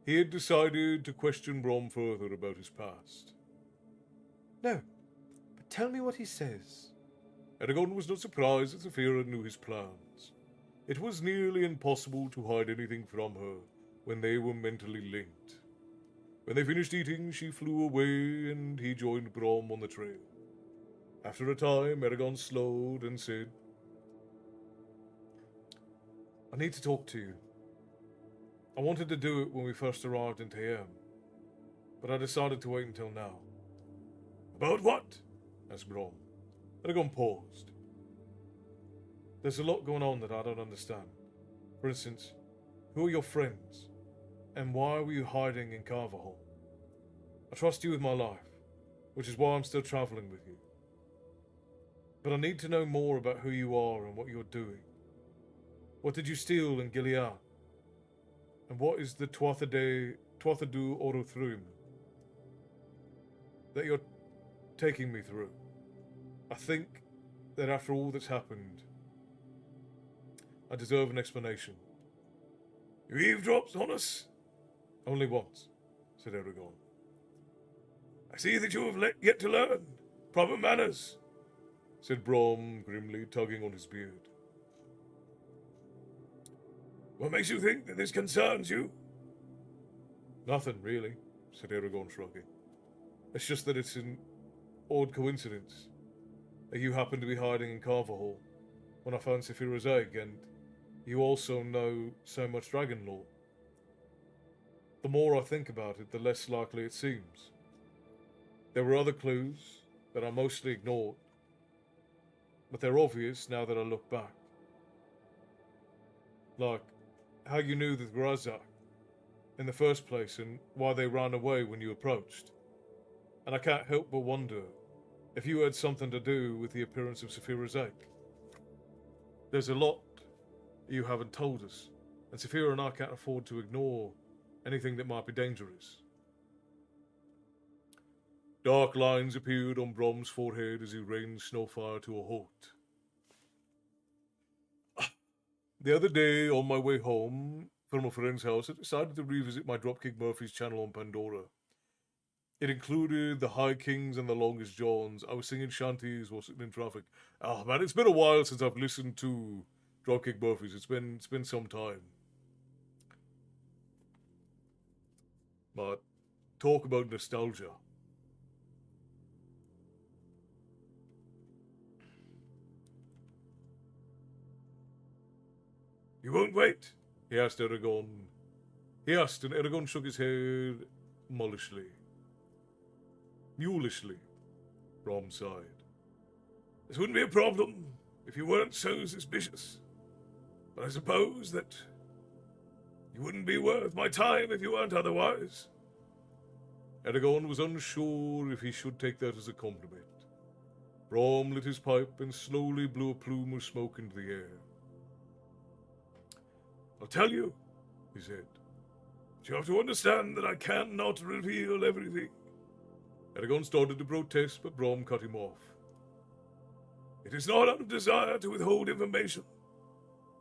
C: He had decided to question Brom further about his past. No, but tell me what he says. Eragon was not surprised that Saphira knew his plans. It was nearly impossible to hide anything from her, when they were mentally linked. When they finished eating, she flew away and he joined Brom on the trail. After a time, Eragon slowed and said, I need to talk to you. I wanted to do it when we first arrived in Tayam, but I decided to wait until now. About what? Asked Brom. Eragon paused. There's a lot going on that I don't understand. For instance, who are your friends? And why were you hiding in Carverhall? I trust you with my life, which is why I'm still travelling with you. But I need to know more about who you are and what you're doing. What did you steal in Gilead? And what is the Tuathadu Orothrum that you're taking me through? I think that after all that's happened, I deserve an explanation. You eavesdropped on us? Only once, said Eragon. I see that you have yet to learn proper manners, said Brom grimly, tugging on his beard. What makes you think that this concerns you? Nothing, really, said Eragon, shrugging. It's just that it's an odd coincidence that you happen to be hiding in Carverhall when I found Saphira's egg, and you also know so much dragon lore. The more I think about it, the less likely it seems. There were other clues that I mostly ignored, but they're obvious now that I look back. Like how you knew the Grazak in the first place and why they ran away when you approached. And I can't help but wonder if you had something to do with the appearance of Saphira's egg. There's a lot you haven't told us, and Saphira and I can't afford to ignore anything that might be dangerous. Dark lines appeared on Brom's forehead as he rained snowfire to a halt. The other day, on my way home from a friend's house, I decided to revisit my Dropkick Murphys channel on Pandora. It included the High Kings and the Longest Johns. I was singing shanties while sitting in traffic. Oh man, it's been a while since I've listened to Dropkick Murphys. It's been some time. But talk about nostalgia. You won't wait? He asked Eragon. He asked, and Eragon shook his head mulishly. Mulishly, Brom sighed. This wouldn't be a problem if you weren't so suspicious. But I suppose that you wouldn't be worth my time if you weren't otherwise. Eragon was unsure if he should take that as a compliment. Brom lit his pipe and slowly blew a plume of smoke into the air. I'll tell you, he said, but you have to understand that I cannot reveal everything. Eragon started to protest, but Brom cut him off. It is not out of desire to withhold information,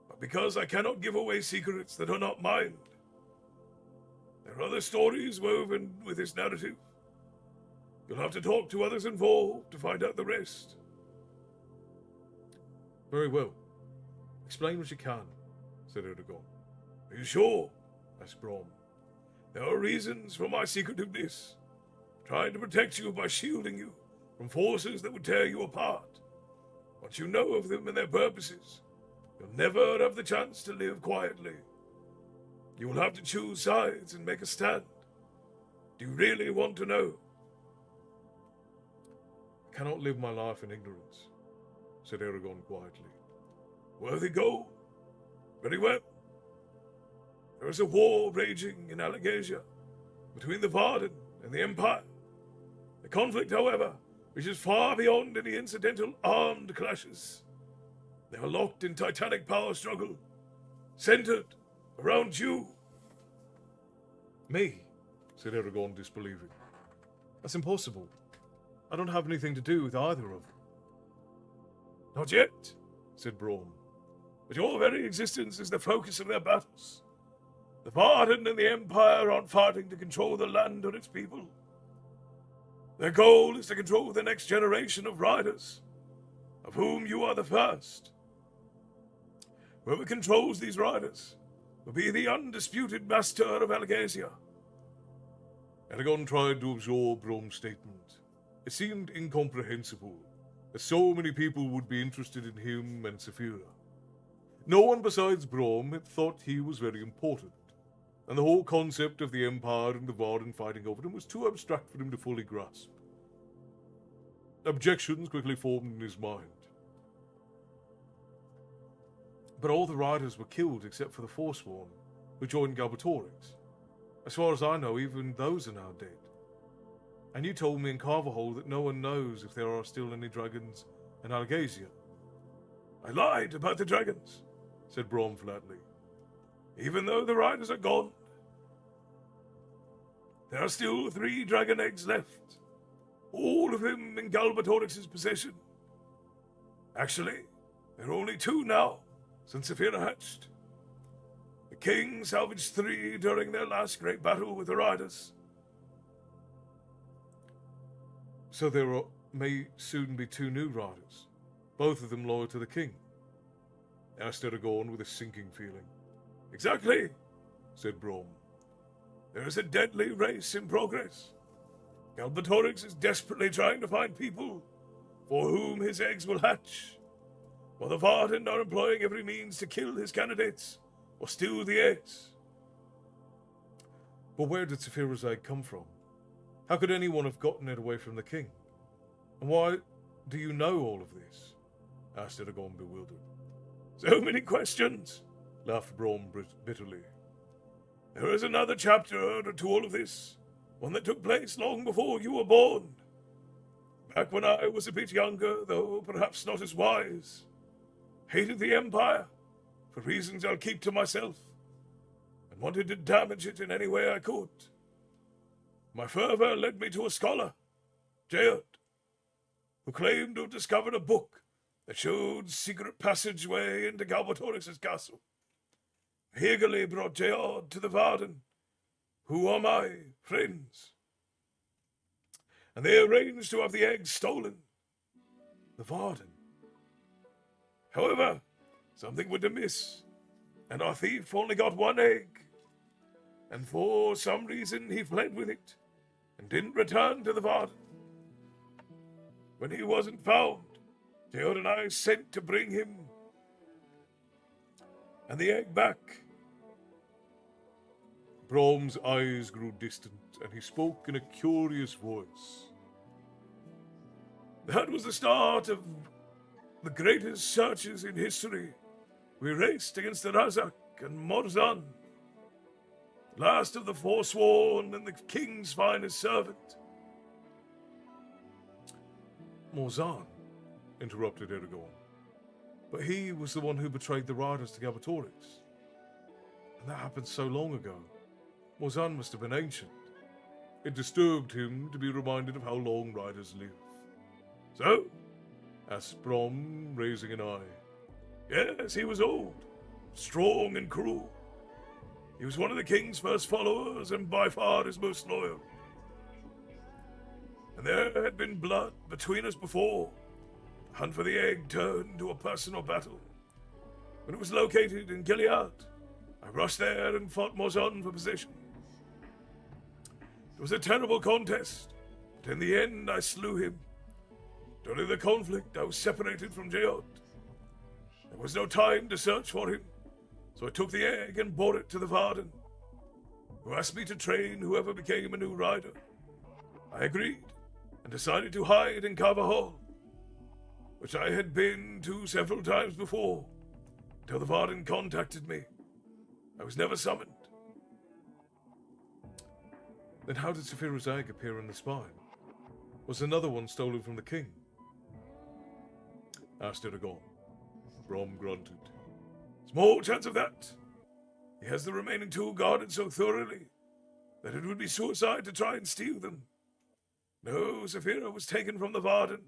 C: but because I cannot give away secrets that are not mine. There are other stories woven with this narrative. You'll have to talk to others involved to find out the rest. Very well. Explain what you can, said Eragon. Are you sure? Asked Brom. There are reasons for my secretiveness. Trying to protect you by shielding you from forces that would tear you apart. Once you know of them and their purposes, you'll never have the chance to live quietly. You will have to choose sides and make a stand. Do you really want to know? I cannot live my life in ignorance, said Eragon quietly. Worthy goal. Very well. There is a war raging in Allegasia between the Varden and the Empire. The conflict, however, reaches far beyond any incidental armed clashes. They are locked in titanic power struggle, centered around you. Me, said Eragon, disbelieving. That's impossible. I don't have anything to do with either of them. Not yet, said Brom. But your very existence is the focus of their battles. The Varden and the Empire aren't fighting to control the land or its people. Their goal is to control the next generation of riders, of whom you are the first. Whoever controls these riders will be the undisputed master of Algasia. Eragon tried to absorb Brom's statement. It seemed incomprehensible that so many people would be interested in him and Saphira. No one besides Brom had thought he was very important, and the whole concept of the Empire and the Varden fighting over him was too abstract for him to fully grasp. Objections quickly formed in his mind. But all the riders were killed except for the Forsworn, who joined Galbatorix. As far as I know, even those are now dead. And you told me in Carverhole that no one knows if there are still any dragons in Algasia.
B: I lied about the dragons, said Brom flatly. Even though the riders are gone, there are still 3 dragon eggs left, all of them in Galbatorix's possession. Actually, there are only 2 now, since Saphira hatched. The king salvaged 3 during their last great battle with the riders.
C: So may soon be 2 new riders, both of them loyal to the king, asked Eragon with a sinking feeling.
B: Exactly, said Brom. There is a deadly race in progress. Galbatorix is desperately trying to find people for whom his eggs will hatch, while the Varden are employing every means to kill his candidates or steal the eggs.
C: But where did Saphira's egg come from? How could anyone have gotten it away from the king? And why do you know all of this? Asked Eragon, bewildered.
B: So many questions, laughed Brom bitterly. There is another chapter to all of this, one that took place long before you were born. Back when I was a bit younger, though perhaps not as wise. Hated the Empire, for reasons I'll keep to myself, and wanted to damage it in any way I could. My fervor led me to a scholar, Jeod, who claimed to have discovered a book that showed secret passageway into Galbatorix's castle. I eagerly brought Jeod to the Varden, who are my friends, and they arranged to have the eggs stolen.
C: The Varden?
B: However, something went amiss, and our thief only got 1 egg, and for some reason he fled with it and didn't return to the Varden. When he wasn't found, Jeod and I sent to bring him and the egg back.
C: Brom's eyes grew distant, and he spoke in a curious voice.
B: That was the start of the greatest searches in history. We raced against the Razak and Morzan, last of the Forsworn and the king's finest servant.
C: Morzan, interrupted Eragon. But he was the one who betrayed the riders to Galbatorix. And that happened so long ago. Morzan must have been ancient. It disturbed him to be reminded of how long riders live.
B: So?
C: Asked Brom, raising an eye.
B: Yes, he was old, strong and cruel. He was one of the king's first followers and by far his most loyal. And there had been blood between us before. The hunt for the egg turned into a personal battle. When it was located in Gilead, I rushed there and fought Morzan for possession. It was a terrible contest, but in the end I slew him. During the conflict, I was separated from Jeod. There was no time to search for him, so I took the egg and brought it to the Varden, who asked me to train whoever became a new rider. I agreed, and decided to hide in Carver Hall, which I had been to several times before, until the Varden contacted me. I was never summoned.
C: Then how did Saphira's egg appear in the spine? Was another one stolen from the king? Asked Eragon.
B: Brom grunted. Small chance of that. He has the remaining 2 guarded so thoroughly that it would be suicide to try and steal them. No, Saphira was taken from the Varden,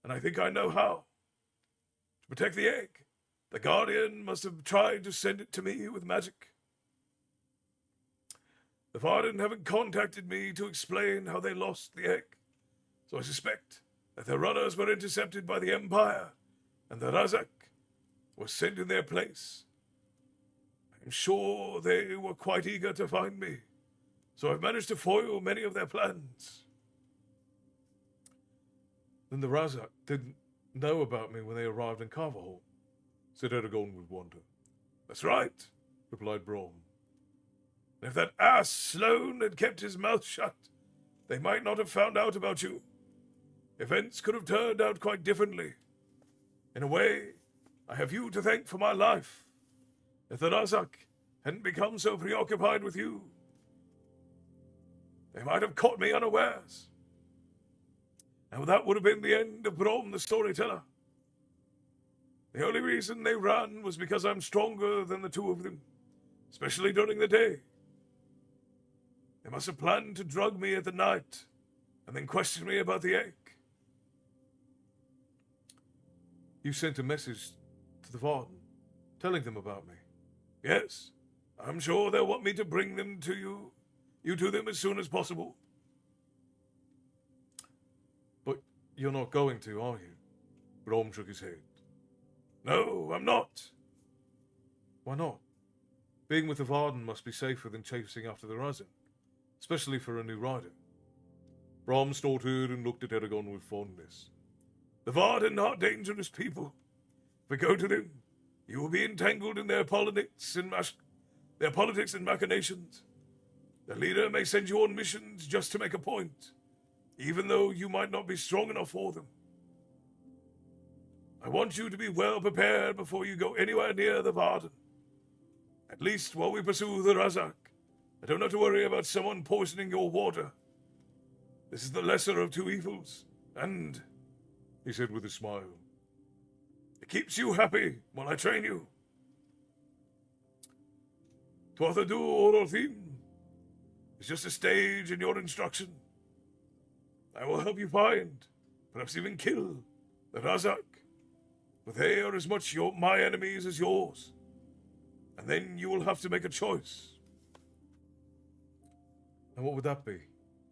B: and I think I know how. To protect the egg, the Guardian must have tried to send it to me with magic. The Varden haven't contacted me to explain how they lost the egg, so I suspect that their runners were intercepted by the Empire, and the Razak was sent in their place. I
C: I'm sure they were quite eager to find me, so I've managed to foil many of their plans. Then the Razak didn't know about me when they arrived in Carverhall, said Eragon with wonder. That's right, replied Brom. And if that ass Sloane had kept his mouth shut, they might not have found out about you. Events could have turned out quite differently. In a way, I have you to thank for my life. If the Razak hadn't become so preoccupied with you, they might have caught me unawares. And that would have been the end of Brom the storyteller. The only reason they ran was because I'm stronger than the two of them, especially during the day. They must have planned to drug me at the night and then question me about the egg. You sent a message to the Varden, telling them about me. Yes, I'm sure they'll want me to bring them to you to them as soon as possible. But you're not going to, are you? Brom shook his head. No, I'm not. Why not? Being with the Varden must be safer than chasing after the Razak, especially for a new rider. Brom snorted and looked at Eragon with fondness. The Varden are dangerous people. If we go to them, you will be entangled in their politics and machinations. The leader may send you on missions just to make a point, even though you might not be strong enough for them. I want you to be well prepared before you go anywhere near the Varden. At least while we pursue the Razak, I don't have to worry about someone poisoning your water. This is the lesser of two evils, and, he said with a smile, it keeps you happy while I train you. Tuathadu Orothin is just a stage in your instruction. I will help you find, perhaps even kill, the Razak, but they are as much my enemies as yours. And then you will have to make a choice. And what would that be?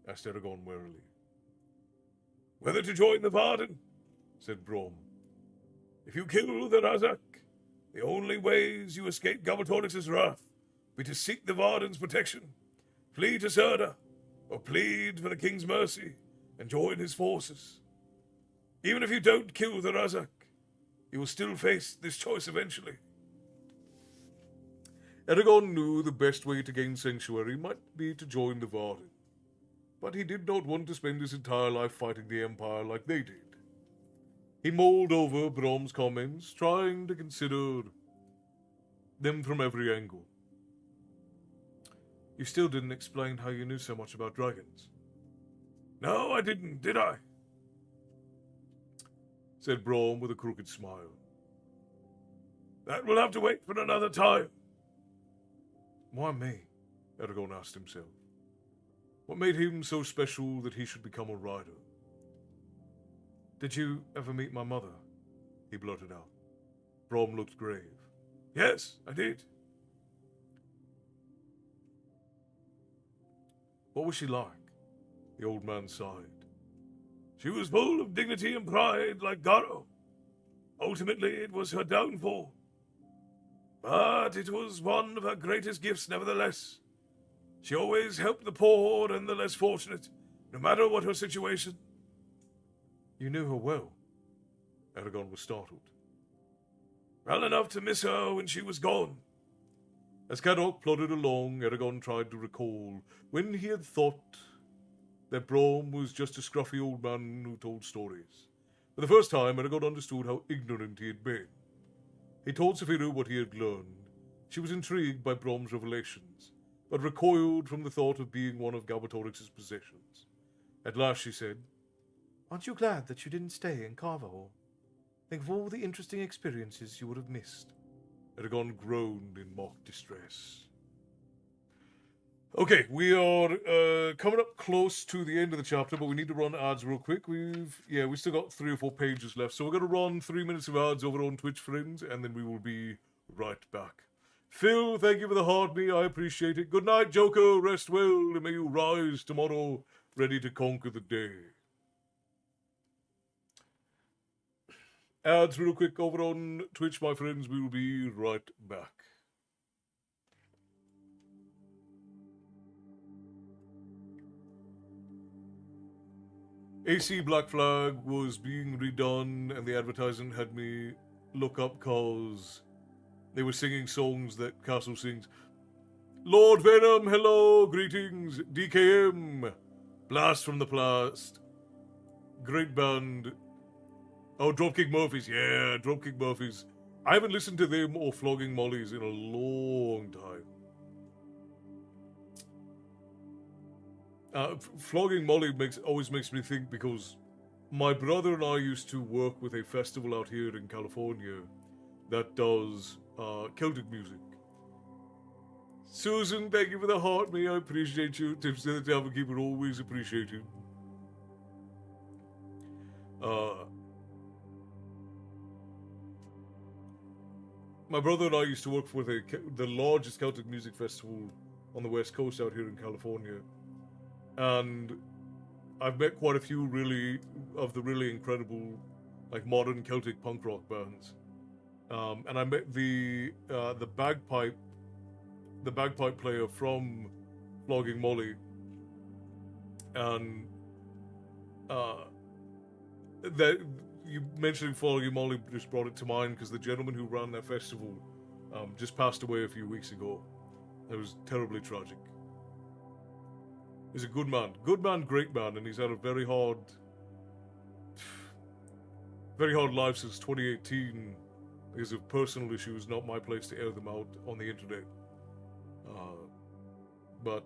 C: Asked Eragon warily. Whether to join the Varden, said Brom. If you kill the Razak, the only ways you escape Galbatorix's wrath be to seek the Varden's protection, flee to Serda, or plead for the king's mercy and join his forces. Even if you don't kill the Razak, you will still face this choice eventually. Eragon knew the best way to gain sanctuary might be to join the Varden, but he did not want to spend his entire life fighting the Empire like they did. He mulled over Brom's comments, trying to consider them from every angle. You still didn't explain how you knew so much about dragons. No, I didn't, did I? Said Brom with a crooked smile. That will have to wait for another time. Why me? Eragon asked himself. What made him so special that he should become a rider? Did you ever meet my mother? He blurted out. Brom looked grave. Yes, I did. What was she like? The old man sighed. She was full of dignity and pride like Garo. Ultimately, it was her downfall. But it was one of her greatest gifts nevertheless. She always helped the poor and the less fortunate, no matter what her situation. You knew her well. Eragon was startled. Well enough to miss her when she was gone. As Caddoc plodded along, Eragon tried to recall when he had thought that Brom was just a scruffy old man who told stories. For the first time, Eragon understood how ignorant he had been. He told Safiru what he had learned. She was intrigued by Brom's revelations, but recoiled from the thought of being one of Galbatorix's possessions. At last she said, Aren't you glad that you didn't stay in Carverhall? Think of all the interesting experiences you would have missed. Eragon groaned in mock distress. Okay, we are coming up close to the end of the chapter, but we need to run ads real quick. We've still got 3 or 4 pages left, so we're going to run 3 minutes of ads over on Twitch, friends, and then we will be right back. Phil, thank you for the hard me. I appreciate it. Good night, Joker. Rest well, and may you rise tomorrow, ready to conquer the day. Ads real quick over on Twitch, my friends. We will be right back. AC Black Flag was being redone, and the advertisement had me look up cause they were singing songs that Castle sings. Lord Venom, hello, greetings, DKM, Blast from the Past, great band. Oh, Dropkick Murphys, yeah, Dropkick Murphys. I haven't listened to them or Flogging Mollies in a long time. Flogging Molly always makes me think because my brother and I used to work with a festival out here in California that does Celtic music. Susan, thank you for the heart, me. I appreciate you. Tips to the Tavern Keeper, always appreciated. My brother and I used to work for the largest Celtic music festival on the West Coast out here in California. And I've met quite a few really incredible, like modern Celtic punk rock bands. And I met the bagpipe player from Flogging Molly, and that you mentioning Flogging Molly just brought it to mind because the gentleman who ran that festival just passed away a few weeks ago. It was terribly tragic. He's a good man, great man, and he's had a very hard life since 2018 because of personal issues. Not my place to air them out on the internet. But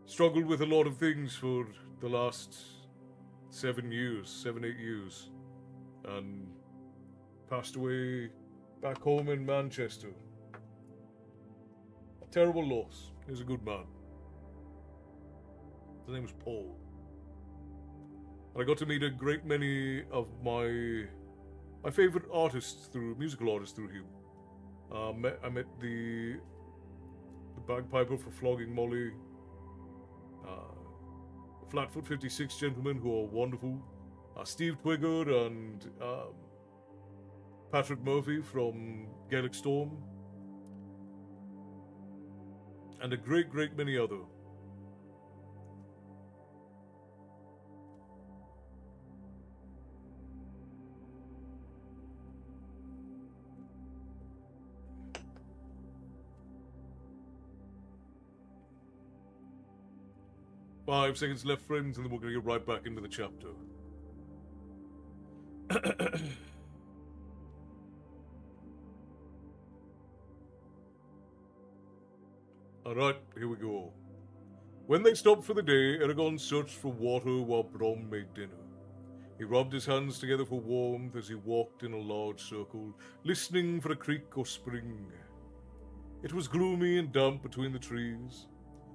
C: struggled with a lot of things for the last 8 years, and passed away back home in Manchester. A terrible loss. He was a good man. His name was Paul. And I got to meet a great many of my favorite musical artists through him. I met the bagpiper for Flogging Molly, Flatfoot 56 gentlemen who are wonderful, Steve Twigger and Patrick Murphy from Gaelic Storm, and a great many other. Five seconds left, friends, and then we're going to get right back into the chapter. Alright, here we go. When they stopped for the day, Eragon searched for water while Brom made dinner. He rubbed his hands together for warmth as he walked in a large circle, listening for a creek or spring. It was gloomy and damp between the trees.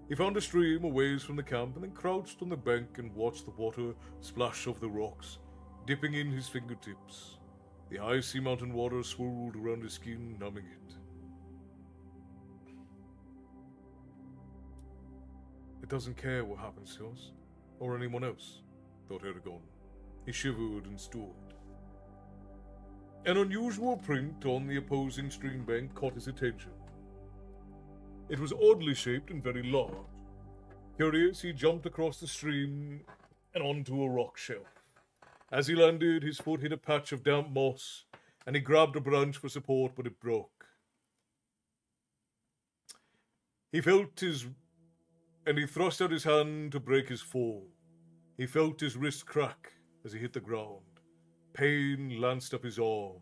C: He found a stream a ways from the camp and then crouched on the bank and watched the water splash over the rocks, dipping in his fingertips. The icy mountain water swirled around his skin, numbing it. It doesn't care what happens to us, or anyone else, thought Eragon. He shivered and stood. An unusual print on the opposing stream bank caught his attention. It was oddly shaped and very large. Curious, he jumped across the stream and onto a rock shelf. As he landed, his foot hit a patch of damp moss, and he grabbed a branch for support, but it broke. He thrust out his hand to break his fall. He felt his wrist crack as he hit the ground. Pain lanced up his arm.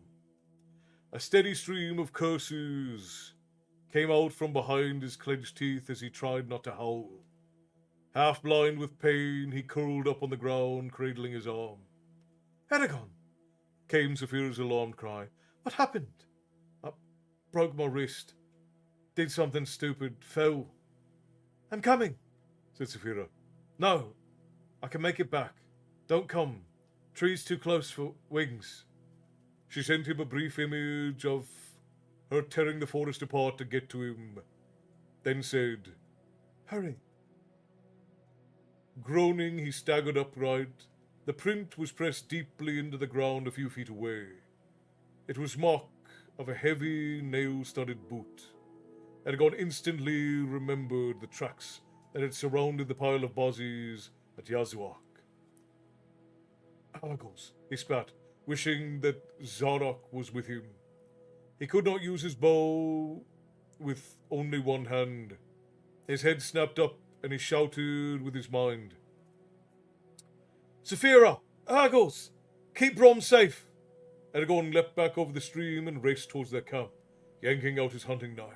C: A steady stream of curses came out from behind his clenched teeth as he tried not to howl. Half blind with pain, he curled up on the ground, cradling his arm. "Eragon!" came Saphira's alarmed cry. "What happened?" "I broke my wrist. Did something stupid. Fell." "I'm coming," said Saphira. "No, I can make it back. Don't come. Tree's too close for wings." She sent him a brief image of her tearing the forest apart to get to him, then said, "Hurry." Groaning, he staggered upright. The print was pressed deeply into the ground a few feet away. It was mark of a heavy, nail-studded boot. Eragon instantly remembered the tracks that had surrounded the pile of bozzies at Yazuak. Argos, he spat, wishing that Zarok was with him. He could not use his bow with only one hand. His head snapped up, and he shouted with his mind. Saphira! Argos! Keep Brom safe! Eragon leapt back over the stream and raced towards their camp, yanking out his hunting knife.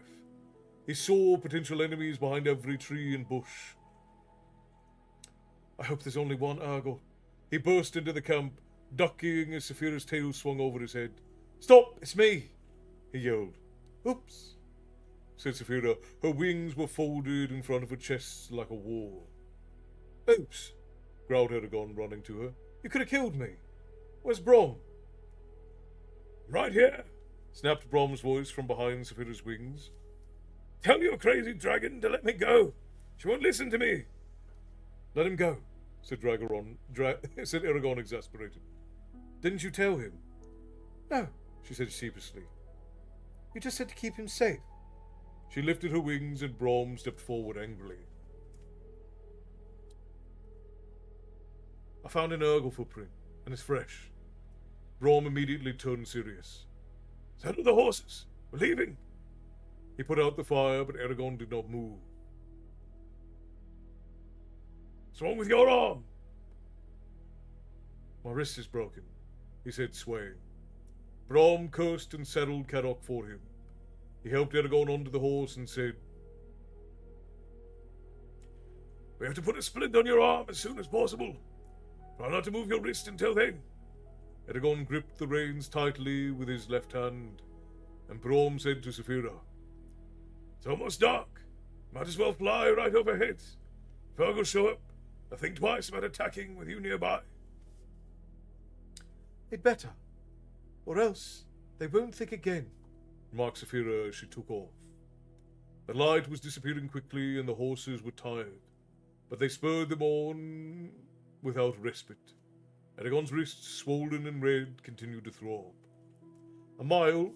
C: He saw potential enemies behind every tree and bush. I hope there's only one Argo. He burst into the camp, ducking as Saphira's tail swung over his head. Stop! It's me! He yelled. Oops, said Saphira. Her wings were folded in front of her chest like a wall. Oops, growled Eragon, running to her. You could have killed me. Where's Brom? Right here, snapped Brom's voice from behind Saphira's wings. Tell your crazy dragon to let me go. She won't listen to me. Let him go, said said Eragon, exasperated. Didn't you tell him? No, she said sheepishly. You just said to keep him safe. She lifted her wings and Brom stepped forward angrily. I found an Urgle footprint, and it's fresh. Brom immediately turned serious. Saddle the horses. We're leaving. He put out the fire, but Eragon did not move. What's wrong with your arm? My wrist is broken, he said, swaying. Brom cursed and saddled Kadok for him. He helped Eragon onto the horse and said, We have to put a splint on your arm as soon as possible. Try not to move your wrist until then. Eragon gripped the reins tightly with his left hand, and Brom said to Saphira, It's almost dark. Might as well fly right overhead. If Urgles show up, I'll think twice about attacking with you nearby.
D: They'd better, or else they won't think again,
C: remarked Saphira as she took off. The light was disappearing quickly and the horses were tired, but they spurred them on without respite. Eragon's wrists, swollen and red, continued to throb. A mile...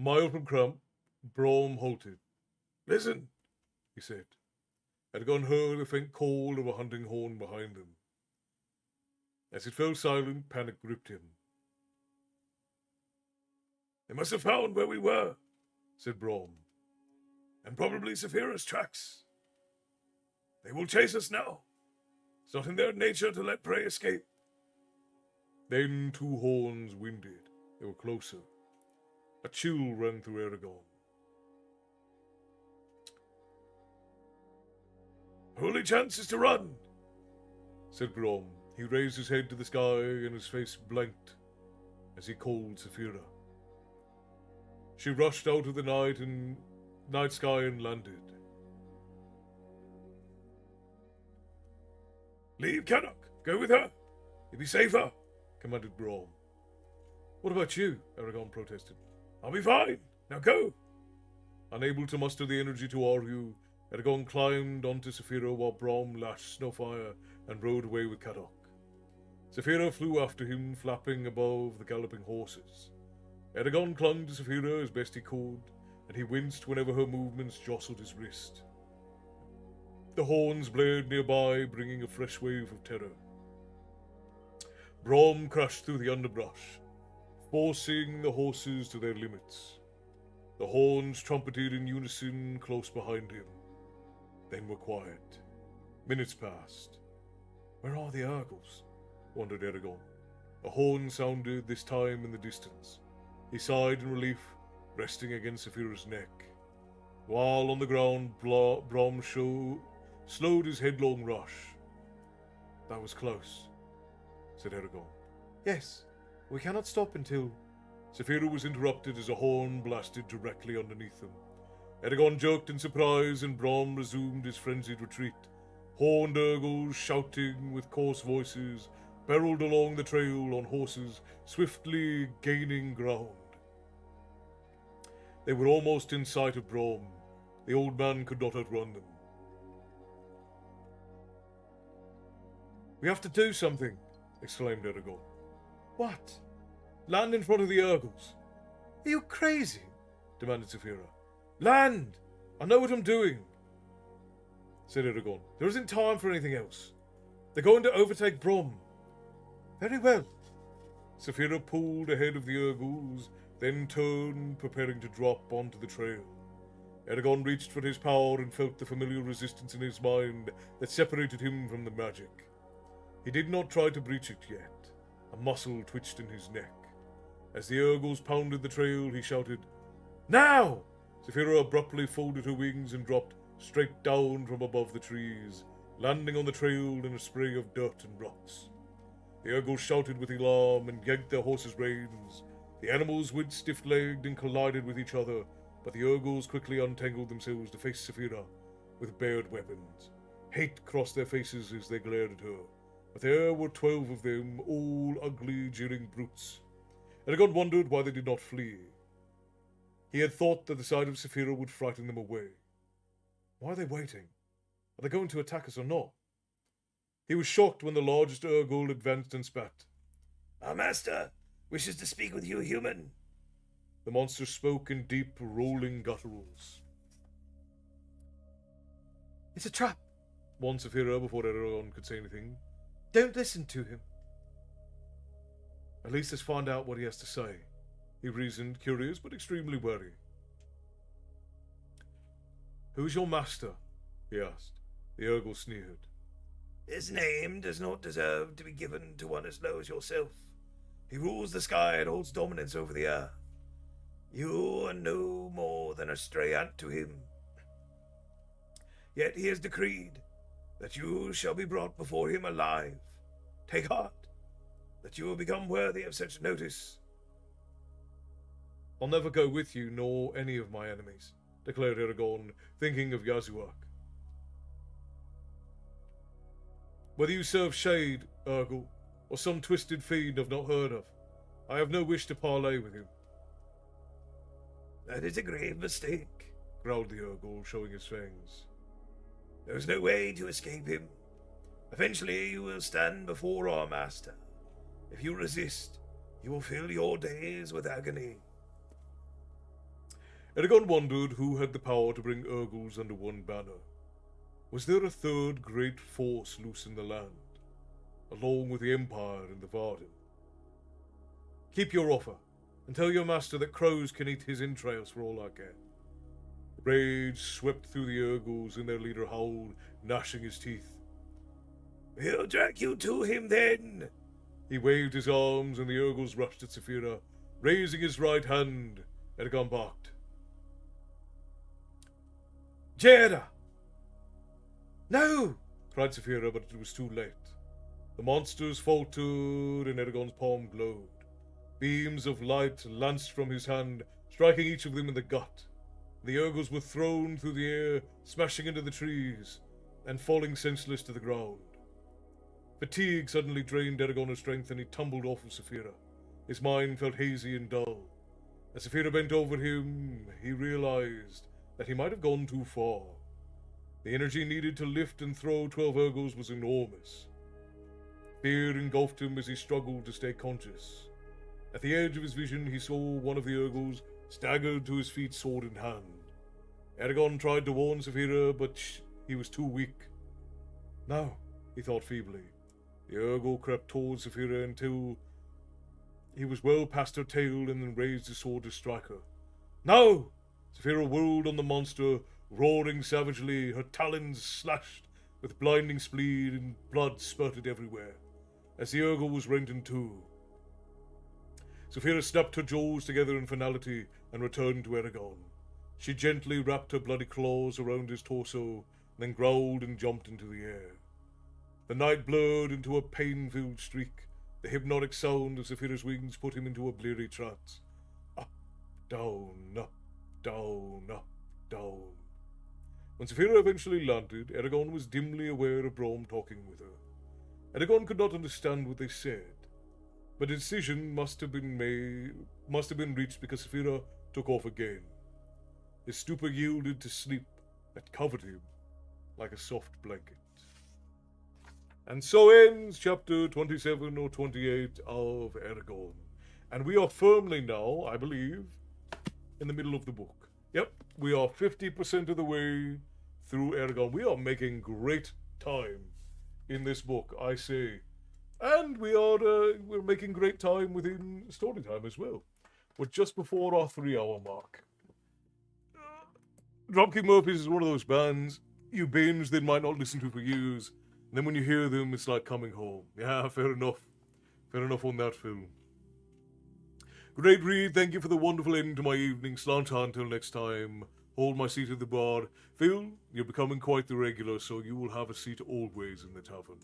C: A mile from Crump, Brom halted. Listen, he said. Eragon heard the faint call of a hunting horn behind them. As it fell silent, panic gripped him. They must have found where we were, said Brom. And probably Saphira's tracks. They will chase us now. It's not in their nature to let prey escape. Then two horns winded. They were closer. A chill ran through Eragon. Our only chance is to run, said Brom. He raised his head to the sky and his face blanked as he called Saphira. She rushed out of the night sky and landed. Leave Kadok. Go with her. You'll be safer, commanded Brom. What about you? Eragon protested. I'll be fine. Now go. Unable to muster the energy to argue, Eragon climbed onto Saphira while Brom lashed Snowfire and rode away with Kadok. Saphira flew after him, flapping above the galloping horses. Eragon clung to Saphira as best he could, and he winced whenever her movements jostled his wrist. The horns blared nearby, bringing a fresh wave of terror. Brom crashed through the underbrush, forcing the horses to their limits. The horns trumpeted in unison close behind him, then were quiet. Minutes passed. Where are the Urgles? Wondered Eragon. A horn sounded, this time in the distance. He sighed in relief, resting against Saphira's neck. While on the ground, Brom slowed his headlong rush. That was close, said Eragon. Yes, we cannot stop until... Saphira was interrupted as a horn blasted directly underneath them. Eragon jerked in surprise and Brom resumed his frenzied retreat. Horned Urgles shouting with coarse voices barreled along the trail on horses, swiftly gaining ground. They were almost in sight of Brom. The old man could not outrun them. "We have to do something," exclaimed Eragon.
D: What?
C: "Land in front of the Urgles,"
D: Are you crazy?
C: demanded Saphira. "Land! I know what I'm doing," said Eragon. "There isn't time for anything else. They're going to overtake Brom."
D: Very well.
C: Saphira pulled ahead of the Urgles, then turned, preparing to drop onto the trail. Eragon reached for his power and felt the familiar resistance in his mind that separated him from the magic. He did not try to breach it yet. A muscle twitched in his neck. As the Urgles pounded the trail, he shouted, "Now!" Saphira abruptly folded her wings and dropped straight down from above the trees, landing on the trail in a spray of dirt and rocks. The Urgles shouted with alarm and yanked their horses' reins. The animals went stiff-legged and collided with each other, but the Urgles quickly untangled themselves to face Saphira with bared weapons. Hate crossed their faces as they glared at her, but there were 12 of them, all ugly, jeering brutes. Eragon wondered why they did not flee. He had thought that the sight of Saphira would frighten them away. Why are they waiting? Are they going to attack us or not? He was shocked when the largest Urgle advanced and spat.
E: "Our master wishes to speak with you, human."
C: The monster spoke in deep, rolling gutturals.
D: It's a trap.
C: Warned Saphira before Eragon could say anything.
D: Don't listen to him.
C: "At least let's find out what he has to say," he reasoned, curious but extremely wary. "Who's your master?" he asked. The Urgle sneered.
E: "His name does not deserve to be given to one as low as yourself. He rules the sky and holds dominance over the earth. You are no more than a stray ant to him. Yet he has decreed that you shall be brought before him alive. Take heart, that you will become worthy of such notice."
C: "I'll never go with you nor any of my enemies," declared Eragon, thinking of Yazuak. "Whether you serve Shade, Urgle, or some twisted fiend I've not heard of, I have no wish to parley with him."
E: "That is a grave mistake,"
C: growled the Urgle, showing his fangs.
E: "There is no way to escape him. Eventually you will stand before our master. If you resist, you will fill your days with agony."
C: Eragon wondered who had the power to bring Urgles under one banner. Was there a third great force loose in the land, along with the Empire and the Varden? "Keep your offer, and tell your master that crows can eat his entrails for all I care." Rage swept through the Urgles, and their leader howled, gnashing his teeth.
E: "We'll drag you to him then."
C: He waved his arms, and the Urgles rushed at Saphira. Raising his right hand, Eragon barked.
D: Jera! No!
C: Cried Saphira, but it was too late. The monsters faltered, and Eragon's palm glowed. Beams of light lanced from his hand, striking each of them in the gut. The Urgles were thrown through the air, smashing into the trees, and falling senseless to the ground. Fatigue suddenly drained Eragon of strength, and he tumbled off of Saphira. His mind felt hazy and dull. As Saphira bent over him, he realized that he might have gone too far. The energy needed to lift and throw 12 Urgles was enormous. Fear engulfed him as he struggled to stay conscious. At the edge of his vision, he saw one of the Urgles staggered to his feet, sword in hand. Eragon tried to warn Saphira, but he was too weak. No, he thought feebly. The Urgle crept towards Saphira until he was well past her tail and then raised his sword to strike her. No! Saphira whirled on the monster, roaring savagely, her talons slashed with blinding speed and blood spurted everywhere, as the Urgle was rent in two. Saphira snapped her jaws together in finality and returned to Eragon. She gently wrapped her bloody claws around his torso, then growled and jumped into the air. The night blurred into a pain-filled streak. The hypnotic sound of Saphira's wings put him into a bleary trance. Up, down, up, down, up, down. When Saphira eventually landed, Eragon was dimly aware of Brom talking with her. Eragon could not understand what they said, but a decision must have been reached because Saphira took off again. His stupor yielded to sleep that covered him like a soft blanket. And so ends chapter 27 or 28 of Eragon. And we are firmly now, I believe, in the middle of the book. Yep, we are 50% of the way through Eragon. We are making great time in this book, I say. And we're making great time within Storytime as well. We're just before our 3-hour mark. Dropkick Murphys is one of those bands you binge, then might not listen to for years. And then when you hear them, it's like coming home. Yeah, fair enough. Fair enough on that film. Great read, thank you for the wonderful end to my evening. Sláinte until next time. Hold my seat at the bar. Phil, you're becoming quite the regular, so you will have a seat always in the tavern.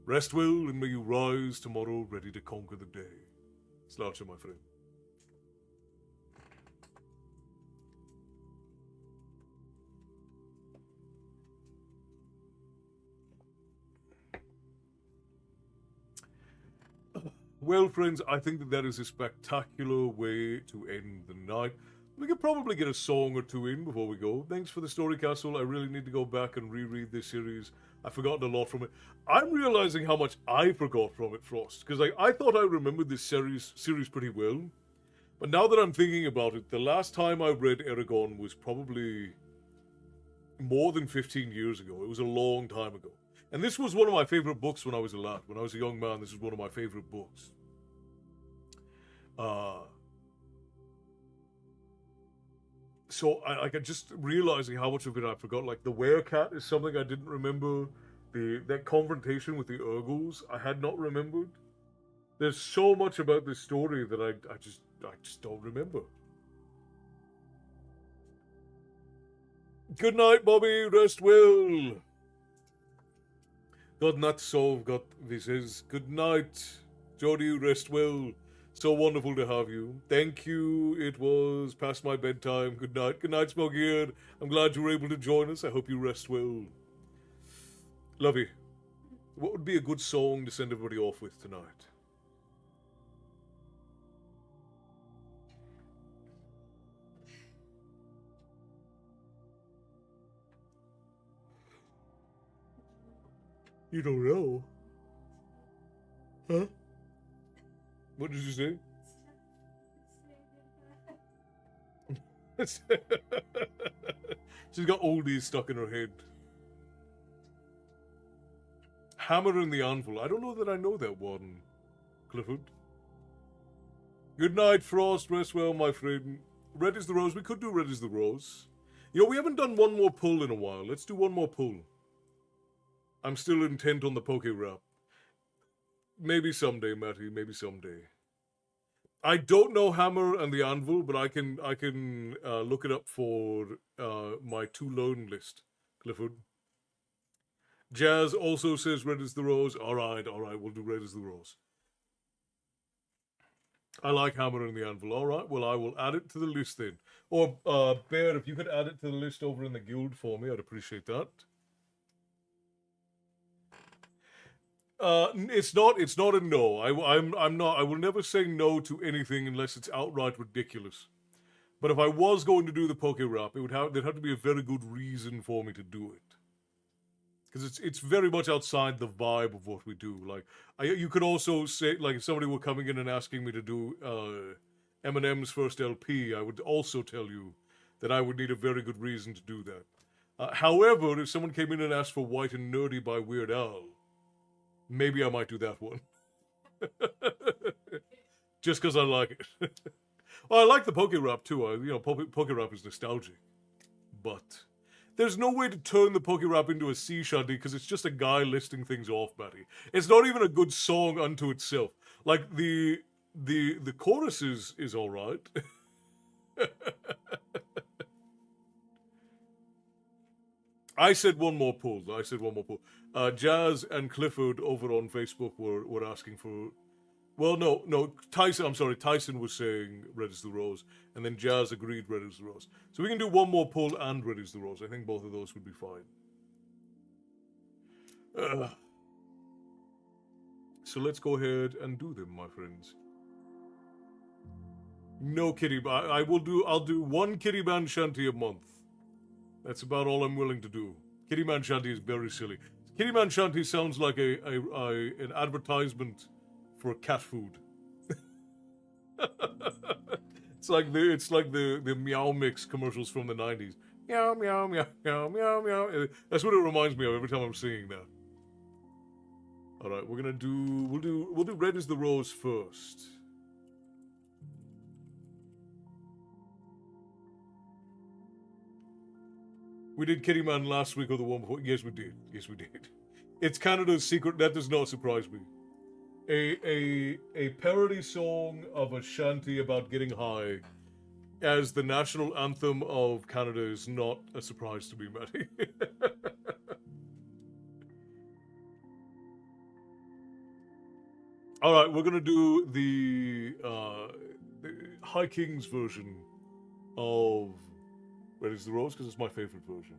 C: Rest well, and may you rise tomorrow ready to conquer the day. Sláinte, my friend. Well, friends, I think that is a spectacular way to end the night. We could probably get a song or two in before we go. Thanks for the Story Castle. I really need to go back and reread this series. I've forgotten a lot from it. I'm realizing how much I forgot from it, Frost, because I thought I remembered this series pretty well. But now that I'm thinking about it, the last time I read Eragon was probably more than 15 years ago. It was a long time ago. And this was one of my favorite books when I was a lad. When I was a young man, this was one of my favorite books. So I just realizing how much of it I forgot. Like the werecat is something I didn't remember. That confrontation with the Urgles I had not remembered. There's so much about this story that I just don't remember. Good night, Bobby. Rest well. God not solve, God this is. Good night, Jody. Rest well. So wonderful to have you. Thank you. It was past my bedtime. Good night. Good night, Smoggeard. I'm glad you were able to join us. I hope you rest well. Lovey, what would be a good song to send everybody off with tonight? You don't know? Huh? What did you say? She's got oldies stuck in her head. Hammer and the Anvil. I don't know that I know that one, Clifford. Good night, Frost. Rest well, my friend. Red is the rose. We could do Red is the rose. You know, we haven't done one more pull in a while. Let's do one more pull. I'm still intent on the poke rap. Maybe someday, Matty. Maybe someday. I don't know Hammer and the Anvil, but I can look it up for my to learn list, Clifford. Jazz also says Red is the Rose. All right, we'll do Red is the Rose. I like Hammer and the Anvil. All right, well, I will add it to the list then. Or, Bear, if you could add it to the list over in the guild for me, I'd appreciate that. It's not a no. I'm not. I will never say no to anything unless it's outright ridiculous. But if I was going to do the poke rap, there'd have to be a very good reason for me to do it. Because it's very much outside the vibe of what we do. Like you could also say, like, if somebody were coming in and asking me to do Eminem's first LP, I would also tell you that I would need a very good reason to do that. However, if someone came in and asked for White and Nerdy by Weird Al, maybe I might do that one. Just because I like it. Well, I like the poke rap too. Poke rap is nostalgic. But there's no way to turn the poke rap into a sea shanty because it's just a guy listing things off, Matty. It's not even a good song unto itself. Like the chorus is all right. I said one more pull. Jazz and Clifford over on Facebook were asking for... Well, no, Tyson, I'm sorry, Tyson was saying Red is the Rose, and then Jazz agreed Red is the Rose. So we can do one more pull and Red is the Rose. I think both of those would be fine. so let's go ahead and do them, my friends. No kitty band. I'll do one kitty band shanty a month. That's about all I'm willing to do. Kitty man shanty is very silly. Kitty man shanty sounds like an advertisement for cat food. It's like the Meow Mix commercials from the 90s. Meow meow meow meow meow meow. That's what it reminds me of every time I'm singing that. All right, we'll do Red is the Rose first. We did Kitty Man last week or the one before. Yes, we did. Yes, we did. It's Canada's secret. That does not surprise me. A parody song of a shanty about getting high as the national anthem of Canada is not a surprise to me, Matty. All right, we're gonna do the High Kings version of Red is the Rose because it's my favorite version.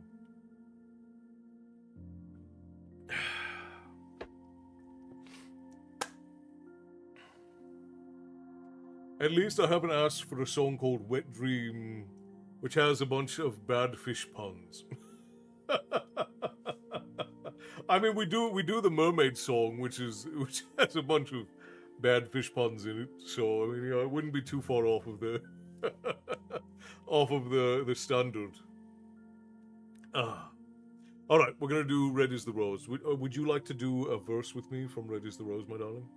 C: At least I haven't asked for a song called Wet Dream, which has a bunch of bad fish puns. I mean, we do the mermaid song, which has a bunch of bad fish puns in it. So I mean, it wouldn't be too far off of the the standard. All right, we're gonna do Red is the Rose. Would you like to do a verse with me from Red is the Rose, my darling?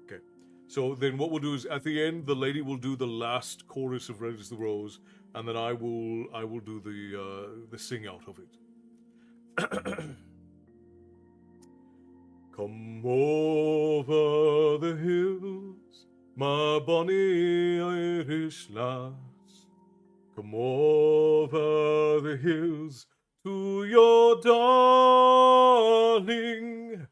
C: Okay. So then what we'll do is at the end, the lady will do the last chorus of Red is the Rose, and then I will do the sing out of it. Come over the hills, my bonny Irish lass. Come over the hills to your darling.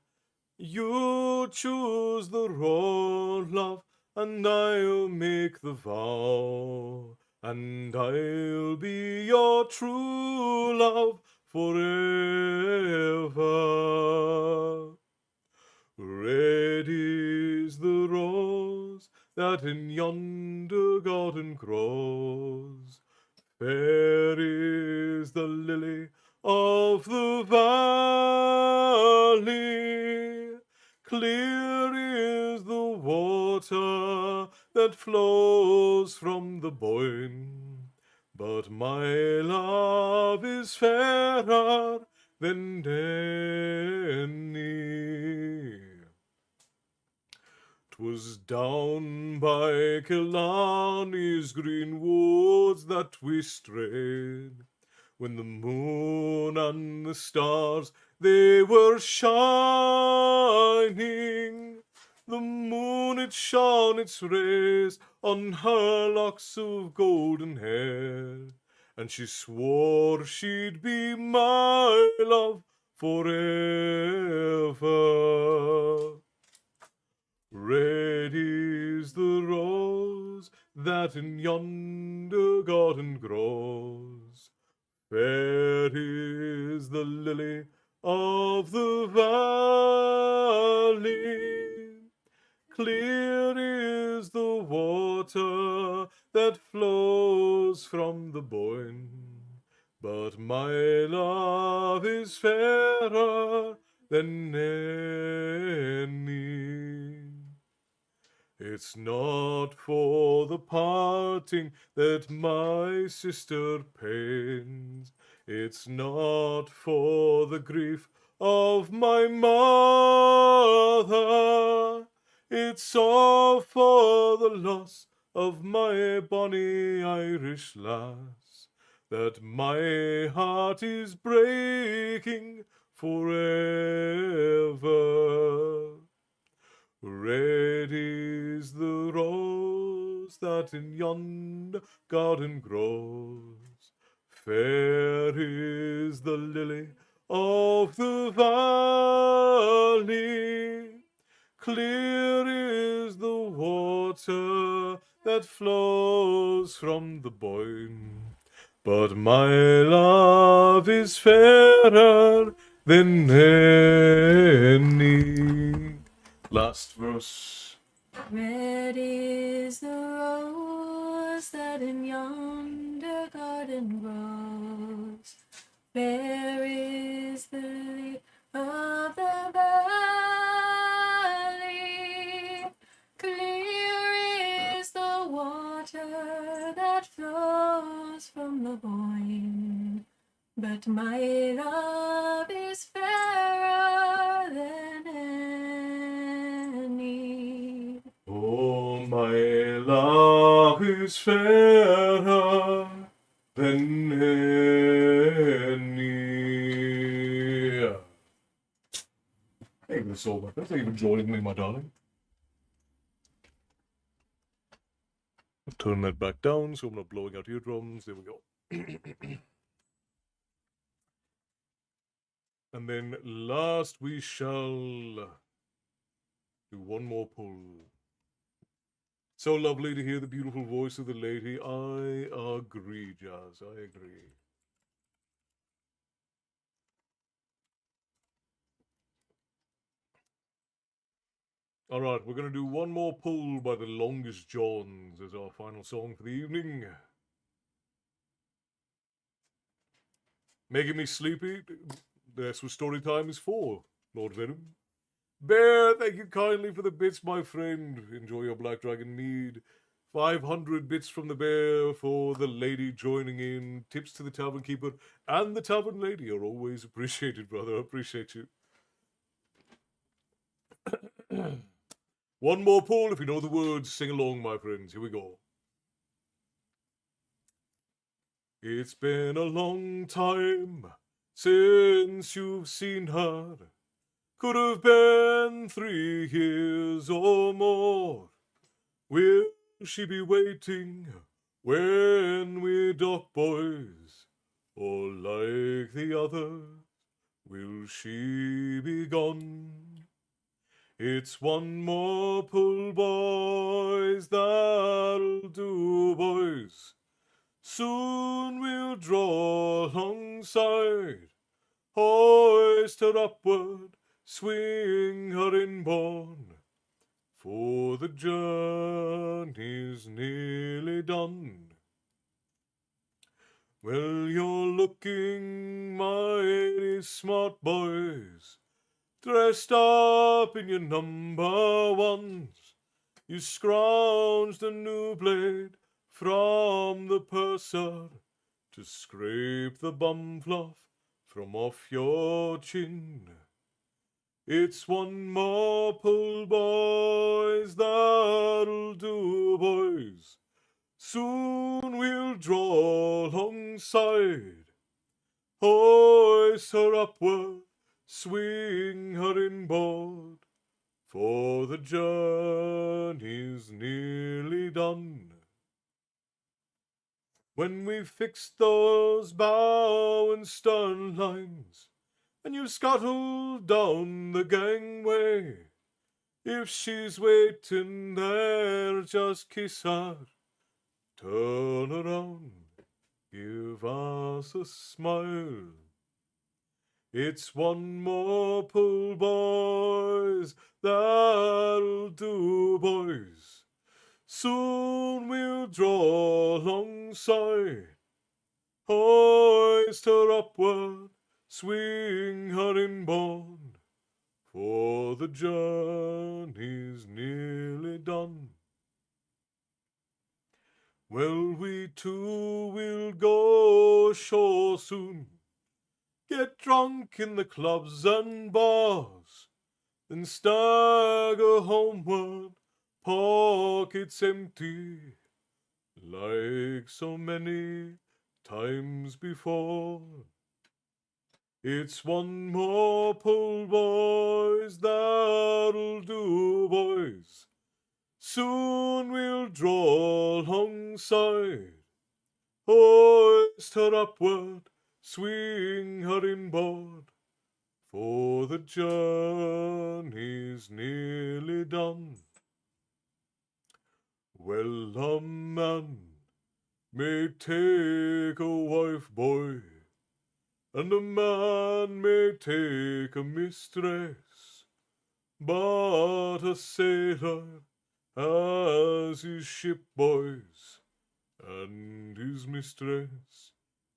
C: You choose the road, love, and I'll make the vow, and I'll be your true love forever. Red is the rose that in yonder garden grows. Fair is the lily of the valley. Clear is the water that flows from the Boyne. But my love is fairer than any. 'Twas down by Killarney's green woods that we strayed, when the moon and the stars, they were shining. The moon, it shone its rays on her locks of golden hair, and she swore she'd be my love forever. Red is the rose that in yonder garden grows. Fair is the lily of the valley. Clear is the water that flows from the Boyne. But my love is fairer than any. It's not for the parting that my sister pains. It's not for the grief of my mother. It's all for the loss of my bonny Irish lass, that my heart is breaking forever. Red is the rose that in yonder garden grows. Fair is the lily of the valley. Clear is the water that flows from the Boyne. But my love is fairer than any. Last verse.
A: Red is the rose that in yonder garden grows. Fair is the lily of the valley. Clear is the water that flows from the Boyne. But my love is fairer than any.
C: Oh, my love is fairer than any. Hey, this all my Thanks for even joining me, my darling. Turn that back down so I'm not blowing out eardrums. There we go. And then last we shall do one more pull. So lovely to hear the beautiful voice of the lady. I agree, Jazz. I agree. All right, we're going to do one more pull by the Longest Johns as our final song for the evening. Making me sleepy? That's what story time is for, Lord Venom. Bear, thank you kindly for the bits, my friend. Enjoy your Black Dragon mead. 500 bits from the bear for the lady joining in. Tips to the tavern keeper and the tavern lady are always appreciated, brother. I appreciate you. One more pull. If you know the words, sing along, my friends. Here we go. It's been a long time since you've seen her. Could have been 3 years or more. Will she be waiting when we're dock boys? Or like the others, will she be gone? It's one more pull, boys, that'll do, boys. Soon we'll draw alongside, hoist her upward, swing her inboard, for the journey's nearly done. Well, you're looking mighty smart, boys, dressed up in your number ones. You scrounged a new blade from the purser to scrape the bum fluff from off your chin. It's one more pull, boys, that'll do, boys. Soon we'll draw alongside, hoist her upward, swing her inboard, for the journey's nearly done. When we've fixed those bow and stern lines, and you've scuttled down the gangway, if she's waiting there, just kiss her, turn around, give us a smile. It's one more pull, boys, that'll do, boys. Soon we'll draw alongside, hoist her upward, swing her inboard, for the journey's nearly done. Well, we too will go ashore soon, get drunk in the clubs and bars, then stagger homeward, pockets empty, like so many times before. It's one more pull, boys, that'll do, boys. Soon we'll draw alongside, hoist her upward, swing her inboard, for the journey's nearly done. Well, a man may take a wife, boy, and a man may take a mistress, but a sailor has his ship, boys, and his mistress,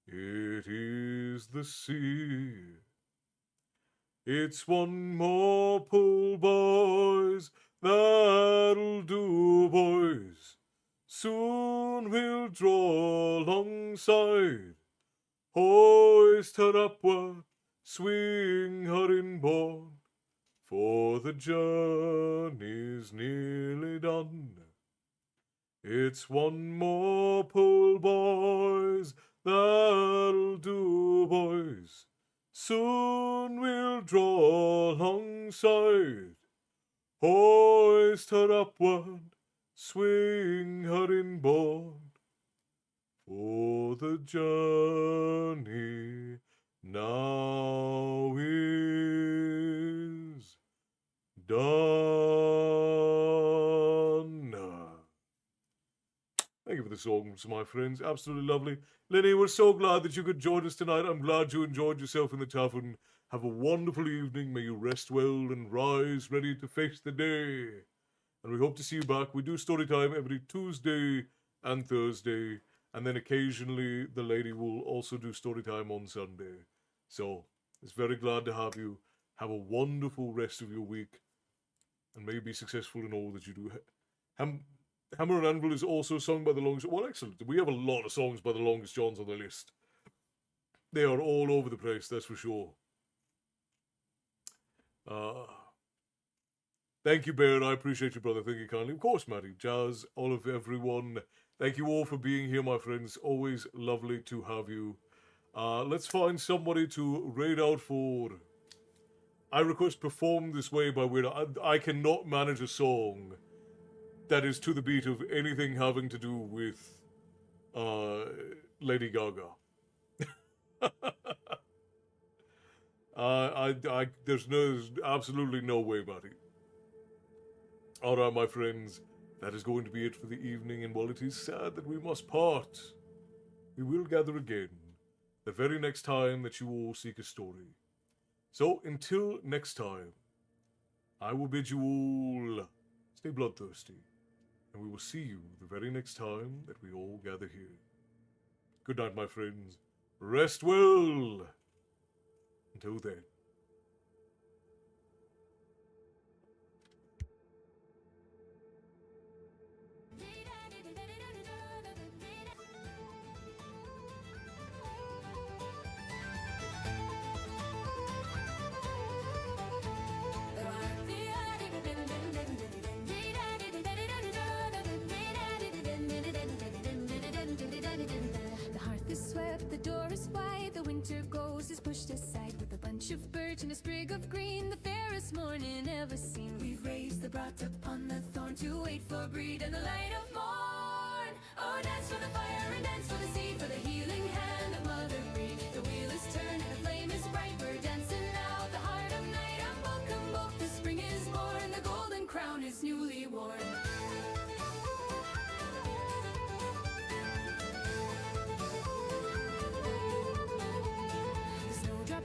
C: it is the sea. It's one more pull, boys, that'll do, boys. Soon we'll draw alongside. Hoist her upward, swing her inboard, for the journey's nearly done. It's one more pull, boys, that'll do, boys. Soon we'll draw alongside. Hoist her upward, swing her inboard, for the journey now is done. Thank you for the songs, my friends. Absolutely lovely. Lenny, we're so glad that you could join us tonight. I'm glad you enjoyed yourself in the tavern. Have a wonderful evening. May you rest well and rise ready to face the day. And we hope to see you back. We do story time every Tuesday and Thursday. And then occasionally the lady will also do story time on Sunday. So, it's very glad to have you. Have a wonderful rest of your week. And may you be successful in all that you do. Hammer and Anvil is also sung by the Longest... Well, excellent. We have a lot of songs by the Longest Johns on the list. They are all over the place, that's for sure. Thank you, Bear. I appreciate you, brother. Thank you kindly. Of course, Maddie, Jazz, Olive, everyone. Thank you all for being here, my friends. Always lovely to have you. Let's find somebody to raid out for. I request Perform This Way by Weird. I cannot manage a song that is to the beat of anything having to do with Lady Gaga. There's absolutely no way, Matty. Alright, my friends, that is going to be it for the evening, and while it is sad that we must part, we will gather again the very next time that you all seek a story. So, until next time, I will bid you all stay bloodthirsty, and we will see you the very next time that we all gather here. Good night, my friends. Rest well. Until then.
A: The door is wide, the winter ghost is pushed aside. With a bunch of birch and a sprig of green, the fairest morning ever seen. We've raised the brat upon the thorn to wait for breed and the light of morn. Oh, dance for the fire and dance for the sea, for the healing hand of Mother Breed. The wheel is turned and the flame is bright, we're dancing now at the heart of night. And welcome both, the spring is born, the golden crown is newly worn.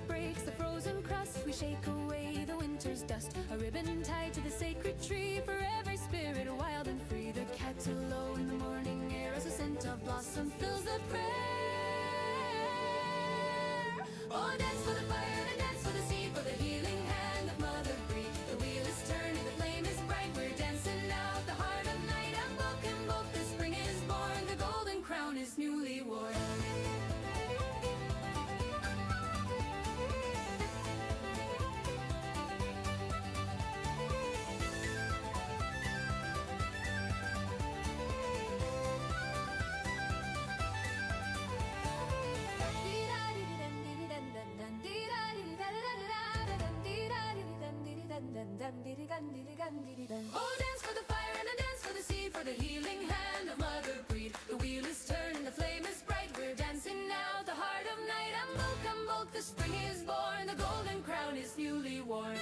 A: Breaks the frozen crust, we shake away the winter's dust. A ribbon tied to the sacred tree for every spirit wild and free. The cattle low in the morning air as a scent of blossom fills the prayer. Oh, dance for the fire and dance for the sea, for the healing hand of Mother Breed. The wheel is turning, the flame is bright, we're dancing now at the heart of night. And welcome both, the spring is born, the golden crown is newly worn. Oh, dance for the fire and a dance for the sea, for the healing hand of Mother Breed. The wheel is turning, the flame is bright, we're dancing now at the heart of night. And welcome both, the spring is born, the golden crown is newly worn.